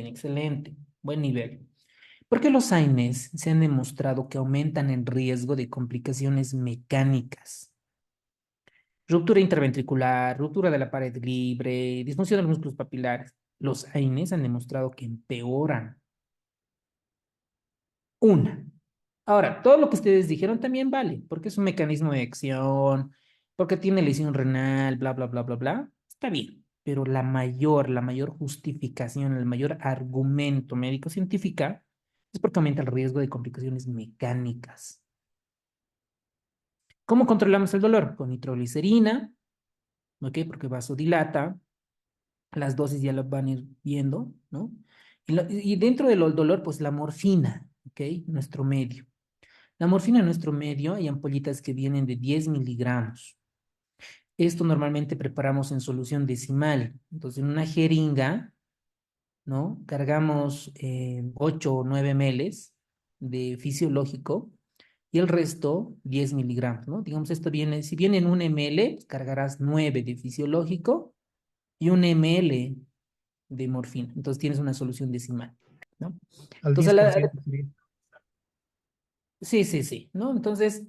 Speaker 1: excelente, buen nivel. Porque los AINES se han demostrado que aumentan el riesgo de complicaciones mecánicas. Ruptura interventricular, ruptura de la pared libre, disfunción de los músculos papilares. Los AINES han demostrado que empeoran. Una. Ahora, todo lo que ustedes dijeron también vale, porque es un mecanismo de acción, porque tiene lesión renal, bla, bla, bla, bla, bla. Está bien, pero la mayor justificación, el mayor argumento médico-científica es porque aumenta el riesgo de complicaciones mecánicas. ¿Cómo controlamos el dolor? Con nitroglicerina, ¿ok? Porque vasodilata, las dosis ya las van a ir viendo, ¿no? Y dentro del dolor, pues la morfina, ¿ok? Nuestro medio. La morfina en nuestro medio hay ampollitas que vienen de 10 miligramos. Esto normalmente preparamos en solución decimal. Entonces, en una jeringa, ¿no? Cargamos 8 o 9 ml de fisiológico y el resto 10 miligramos, ¿no? Digamos, esto viene, si viene en un ml, pues cargarás 9 de fisiológico y un ml de morfina. Entonces, tienes una solución decimal, ¿no?
Speaker 12: Al
Speaker 1: Entonces,
Speaker 12: 10% sería.
Speaker 1: sí, sí, sí, ¿no? Entonces,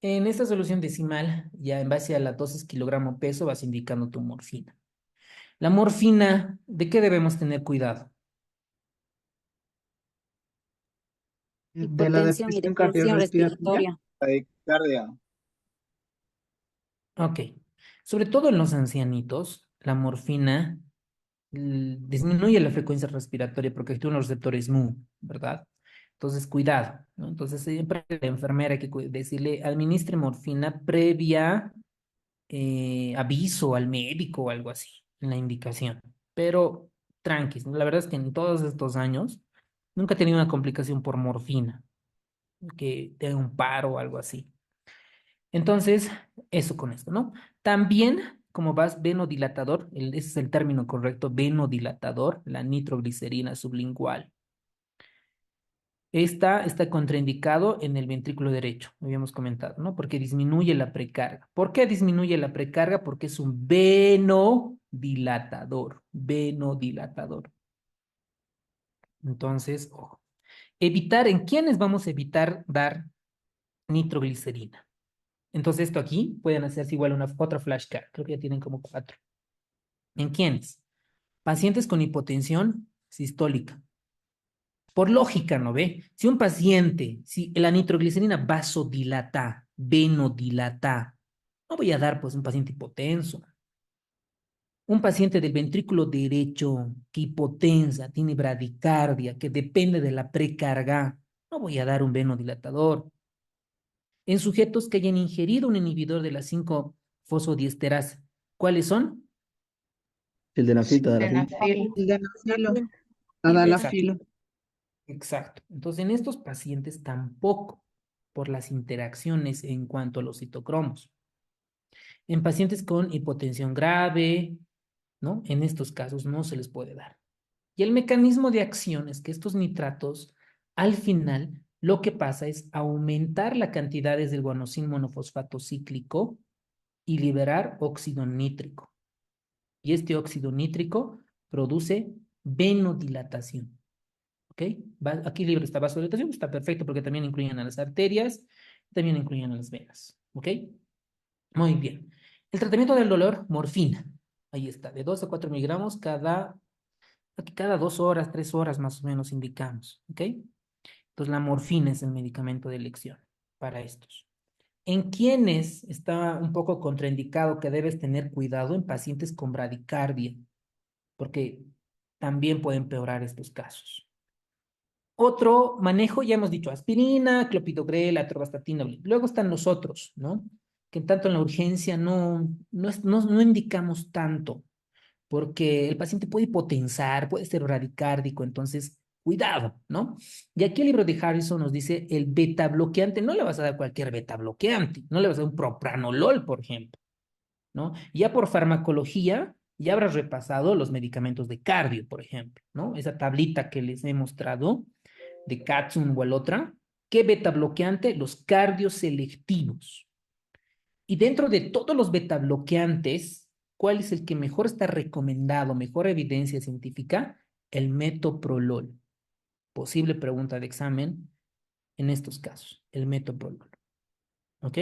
Speaker 1: en esta solución decimal, ya en base a la dosis kilogramo peso, vas indicando tu morfina. La morfina, ¿de qué debemos tener cuidado?
Speaker 5: De la
Speaker 7: Hipotensión y
Speaker 5: depresión
Speaker 7: depresión
Speaker 5: cardiorrespiratoria.
Speaker 7: respiratoria.
Speaker 9: Taquicardia.
Speaker 1: Ok. Sobre todo en los ancianitos, la morfina disminuye la frecuencia respiratoria porque actúa en los receptores MU, ¿verdad? Entonces, cuidado, ¿no? Entonces, siempre la enfermera hay que decirle, administre morfina previa aviso al médico o algo así, en la indicación. Pero tranqui, ¿no? La verdad es que en todos estos años nunca he tenido una complicación por morfina, que tenga un paro o algo así. Entonces, eso con esto, ¿no? También, como vas venodilatador, ese es el término correcto, venodilatador, la nitroglicerina sublingual. Esta está contraindicado en el ventrículo derecho, habíamos comentado, ¿no? Porque disminuye la precarga. ¿Por qué disminuye la precarga? Porque es un venodilatador, venodilatador. Entonces, ojo. Evitar, ¿en quiénes vamos a evitar dar nitroglicerina? Entonces, esto aquí pueden hacerse igual una otra flashcard, creo que ya tienen como 4. ¿En quiénes? Pacientes con hipotensión sistólica. Por lógica, ¿no ve? Si un paciente, si la nitroglicerina vasodilata, venodilata, no voy a dar pues un paciente hipotenso. Un paciente del ventrículo derecho que hipotensa, tiene bradicardia, que depende de la precarga, no voy a dar un venodilatador. En sujetos que hayan ingerido un inhibidor de las 5-fosfodiesterasa, ¿cuáles son?
Speaker 9: El de la fita, de la fita.
Speaker 11: Sildenafil.
Speaker 5: Sildenafilo. Tadalafilo.
Speaker 1: Exacto. Entonces, en estos pacientes tampoco, por las interacciones en cuanto a los citocromos. En pacientes con hipotensión grave, ¿no? En estos casos no se les puede dar. Y el mecanismo de acción es que estos nitratos, al final, lo que pasa es aumentar la cantidad del guanosil monofosfato cíclico y liberar óxido nítrico. Y este óxido nítrico produce venodilatación. ¿Ok? Aquí libre esta vasodilatación, está perfecto porque también incluyen a las arterias, también incluyen a las venas. ¿Ok? Muy bien. El tratamiento del dolor, morfina. Ahí está, de 2 a 4 miligramos aquí cada 2 horas, 3 horas más o menos indicamos. ¿Ok? Entonces la morfina es el medicamento de elección para estos. ¿En quiénes está un poco contraindicado que debes tener cuidado? En pacientes con bradicardia, porque también pueden empeorar estos casos. Otro manejo, ya hemos dicho, aspirina, clopidogrel, atorvastatina. Luego están los otros, ¿no? Que tanto en la urgencia no indicamos tanto, porque el paciente puede hipotensar, puede ser bradicárdico, entonces, cuidado, ¿no? Y aquí el libro de Harrison nos dice, el beta bloqueante, no le vas a dar cualquier beta bloqueante, no le vas a dar un propranolol, por ejemplo, ¿no? Ya por farmacología, ya habrás repasado los medicamentos de cardio, por ejemplo, ¿no? Esa tablita que les he mostrado, de Katsun o el otra, ¿qué beta bloqueante? Los cardioselectivos. Y dentro de todos los beta bloqueantes, ¿cuál es el que mejor está recomendado, mejor evidencia científica? El metoprolol. Posible pregunta de examen en estos casos, el metoprolol. ¿Ok?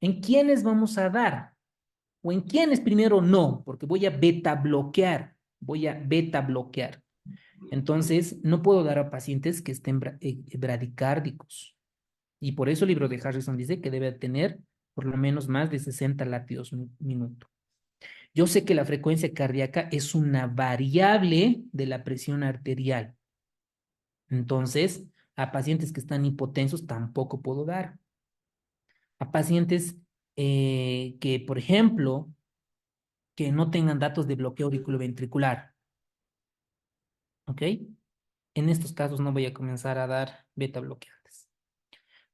Speaker 1: ¿En quiénes vamos a dar? ¿O en quiénes primero no? Porque voy a beta bloquear. Entonces, no puedo dar a pacientes que estén bradicárdicos. Y por eso el libro de Harrison dice que debe tener por lo menos más de 60 latidos minuto. Yo sé que la frecuencia cardíaca es una variable de la presión arterial. Entonces, a pacientes que están hipotensos tampoco puedo dar. A pacientes que, por ejemplo, que no tengan datos de bloqueo auriculoventricular. ¿Ok? En estos casos no voy a comenzar a dar beta bloqueantes.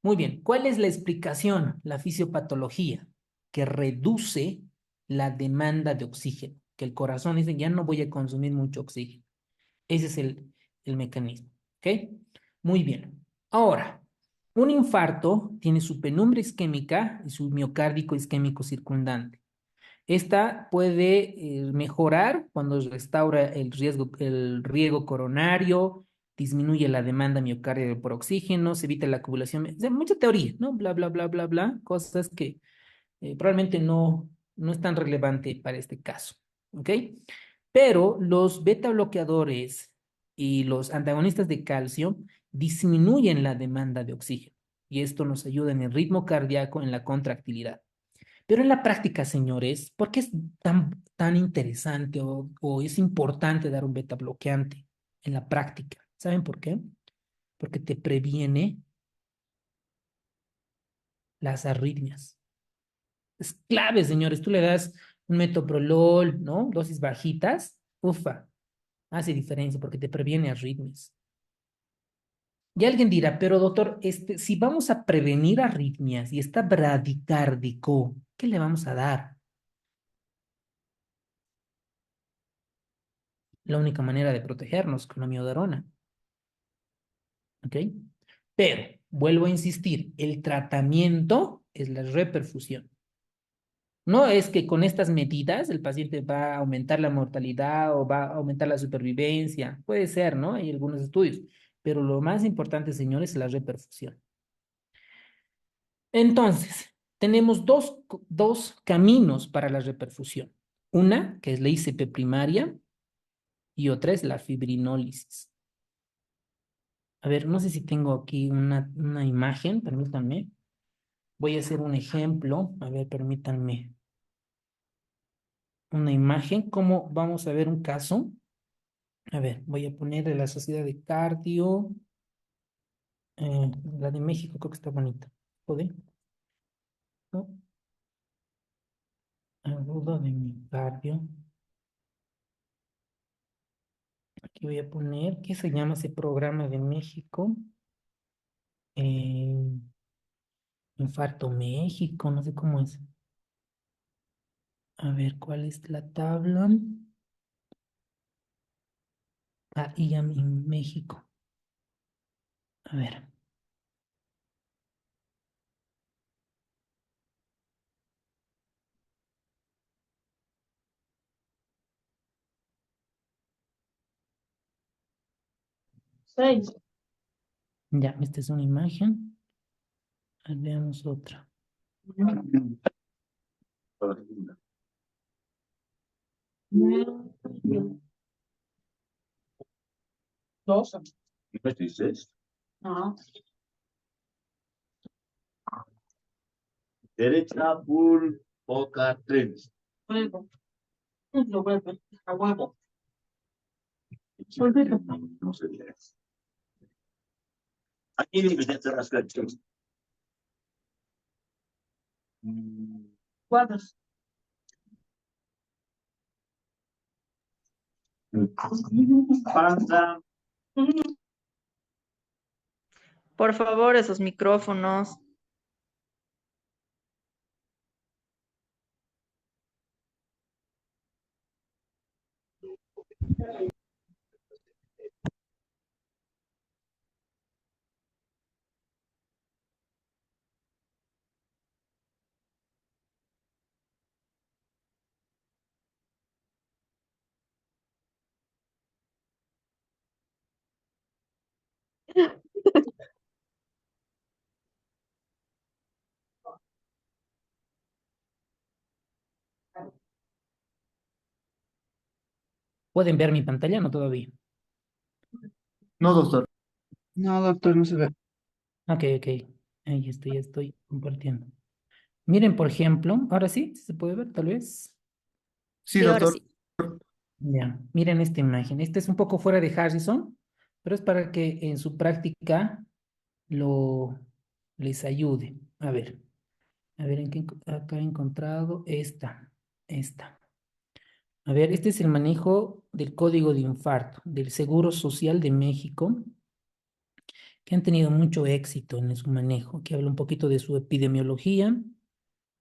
Speaker 1: Muy bien, ¿cuál es la explicación? La fisiopatología, que reduce la demanda de oxígeno, que el corazón dice, ya no voy a consumir mucho oxígeno. Ese es el mecanismo, ¿ok? Muy bien. Ahora, un infarto tiene su penumbra isquémica y su miocárdico isquémico circundante. Esta puede mejorar cuando restaura el riego coronario, disminuye la demanda miocardial por oxígeno, se evita la acumulación, mucha teoría, ¿no? Bla, bla, bla, bla, bla, cosas que probablemente no es tan relevante para este caso, ¿ok? Pero los beta bloqueadores y los antagonistas de calcio disminuyen la demanda de oxígeno y esto nos ayuda en el ritmo cardíaco, en la contractilidad. Pero en la práctica, señores, ¿por qué es tan interesante o es importante dar un beta bloqueante en la práctica? ¿Saben por qué? Porque te previene las arritmias. Es clave, señores. Tú le das un metoprolol, ¿no? Dosis bajitas, ufa, hace diferencia porque te previene arritmias. Y alguien dirá, pero doctor, si vamos a prevenir arritmias y está bradicárdico, ¿qué le vamos a dar? La única manera de protegernos con la miodarona. ¿Ok? Pero, vuelvo a insistir, el tratamiento es la reperfusión. No es que con estas medidas el paciente va a aumentar la mortalidad o va a aumentar la supervivencia. Puede ser, ¿no? Hay algunos estudios. Pero lo más importante, señores, es la reperfusión. Entonces, tenemos dos caminos para la reperfusión. Una, que es la ICP primaria, y otra es la fibrinólisis. A ver, no sé si tengo aquí una imagen, permítanme. Voy a hacer un ejemplo. A ver, permítanme. Una imagen. ¿Cómo vamos a ver un caso? A ver, voy a ponerle la sociedad de cardio. La de México creo que está bonita. ¿Joder? ¿No? Agudo de miocardio. Aquí voy a poner, ¿qué se llama ese programa de México? Eh, Infarto México, no sé cómo es. A ver, ¿cuál es la tabla? Ah, IAM en México. A ver. Ya, esta es una imagen. A ver, veamos otra.
Speaker 13: ¿Me dices? Derecha, full, boca, tres. No sé bien. Aquí debe de ser las canciones. Panza.
Speaker 11: Por favor, esos micrófonos.
Speaker 1: ¿Pueden ver mi pantalla? No todavía.
Speaker 4: No, doctor.
Speaker 5: No, doctor, no se ve.
Speaker 1: Ok, ok. Ahí estoy, ya estoy compartiendo. Miren, por ejemplo, ahora sí, se puede ver tal vez.
Speaker 4: Sí,
Speaker 7: Sí, ahora
Speaker 4: doctor.
Speaker 7: sí.
Speaker 1: Ya, miren esta imagen. Esta es un poco fuera de Harrison, pero es para que en su práctica lo les ayude. A ver, acá he encontrado esta. A ver, este es el manejo del código de infarto del Seguro Social de México, que han tenido mucho éxito en su manejo, que habla un poquito de su epidemiología,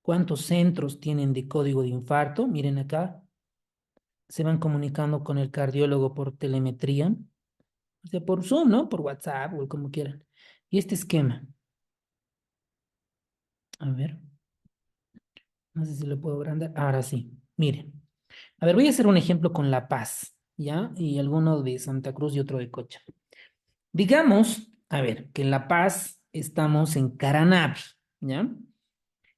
Speaker 1: cuántos centros tienen de código de infarto. Miren acá, se van comunicando con el cardiólogo por telemetría, o sea, por Zoom, ¿no? Por WhatsApp o como quieran. Y este esquema, a ver, no sé si lo puedo agrandar. Ahora sí, miren. A ver, voy a hacer un ejemplo con La Paz, ¿ya? Y alguno de Santa Cruz y otro de Cocha. Digamos, a ver, que en La Paz estamos en Caranavi, ¿ya?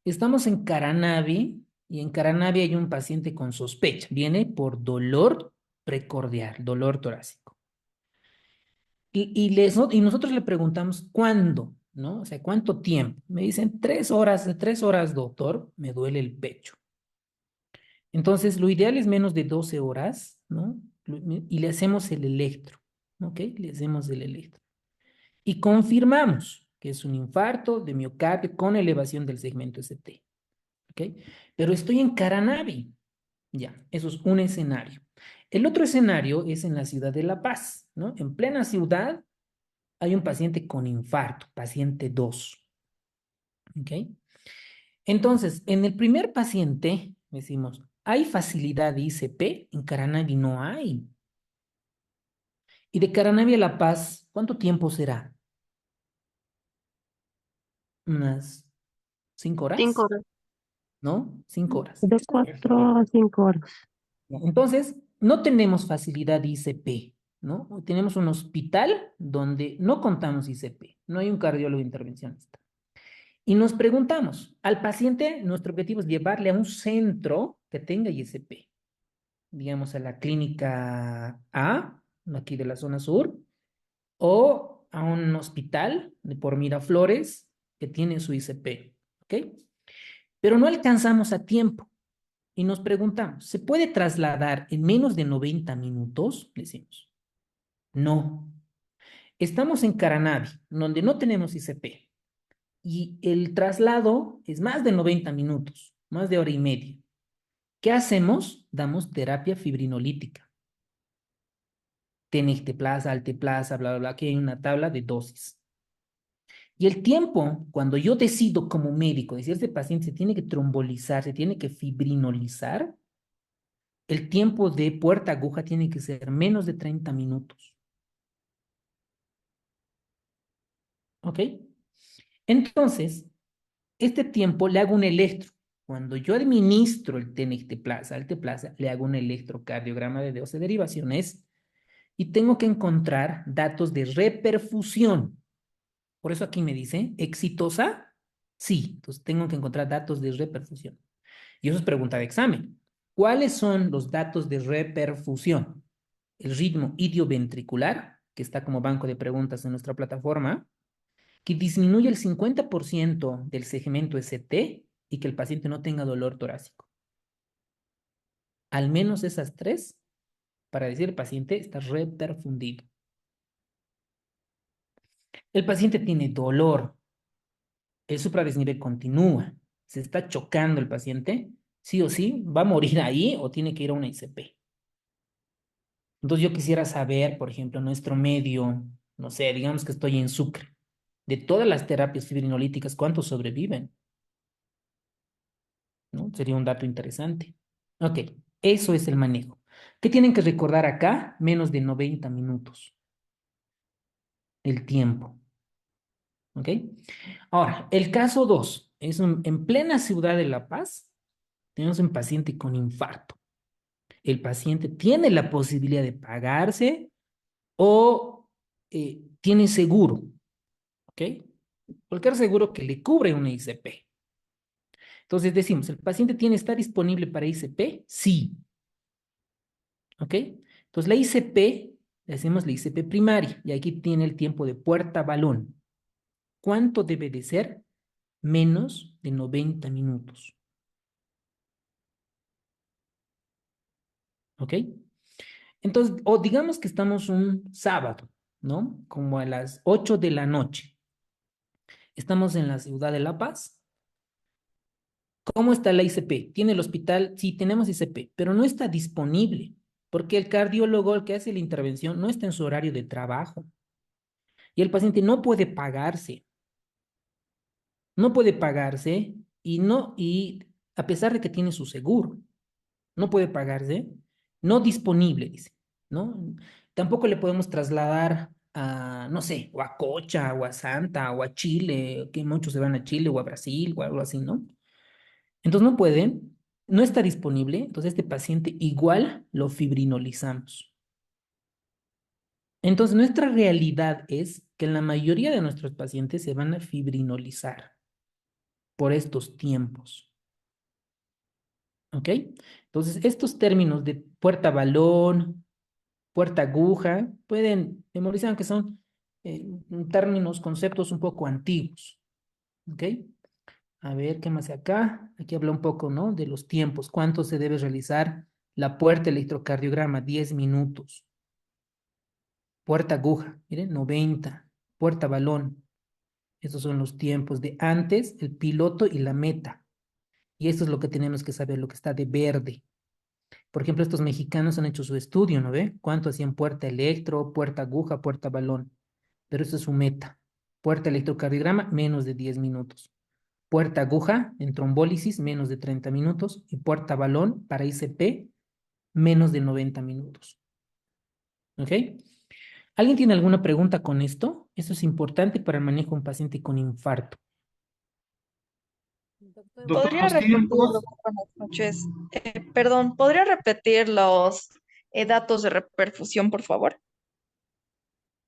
Speaker 1: Estamos en Caranavi y en Caranavi hay un paciente con sospecha. Viene por dolor precordial, dolor torácico. Y nosotros le preguntamos cuándo, ¿no? O sea, ¿cuánto tiempo? Me dicen 3 horas, de 3 horas, doctor, me duele el pecho. Entonces, lo ideal es menos de 12 horas, ¿no? Y le hacemos el electro, ¿ok? Le hacemos el electro. Y confirmamos que es un infarto de miocardio con elevación del segmento ST, ¿ok? Pero estoy en Caranavi, ya, eso es un escenario. El otro escenario es en la ciudad de La Paz, ¿no? En plena ciudad hay un paciente con infarto, paciente 2, ¿ok? Entonces, en el primer paciente, decimos, ¿hay facilidad de ICP? En Caranavi no hay. Y de Caranavi a La Paz, ¿cuánto tiempo será? Unas 5 horas,
Speaker 2: 5 horas.
Speaker 1: ¿no? 5 horas.
Speaker 5: De 4 a 5 horas.
Speaker 1: Entonces, no tenemos facilidad de ICP, ¿no? Tenemos un hospital donde no contamos ICP, no hay un cardiólogo intervencionista. Y nos preguntamos, al paciente, nuestro objetivo es llevarle a un centro que tenga ISP, digamos a la clínica A, aquí de la zona sur, o a un hospital de por Miraflores que tiene su ICP, ¿ok? Pero no alcanzamos a tiempo y nos preguntamos, ¿se puede trasladar en menos de 90 minutos? Decimos, no. Estamos en Caranavi, donde no tenemos ICP y el traslado es más de 90 minutos, más de hora y media. ¿Qué hacemos? Damos terapia fibrinolítica. Tenecteplasa, alteplasa, bla, bla, bla. Aquí hay una tabla de dosis. Y el tiempo, cuando yo decido como médico, decir, este paciente se tiene que trombolizar, se tiene que fibrinolizar, el tiempo de puerta aguja tiene que ser menos de 30 minutos. ¿Ok? Entonces, este tiempo le hago un electro. Cuando yo administro el tenecteplasa, alteplasa, le hago un electrocardiograma de 12 derivaciones y tengo que encontrar datos de reperfusión. Por eso aquí me dice, ¿exitosa? Sí, entonces tengo que encontrar datos de reperfusión. Y eso es pregunta de examen. ¿Cuáles son los datos de reperfusión? El ritmo idioventricular, que está como banco de preguntas en nuestra plataforma, que disminuye el 50% del segmento ST y que el paciente no tenga dolor torácico. Al menos esas tres para decir el paciente está reperfundido. El paciente tiene dolor, el supradesnivel continúa, se está chocando el paciente, sí o sí, va a morir ahí o tiene que ir a una ICP. Entonces yo quisiera saber, por ejemplo, nuestro medio, no sé, digamos que estoy en Sucre, de todas las terapias fibrinolíticas, ¿cuántos sobreviven? ¿No? Sería un dato interesante. Ok, eso es el manejo. ¿Qué tienen que recordar acá? Menos de 90 minutos. El tiempo. ¿Ok? Ahora, el caso 2 es en plena ciudad de La Paz, tenemos un paciente con infarto. El paciente tiene la posibilidad de pagarse o tiene seguro, ¿ok? Cualquier seguro que le cubre una ICP. Entonces decimos, ¿el paciente está disponible para ICP? Sí. ¿Ok? Entonces la ICP, le hacemos la ICP primaria y aquí tiene el tiempo de puerta balón. ¿Cuánto debe de ser? Menos de 90 minutos. ¿Ok? Entonces, o digamos que estamos un sábado, ¿no? Como a las 8 de la noche. Estamos en la ciudad de La Paz. ¿Cómo está la ICP? ¿Tiene el hospital? Sí, tenemos ICP, pero no está disponible porque el cardiólogo, el que hace la intervención, no está en su horario de trabajo. Y el paciente no puede pagarse. No puede pagarse y a pesar de que tiene su seguro, no puede pagarse, no disponible, dice, ¿no? Tampoco le podemos trasladar a, no sé, o a Cocha, o a Santa, o a Chile, que muchos se van a Chile, o a Brasil, o algo así, ¿no? Entonces no puede, no está disponible, entonces este paciente igual lo fibrinolizamos. Entonces nuestra realidad es que la mayoría de nuestros pacientes se van a fibrinolizar por estos tiempos. ¿Ok? Entonces, estos términos de puerta balón, puerta aguja, pueden memorizar, aunque son términos, conceptos un poco antiguos. ¿Ok? A ver, ¿qué más hay acá? Aquí habla un poco, ¿no? De los tiempos. ¿Cuánto se debe realizar la puerta electrocardiograma? 10 minutos. Puerta aguja, miren, 90. Puerta balón. Esos son los tiempos de antes, el piloto y la meta. Y esto es lo que tenemos que saber, lo que está de verde. Por ejemplo, estos mexicanos han hecho su estudio, ¿no ve? ¿Cuánto hacían puerta electro, puerta aguja, puerta balón? Pero eso es su meta. Puerta electrocardiograma, menos de 10 minutos. Puerta aguja en trombólisis, menos de 30 minutos. Y puerta balón para ICP, menos de 90 minutos. ¿Ok? ¿Alguien tiene alguna pregunta con esto? Esto es importante para el manejo de un paciente con infarto.
Speaker 4: Doctor
Speaker 11: ¿Podría
Speaker 4: Castillo,
Speaker 11: repetirlo? Buenas noches. Perdón, ¿podría repetir los datos de reperfusión, por favor?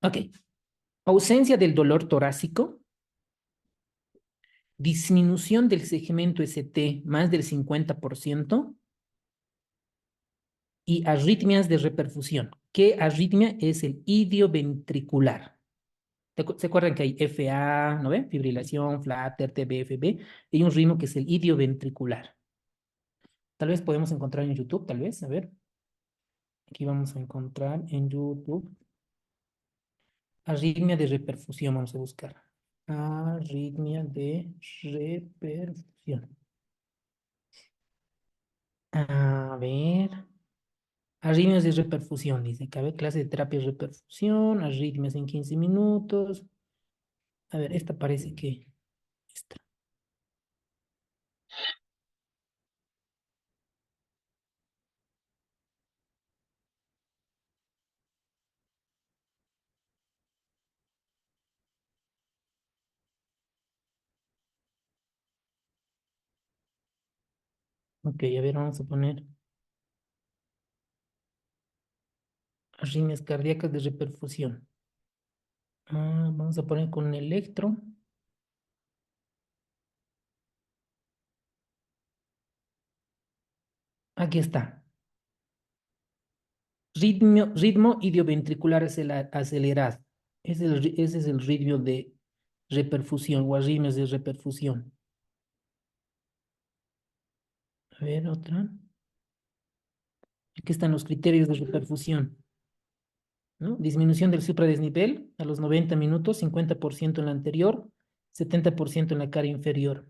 Speaker 1: Ok. Ausencia del dolor torácico, disminución del segmento ST más del 50% y arritmias de reperfusión. ¿Qué arritmia? Es el idioventricular. ¿Se acuerdan que hay FA, ¿no ven? Fibrilación, flutter, TBFB, y un ritmo que es el idioventricular. Tal vez podemos encontrar en YouTube, tal vez, a ver. Aquí vamos a encontrar en YouTube arritmia de reperfusión, vamos a buscar. Arritmia de reperfusión. A ver. Arritmias de reperfusión, dice. Cabe clase de terapia de reperfusión, arritmias en 15 minutos. A ver, esta parece que. Esta. Ok, a ver, vamos a poner arritmias cardíacas de reperfusión. Vamos a poner con electro. Aquí está. Ritmo idioventricular acelerado. Ese es el ritmo de reperfusión o arritmias de reperfusión. A ver, otra. Aquí están los criterios de reperfusión, ¿no? Disminución del supradesnivel a los 90 minutos, 50% en la anterior, 70% en la cara inferior.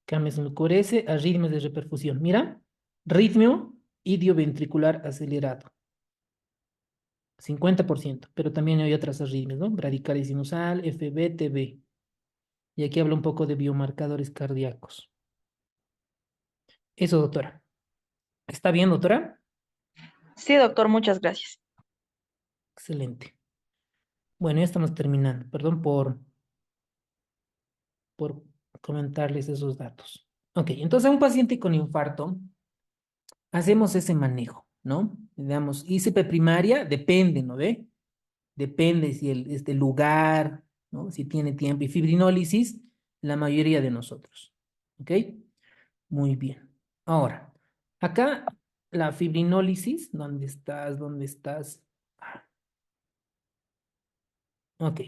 Speaker 1: Cambios en el QRS, arritmias de reperfusión. Mira, ritmo idioventricular acelerado. 50%, pero también hay otras arritmias, ¿no? Bradicardia sinusal, FB, TB. Y aquí habla un poco de biomarcadores cardíacos. Eso, doctora. ¿Está bien, doctora?
Speaker 11: Sí, doctor, muchas gracias.
Speaker 1: Excelente. Bueno, ya estamos terminando. Perdón por comentarles esos datos. Ok, entonces a un paciente con infarto hacemos ese manejo, ¿no? Digamos, ICP primaria, depende, ¿no ve? Depende si este lugar, ¿no? Si tiene tiempo. Y fibrinólisis, la mayoría de nosotros. ¿Ok? Muy bien. Ahora, acá la fibrinólisis, ¿dónde estás? ¿Dónde estás? Ok.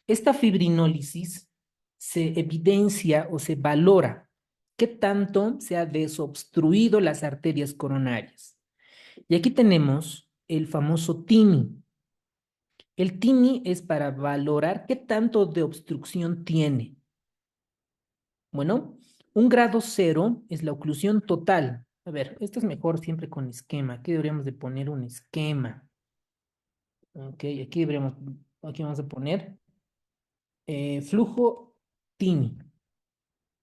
Speaker 1: Esta fibrinólisis se evidencia o se valora qué tanto se ha desobstruido las arterias coronarias. Y aquí tenemos el famoso TIMI. El TIMI es para valorar qué tanto de obstrucción tiene. Bueno, un grado cero es la oclusión total. A ver, esto es mejor siempre con esquema. Aquí deberíamos de poner un esquema. Ok, aquí vamos a poner flujo TIMI,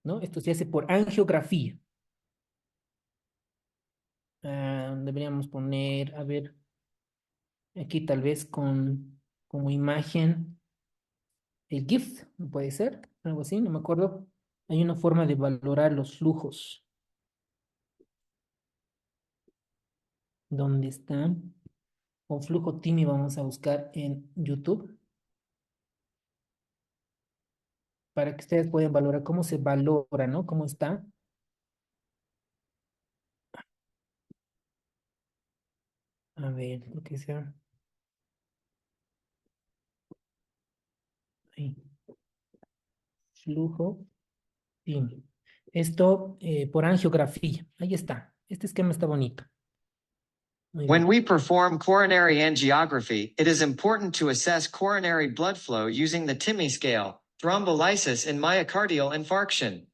Speaker 1: ¿no? Esto se hace por angiografía. Deberíamos poner, a ver, aquí tal vez como imagen el GIF, ¿no puede ser? Algo así, no me acuerdo. Hay una forma de valorar los flujos. ¿Dónde está? O flujo TIMI vamos a buscar en YouTube para que ustedes puedan valorar cómo se valora, ¿no? ¿Cómo está? A ver, lo que sea. Ahí. Flujo TIMI. Esto por angiografía. Ahí está. Este esquema está bonito. Muy
Speaker 14: When
Speaker 1: bien.
Speaker 14: we perform coronary angiography, it is important to assess coronary blood flow using the TIMI scale, thrombolysis and myocardial infarction.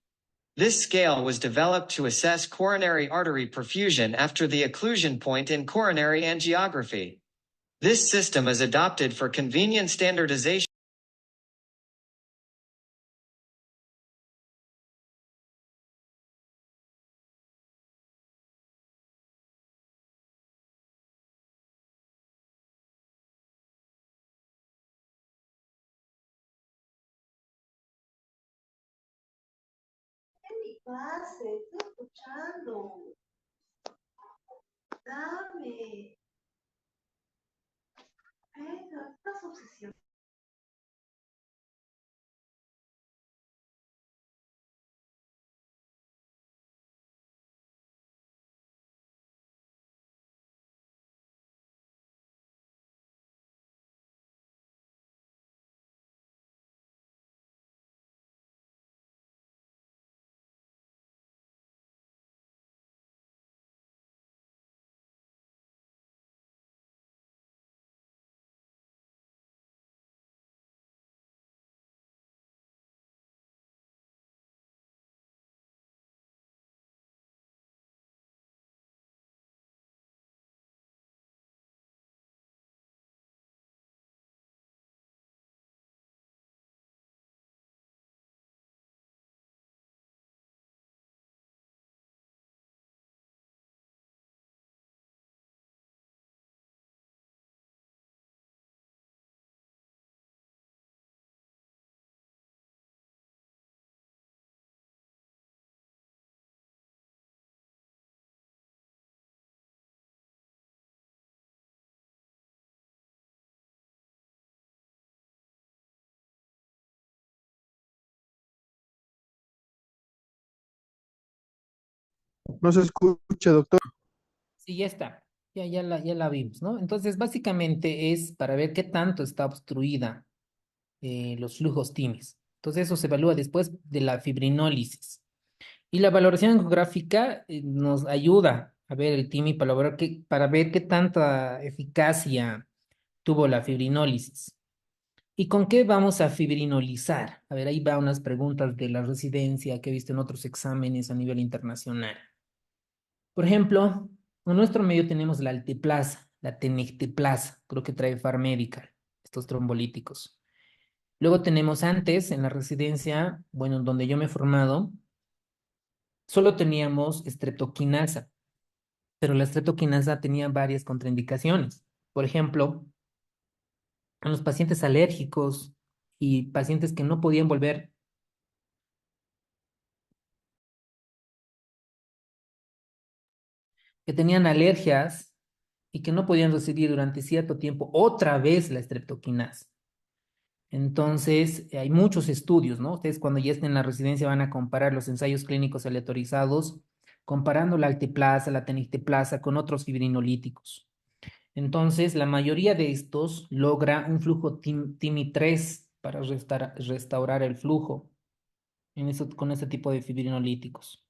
Speaker 14: This scale was developed to assess coronary artery perfusion after the occlusion point in coronary angiography. This system is adopted for convenient standardization.
Speaker 15: En mi clase, estoy escuchando. Dame. Estás obsesionada.
Speaker 12: No se escucha, doctor.
Speaker 1: Sí, ya está. Ya la vimos, ¿no? Entonces, básicamente es para ver qué tanto está obstruida los flujos timis. Entonces, eso se evalúa después de la fibrinólisis. Y la valoración ecográfica nos ayuda a ver el TIMI para ver qué tanta eficacia tuvo la fibrinólisis. ¿Y con qué vamos a fibrinolizar? A ver, ahí va unas preguntas de la residencia que he visto en otros exámenes a nivel internacional. Por ejemplo, en nuestro medio tenemos la alteplasa, la tenecteplasa, creo que trae Pharmedical, estos trombolíticos. Luego tenemos antes, en la residencia, bueno, donde yo me he formado, solo teníamos streptokinasa, pero la streptokinasa tenía varias contraindicaciones. Por ejemplo, en los pacientes alérgicos y pacientes que no podían volver, que tenían alergias y que no podían recibir durante cierto tiempo otra vez la streptokinasa. Entonces, hay muchos estudios, ¿no? Ustedes cuando ya estén en la residencia van a comparar los ensayos clínicos aleatorizados, comparando la alteplasa, la tenecteplasa con otros fibrinolíticos. Entonces, la mayoría de estos logra un flujo TIMI-3 para restaurar el flujo con este tipo de fibrinolíticos.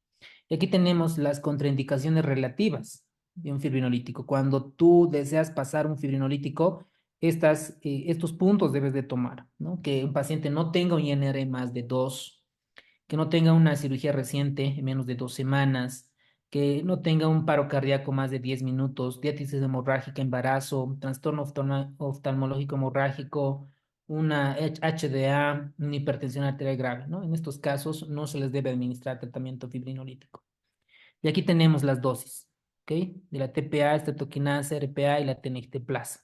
Speaker 1: Y aquí tenemos las contraindicaciones relativas de un fibrinolítico. Cuando tú deseas pasar un fibrinolítico, estos puntos debes de tomar, ¿no? Que un paciente no tenga un INR más de 2, que no tenga una cirugía reciente en menos de 2 semanas, que no tenga un paro cardíaco más de 10 minutos, diátesis hemorrágica, embarazo, trastorno oftalmológico hemorrágico, una HDA, una hipertensión arterial grave, ¿no? En estos casos no se les debe administrar tratamiento fibrinolítico. Y aquí tenemos las dosis, ¿ok? De la TPA, estreptokinasa, RPA y la tenecteplasa.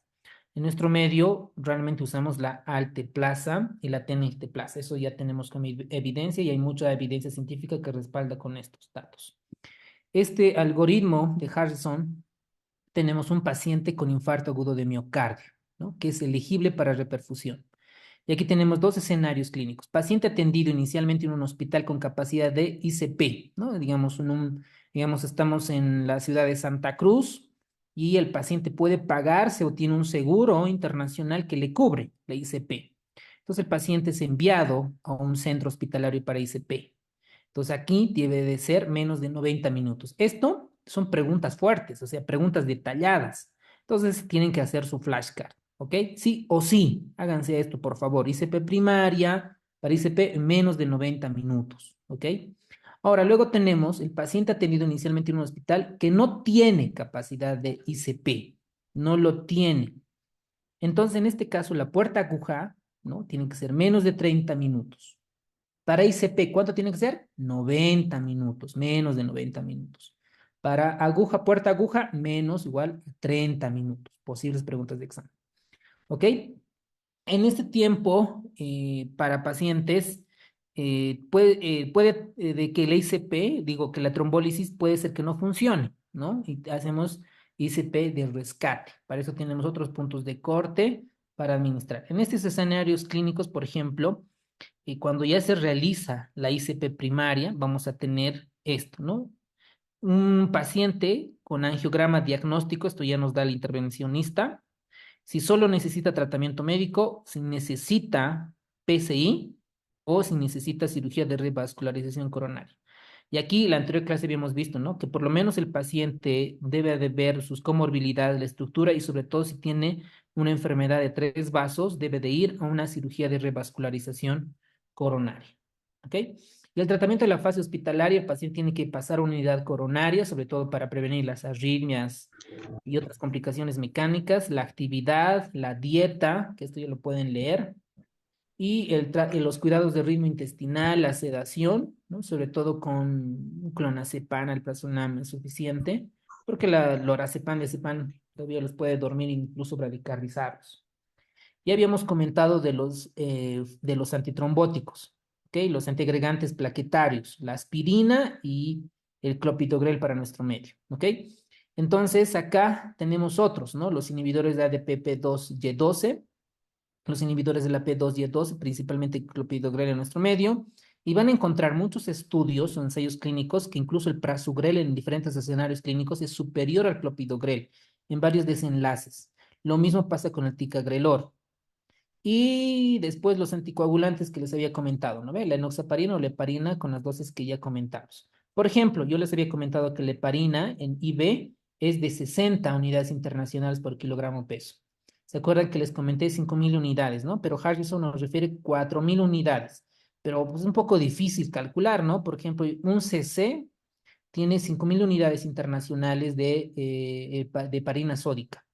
Speaker 1: En nuestro medio realmente usamos la alteplasa y la tenecteplasa. Eso ya tenemos como evidencia y hay mucha evidencia científica que respalda con estos datos. Este algoritmo de Harrison, tenemos un paciente con infarto agudo de miocardio, ¿no? Que es elegible para reperfusión. Y aquí tenemos dos escenarios clínicos. Paciente atendido inicialmente en un hospital con capacidad de ICP, ¿no? Digamos, estamos en la ciudad de Santa Cruz y el paciente puede pagarse o tiene un seguro internacional que le cubre la ICP. Entonces el paciente es enviado a un centro hospitalario para ICP. Entonces aquí debe de ser menos de 90 minutos. Esto son preguntas fuertes, o sea, preguntas detalladas. Entonces tienen que hacer su flashcard, ¿ok? Sí o sí, háganse esto, por favor. ICP primaria, para ICP menos de 90 minutos, ¿ok? Ahora, luego tenemos el paciente atendido inicialmente en un hospital que no tiene capacidad de ICP, no lo tiene. Entonces, en este caso, la puerta aguja, ¿no? Tiene que ser menos de 30 minutos. Para ICP, ¿cuánto tiene que ser? 90 minutos, menos de 90 minutos. Para aguja, puerta aguja, menos igual a 30 minutos. Posibles preguntas de examen. ¿Ok? En este tiempo, para pacientes, puede de que el ICP, digo que la trombólisis puede ser que no funcione, ¿no? Y hacemos ICP de rescate. Para eso tenemos otros puntos de corte para administrar. En estos escenarios clínicos, por ejemplo, y cuando ya se realiza la ICP primaria, vamos a tener esto, ¿no? Un paciente con angiograma diagnóstico, esto ya nos da el intervencionista, si solo necesita tratamiento médico, si necesita PCI o si necesita cirugía de revascularización coronaria. Y aquí, la anterior clase habíamos visto, ¿no? Que por lo menos el paciente debe de ver sus comorbilidades, la estructura y sobre todo si tiene una enfermedad de 3 vasos, debe de ir a una cirugía de revascularización coronaria. ¿Ok? Y el tratamiento de la fase hospitalaria, el paciente tiene que pasar a una unidad coronaria, sobre todo para prevenir las arritmias y otras complicaciones mecánicas, la actividad, la dieta, que esto ya lo pueden leer, y los cuidados de ritmo intestinal, la sedación, ¿no? Sobre todo con clonazepam, alprazolam es suficiente, porque la lorazepam, diazepam todavía los puede dormir, incluso bradicardizarlos. Ya habíamos comentado de los antitrombóticos, ¿ok? Los antiagregantes plaquetarios, la aspirina y el clopidogrel para nuestro medio, ¿ok? Entonces, acá tenemos otros, ¿no? Los inhibidores de ADP-P2Y12, los inhibidores de la P2Y12, principalmente clopidogrel en nuestro medio, Y van a encontrar muchos estudios o ensayos clínicos que incluso el prasugrel en diferentes escenarios clínicos es superior al clopidogrel en varios desenlaces. Lo mismo pasa con el ticagrelor. Y después los anticoagulantes que les había comentado, ¿no ve? La enoxaparina o la heparina con las dosis que ya comentamos. Por ejemplo, yo les había comentado que la heparina en IB es de 60 unidades internacionales por kilogramo peso. ¿Se acuerdan que les comenté 5.000 unidades, ¿no? Pero Harrison nos refiere 4.000 unidades. Pero pues, es un poco difícil calcular, ¿no? Por ejemplo, un CC tiene 5.000 unidades internacionales de heparina sódica.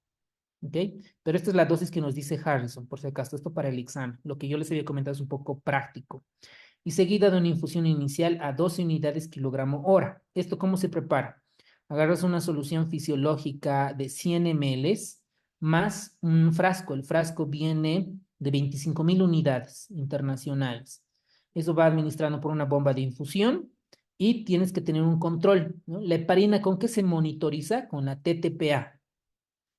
Speaker 1: ¿Ok? Pero esta es la dosis que nos dice Harrison, por si acaso, esto para el examen. Lo que yo les había comentado es un poco práctico. Y seguida de una infusión inicial a 12 unidades kilogramo hora. ¿Esto cómo se prepara? Agarras una solución fisiológica de 100 ml más un frasco. El frasco viene de 25.000 unidades internacionales. Eso va administrando por una bomba de infusión y tienes que tener un control, ¿no? La heparina, ¿con qué se monitoriza? Con la TTPA.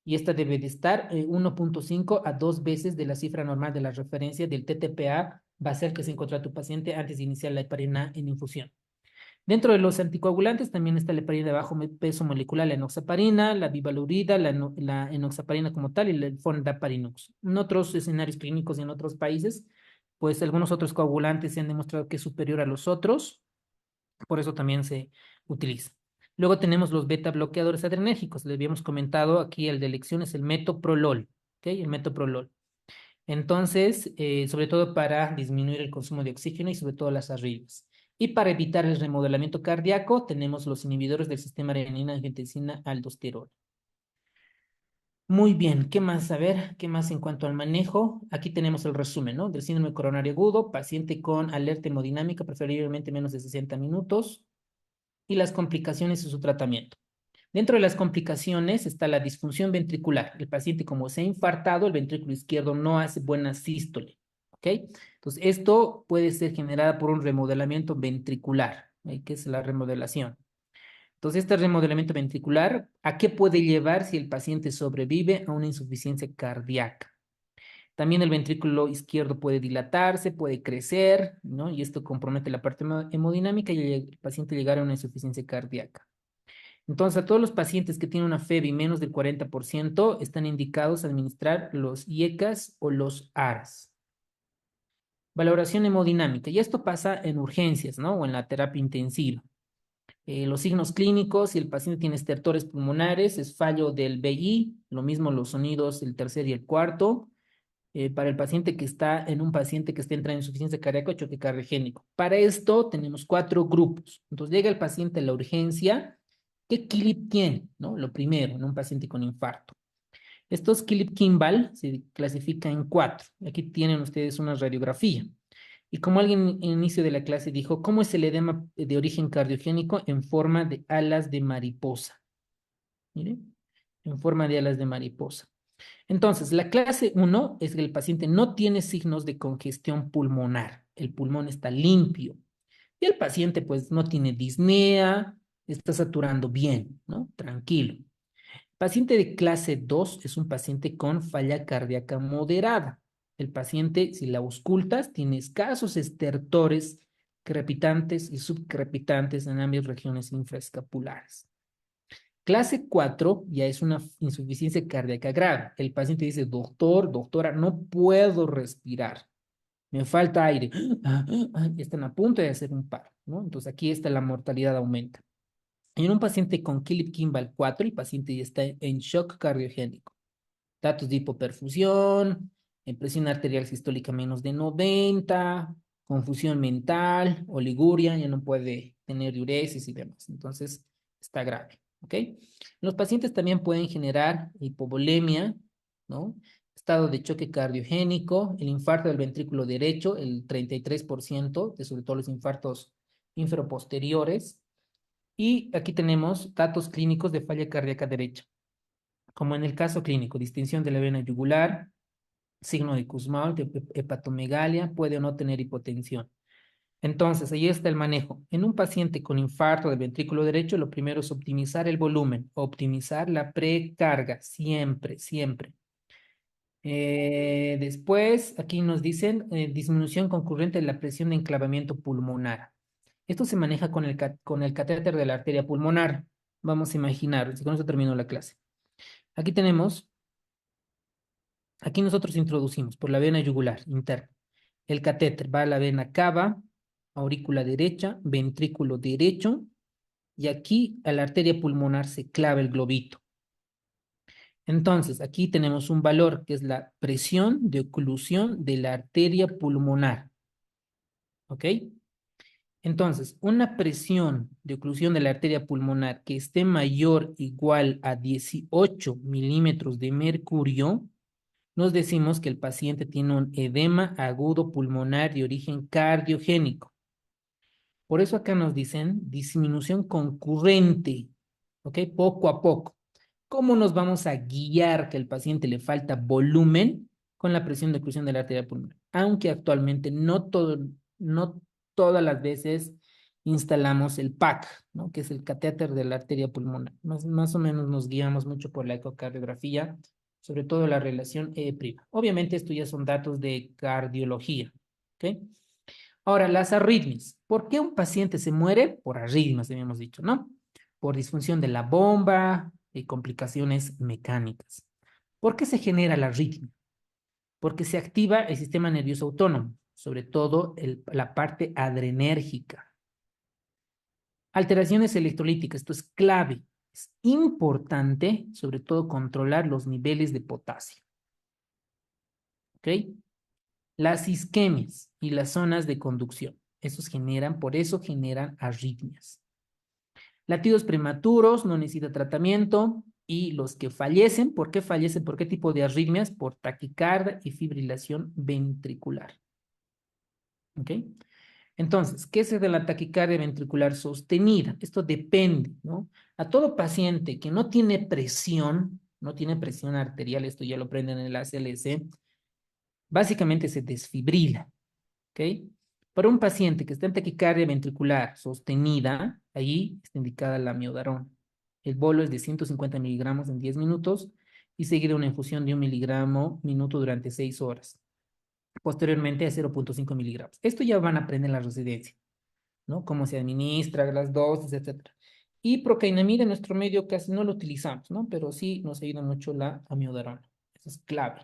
Speaker 1: Y esta debe de estar 1.5 a 2 veces de la cifra normal de la referencia del TTPA, va a ser que se encuentra tu paciente antes de iniciar la heparina en infusión. Dentro de los anticoagulantes también está la heparina de bajo peso molecular, la enoxaparina, la bivalurida, la enoxaparina como tal y el fondaparinux. En otros escenarios clínicos y en otros países, pues algunos otros coagulantes se han demostrado que es superior a los otros, por eso también se utiliza. Luego tenemos los beta bloqueadores adrenérgicos. Les habíamos comentado aquí el de elección es el metoprolol, ¿ok? El metoprolol. Entonces, sobre todo para disminuir el consumo de oxígeno y sobre todo las arritmias. Y para evitar el remodelamiento cardíaco, tenemos los inhibidores del sistema renina-angiotensina aldosterona. Muy bien, ¿qué más? A ver, ¿qué más en cuanto al manejo? Aquí tenemos el resumen, ¿no? Del síndrome coronario agudo, paciente con alerta hemodinámica, preferiblemente menos de 60 minutos, y las complicaciones y su tratamiento. Dentro de las complicaciones está la disfunción ventricular. El paciente, como se ha infartado, el ventrículo izquierdo no hace buena sístole, ¿ok? Entonces, esto puede ser generado por un remodelamiento ventricular, ¿eh? Que es la remodelación. Entonces, este remodelamiento ventricular, ¿a qué puede llevar si el paciente sobrevive a una insuficiencia cardíaca? También el ventrículo izquierdo puede dilatarse, puede crecer, ¿no? Y esto compromete la parte hemodinámica y el paciente llegar a una insuficiencia cardíaca. Entonces, a todos los pacientes que tienen una FEBI menos del 40% están indicados a administrar los IECAS o los ARAS. Valoración hemodinámica. Y esto pasa en urgencias, ¿no? O en la terapia intensiva. Los signos clínicos, si el paciente tiene estertores pulmonares, es fallo del BI, lo mismo los sonidos, el tercer y el cuarto. Para el paciente que está en un paciente que está entrando en insuficiencia cardíaca o choque cardiogénico. Para esto tenemos 4 grupos. Entonces llega el paciente a la urgencia. ¿Qué KILIP tiene? ¿No? Lo primero, en un paciente con infarto. Estos KILIP-Kimball se clasifican en 4. Aquí tienen ustedes una radiografía. Y como alguien en el inicio de la clase dijo, ¿cómo es el edema de origen cardiogénico? En forma de alas de mariposa. Miren, en forma de alas de mariposa. Entonces, la clase 1 es que el paciente no tiene signos de congestión pulmonar. El pulmón está limpio. Y el paciente, pues, no tiene disnea, está saturando bien, ¿no? Tranquilo. Paciente de clase 2 es un paciente con falla cardíaca moderada. El paciente, si la auscultas, tiene escasos estertores crepitantes y subcrepitantes en ambas regiones infraescapulares. Clase 4 ya es una insuficiencia cardíaca grave. El paciente dice, doctor, doctora, no puedo respirar. Me falta aire. Están a punto de hacer un paro, ¿no? Entonces aquí está la mortalidad aumenta. En un paciente con Philip-Kimball 4, el paciente ya está en shock cardiogénico. Datos de hipoperfusión, presión arterial sistólica menos de 90, confusión mental, oliguria, ya no puede tener diuresis y demás. Entonces, está grave, ¿ok? Los pacientes también pueden generar hipovolemia, ¿no? Estado de choque cardiogénico, el infarto del ventrículo derecho, el 33%, de sobre todo los infartos inferoposteriores. Y aquí tenemos datos clínicos de falla cardíaca derecha, como en el caso clínico, distinción de la vena yugular, signo de Kussmaul, hepatomegalia, puede o no tener hipotensión. Entonces, ahí está el manejo. En un paciente con infarto del ventrículo derecho, lo primero es optimizar el volumen, optimizar la precarga, siempre, siempre. Después, aquí nos dicen disminución concurrente de la presión de enclavamiento pulmonar. Esto se maneja con con el catéter de la arteria pulmonar. Vamos a imaginar, con eso termino la clase. Aquí tenemos, aquí nosotros introducimos por la vena yugular interna. El catéter va a la vena cava, aurícula derecha, ventrículo derecho, y aquí a la arteria pulmonar se clava el globito. Entonces, aquí tenemos un valor que es la presión de oclusión de la arteria pulmonar. ¿Ok? Entonces, una presión de oclusión de la arteria pulmonar que esté mayor o igual a 18 milímetros de mercurio, nos decimos que el paciente tiene un edema agudo pulmonar de origen cardiogénico. Por eso acá nos dicen disminución concurrente, ¿ok? Poco a poco. ¿Cómo nos vamos a guiar que el paciente le falta volumen con la presión de oclusión de la arteria pulmonar? Aunque actualmente no todas las veces instalamos el PAC, ¿no? Que es el catéter de la arteria pulmonar. Más o menos nos guiamos mucho por la ecocardiografía, sobre todo la relación E'. Obviamente estos ya son datos de cardiología, ¿ok? Ahora, las arritmias. ¿Por qué un paciente se muere? Por arritmias, habíamos dicho, ¿no? Por disfunción de la bomba y complicaciones mecánicas. ¿Por qué se genera la arritmia? Porque se activa el sistema nervioso autónomo, sobre todo la parte adrenérgica. Alteraciones electrolíticas, esto es clave. Es importante, sobre todo, controlar los niveles de potasio. ¿Ok? Las isquemias y las zonas de conducción. Por eso generan arritmias. Latidos prematuros, no necesita tratamiento. Y los que fallecen, ¿por qué fallecen? ¿Por qué tipo de arritmias? Por taquicardia y fibrilación ventricular. ¿Ok? Entonces, ¿qué es de la taquicardia ventricular sostenida? Esto depende, ¿no? A todo paciente que no tiene presión arterial, esto ya lo aprenden en el ACLS, básicamente se desfibrila, ¿ok? Para un paciente que está en taquicardia ventricular sostenida, ahí está indicada la amiodarona. El bolo es de 150 miligramos en 10 minutos y seguida una infusión de 1 miligramo minuto durante 6 horas. Posteriormente a 0,5 miligramos. Esto ya van a aprender en la residencia, ¿no? Cómo se administra, las dosis, etcétera. Y procainamida en nuestro medio casi no lo utilizamos, ¿no? Pero sí nos ayuda mucho la amiodarona. Eso es clave.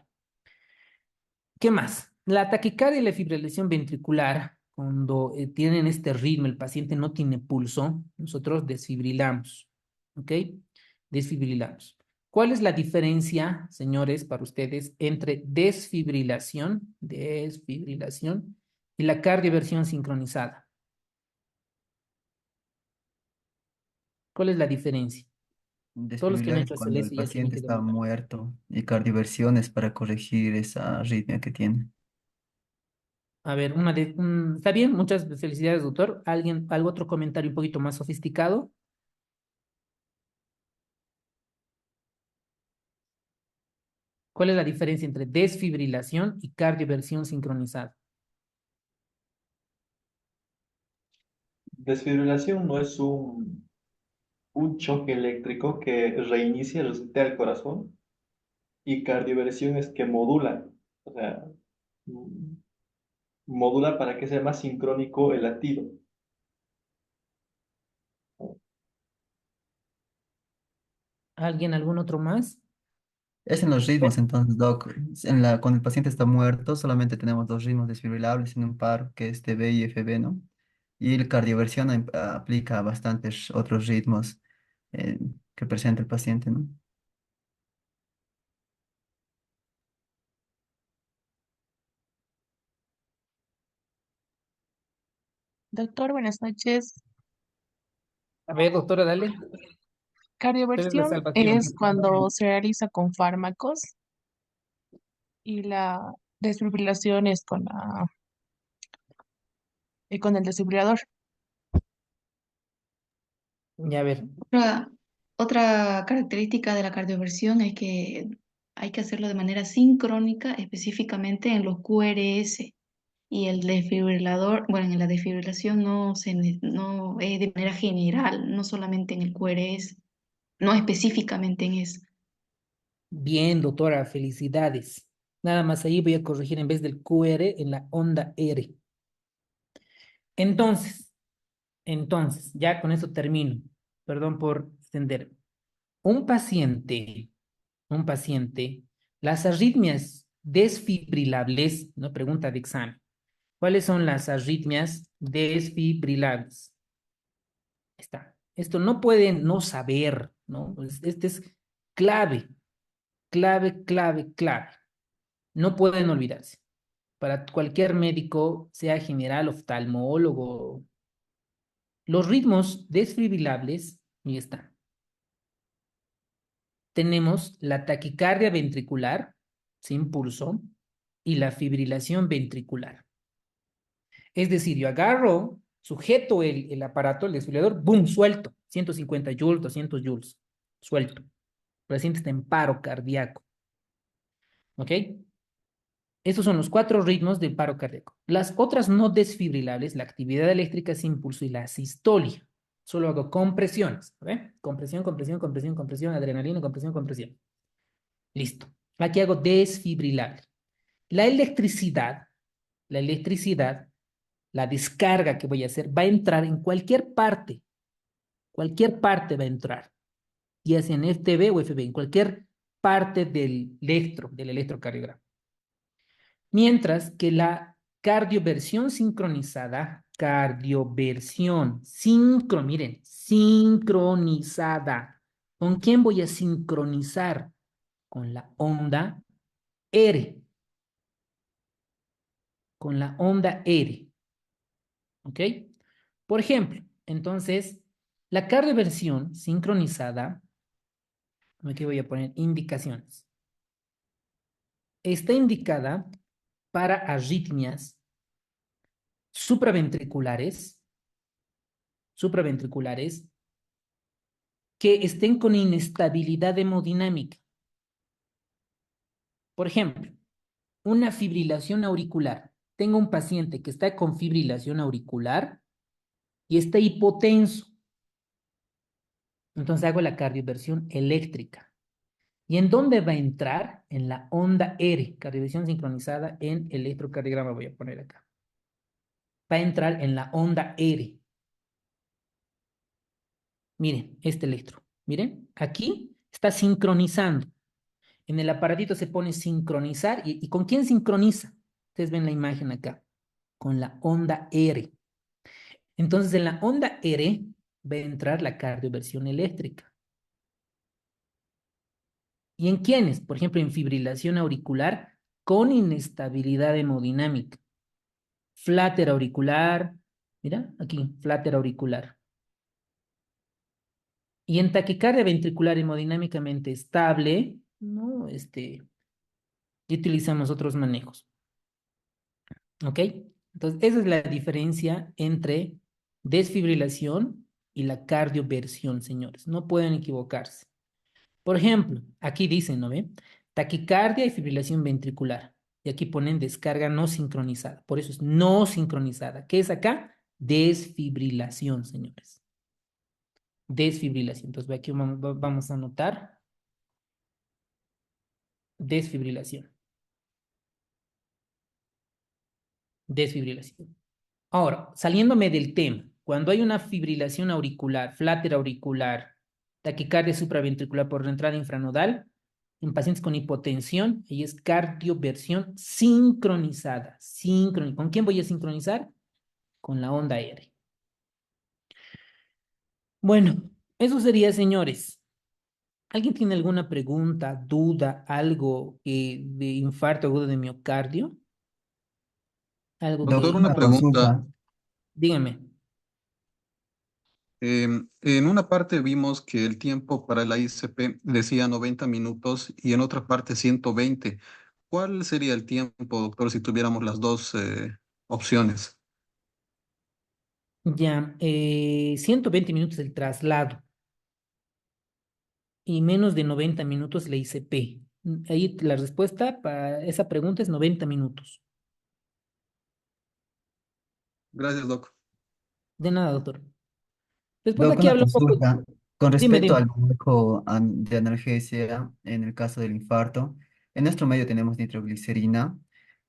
Speaker 1: ¿Qué más? La taquicardia y la fibrilación ventricular, cuando tienen este ritmo, el paciente no tiene pulso, nosotros desfibrilamos, ¿ok? Desfibrilamos. ¿Cuál es la diferencia, señores, para ustedes, entre desfibrilación y la cardioversión sincronizada? ¿Cuál es la diferencia? Todos los que han
Speaker 9: Desfibrilar es
Speaker 1: hecho
Speaker 9: cuando el
Speaker 1: SLS ya tienen
Speaker 9: paciente
Speaker 1: que
Speaker 9: está
Speaker 1: dominar.
Speaker 9: muerto y cardioversión es para corregir esa arritmia que tiene.
Speaker 1: A ver, está bien, muchas felicidades, doctor. ¿Algún otro comentario un poquito más sofisticado? ¿Cuál es la diferencia entre desfibrilación y cardioversión sincronizada?
Speaker 3: Desfibrilación no es un choque eléctrico que reinicia el resetea el corazón y cardioversión es que modula, o sea, mm, modula para que sea más sincrónico el latido.
Speaker 1: ¿Algún otro más?
Speaker 9: Es en los ritmos, entonces, Doc. Cuando el paciente está muerto, solamente tenemos dos ritmos desfibrilables en un par, que es TB y FB, ¿no? Y el cardioversión aplica bastantes otros ritmos eh, que presenta el paciente, ¿no?
Speaker 16: Doctor, buenas noches.
Speaker 1: A ver, doctora, dale. Usted es la
Speaker 16: Cardioversión
Speaker 1: salvación.
Speaker 16: es cuando se realiza con fármacos y la desfibrilación es con el desfibrilador.
Speaker 1: Ya, a ver.
Speaker 17: Otra característica de la cardioversión es que hay que hacerlo de manera sincrónica, específicamente en los QRS. Y el desfibrilador, bueno, en la desfibrilación no es de manera general, no solamente en el QRS, no específicamente en eso.
Speaker 1: Bien, doctora, felicidades. Nada más ahí voy a corregir en vez del QR en la onda R. Entonces, ya con eso termino. Perdón por extender. Un paciente, las arritmias desfibrilables, una pregunta de examen. ¿Cuáles son las arritmias desfibrilables? Está. Esto no pueden no saber, ¿no? Este es clave, clave. No pueden olvidarse. Para cualquier médico, sea general, oftalmólogo, los ritmos desfibrilables, y están. Tenemos la taquicardia ventricular sin pulso y la fibrilación ventricular. Es decir, yo agarro, sujeto el aparato, el desfibrilador, ¡boom! Suelto. 150 joules, 200 joules. Suelto. El paciente está en paro cardíaco. ¿Ok? Estos son los 4 ritmos del paro cardíaco. Las otras no desfibrilables, la actividad eléctrica sin pulso y la sistolia. Solo hago compresiones. ¿Ve? Compresión, adrenalina, compresión. Listo. Aquí hago desfibrilable. La electricidad, la descarga que voy a hacer va a entrar en cualquier parte. Cualquier parte va a entrar. Ya sea en FTB o FB, en cualquier parte del electrocardiograma. Mientras que la cardioversión sincronizada, miren, sincronizada. ¿Con quién voy a sincronizar? Con la onda R. Con la onda R. ¿Ok? Por ejemplo, entonces, la cardioversión sincronizada, aquí voy a poner indicaciones. Está indicada para arritmias supraventriculares que estén con inestabilidad hemodinámica. Por ejemplo, una fibrilación auricular. Tengo un paciente que está con fibrilación auricular y está hipotenso. Entonces hago la cardioversión eléctrica. ¿Y en dónde va a entrar? En la onda R, cardioversión sincronizada en electrocardiograma, voy a poner acá. Va a entrar en la onda R. Miren, este electro. Miren, aquí está sincronizando. En el aparatito se pone sincronizar. ¿Y con quién sincroniza? Ustedes ven la imagen acá. Con la onda R. Entonces, en la onda R va a entrar la cardioversión eléctrica. ¿Y en quiénes? Por ejemplo, en fibrilación auricular con inestabilidad hemodinámica. Flutter auricular. Mira, aquí, flutter auricular. Y en taquicardia ventricular hemodinámicamente estable, ¿no? Y utilizamos otros manejos. ¿Ok? Entonces, esa es la diferencia entre desfibrilación y la cardioversión, señores. No pueden equivocarse. Por ejemplo, aquí dicen, ¿no ve? Taquicardia y fibrilación ventricular. Y aquí ponen descarga no sincronizada. Por eso es no sincronizada. ¿Qué es acá? Desfibrilación, señores. Desfibrilación. Entonces, aquí vamos a anotar desfibrilación. Desfibrilación. Ahora, saliéndome del tema, cuando hay una fibrilación auricular, flutter auricular, taquicardia supraventricular por entrada infranodal, en pacientes con hipotensión, y es cardioversión sincronizada. ¿Con quién voy a sincronizar? Con la onda R. Bueno, eso sería, señores. ¿Alguien tiene alguna pregunta, duda, algo de infarto agudo de miocardio? Algo
Speaker 9: Doctor,
Speaker 18: Doctor,
Speaker 1: que...
Speaker 18: una
Speaker 9: una
Speaker 18: pregunta.
Speaker 9: consulta.
Speaker 1: Dígame.
Speaker 18: En una parte vimos que el tiempo para la ICP decía 90 minutos y en otra parte 120. ¿Cuál sería el tiempo, doctor, si tuviéramos las dos opciones?
Speaker 1: Ya, 120 minutos el traslado y menos de 90 minutos la ICP. Ahí la respuesta para esa pregunta es 90 minutos.
Speaker 18: Gracias, doc.
Speaker 1: De nada, doctor. Después
Speaker 9: Doc,
Speaker 1: aquí
Speaker 9: una
Speaker 1: hablo un poco.
Speaker 9: consulta. Con
Speaker 1: Dime,
Speaker 9: respecto
Speaker 1: dime.
Speaker 9: al manejo de analgesia en el caso del infarto, En nuestro medio tenemos nitroglicerina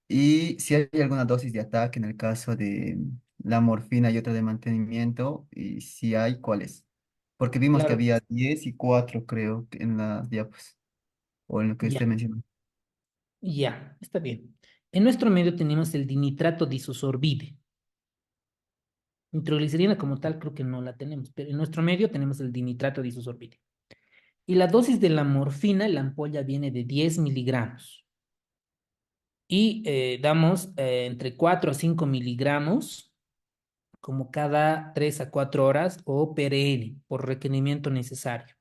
Speaker 9: y si hay alguna dosis de ataque en el caso de la morfina y otra de mantenimiento, y si hay, ¿cuáles? Porque vimos que
Speaker 1: Claro,
Speaker 9: había 10 y 4 creo, en las diapos, o en lo que
Speaker 1: ya,
Speaker 9: usted mencionó.
Speaker 1: ya, está bien. En nuestro medio tenemos el dinitrato disosorbide. Nitroglicerina como tal creo que no la tenemos, pero en nuestro medio tenemos el dinitrato disosorbide. Y la dosis de la morfina, la ampolla viene de 10 miligramos. Y damos entre 4 a 5 miligramos como cada 3 a 4 horas o PRN por requerimiento necesario.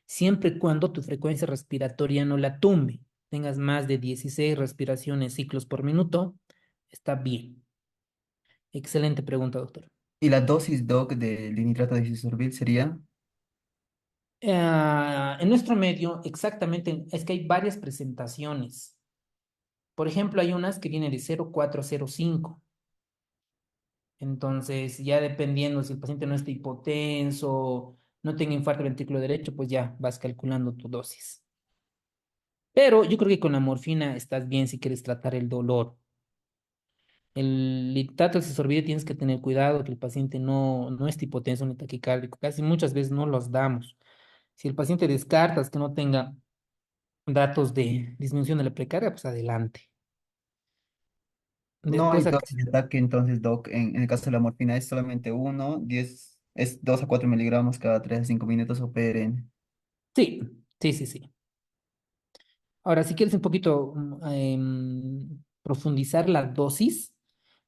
Speaker 1: Siempre y cuando tu frecuencia respiratoria no la tumbe, tengas más de 16 respiraciones ciclos por minuto, está bien. Excelente pregunta, doctor.
Speaker 9: ¿Y la dosis, doc, del nitrato de disorbil sería?
Speaker 1: En nuestro medio, exactamente, es que hay varias presentaciones. Por ejemplo, hay unas que vienen de 0,405. Entonces, ya dependiendo si el paciente no está hipotenso, no tenga infarto ventrículo derecho, pues ya vas calculando tu dosis. Pero yo creo que con la morfina estás bien si quieres tratar el dolor. El lactato desorbitado tienes que tener cuidado que el paciente no esté hipotenso ni taquicárdico. Casi muchas veces no los damos. Si el paciente descartas que no tenga datos de disminución de la precarga, pues adelante.
Speaker 9: No
Speaker 1: Después
Speaker 9: hay
Speaker 1: acá,
Speaker 9: dosis de ataque, entonces, doc, en el caso de la morfina es solamente uno, 10 es 2 a 4 miligramos cada 3 a 5 minutos o PRN.
Speaker 1: sí, sí, sí, sí. Ahora, si quieres un poquito profundizar la dosis,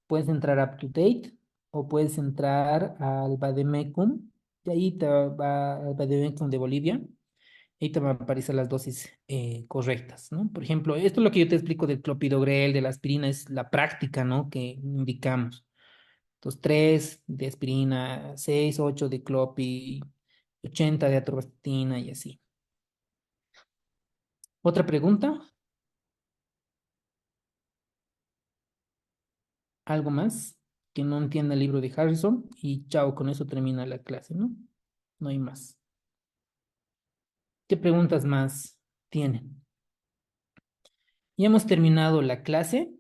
Speaker 1: puedes entrar a UpToDate o puedes entrar al Bademecum, y ahí te va al Bademecum de Bolivia, ahí te van a aparecer las dosis correctas, ¿no? Por ejemplo, esto es lo que yo te explico del clopidogrel, de la aspirina, es la práctica, ¿no? Que indicamos. Entonces, 3 de aspirina, 6 8 de clopi, 80 de atorvastatina y así. ¿Otra pregunta? ¿Algo más que no entienda el libro de Harrison? Y chao, con eso termina la clase, ¿no? No hay más. ¿Qué preguntas más tienen? Ya hemos terminado la clase.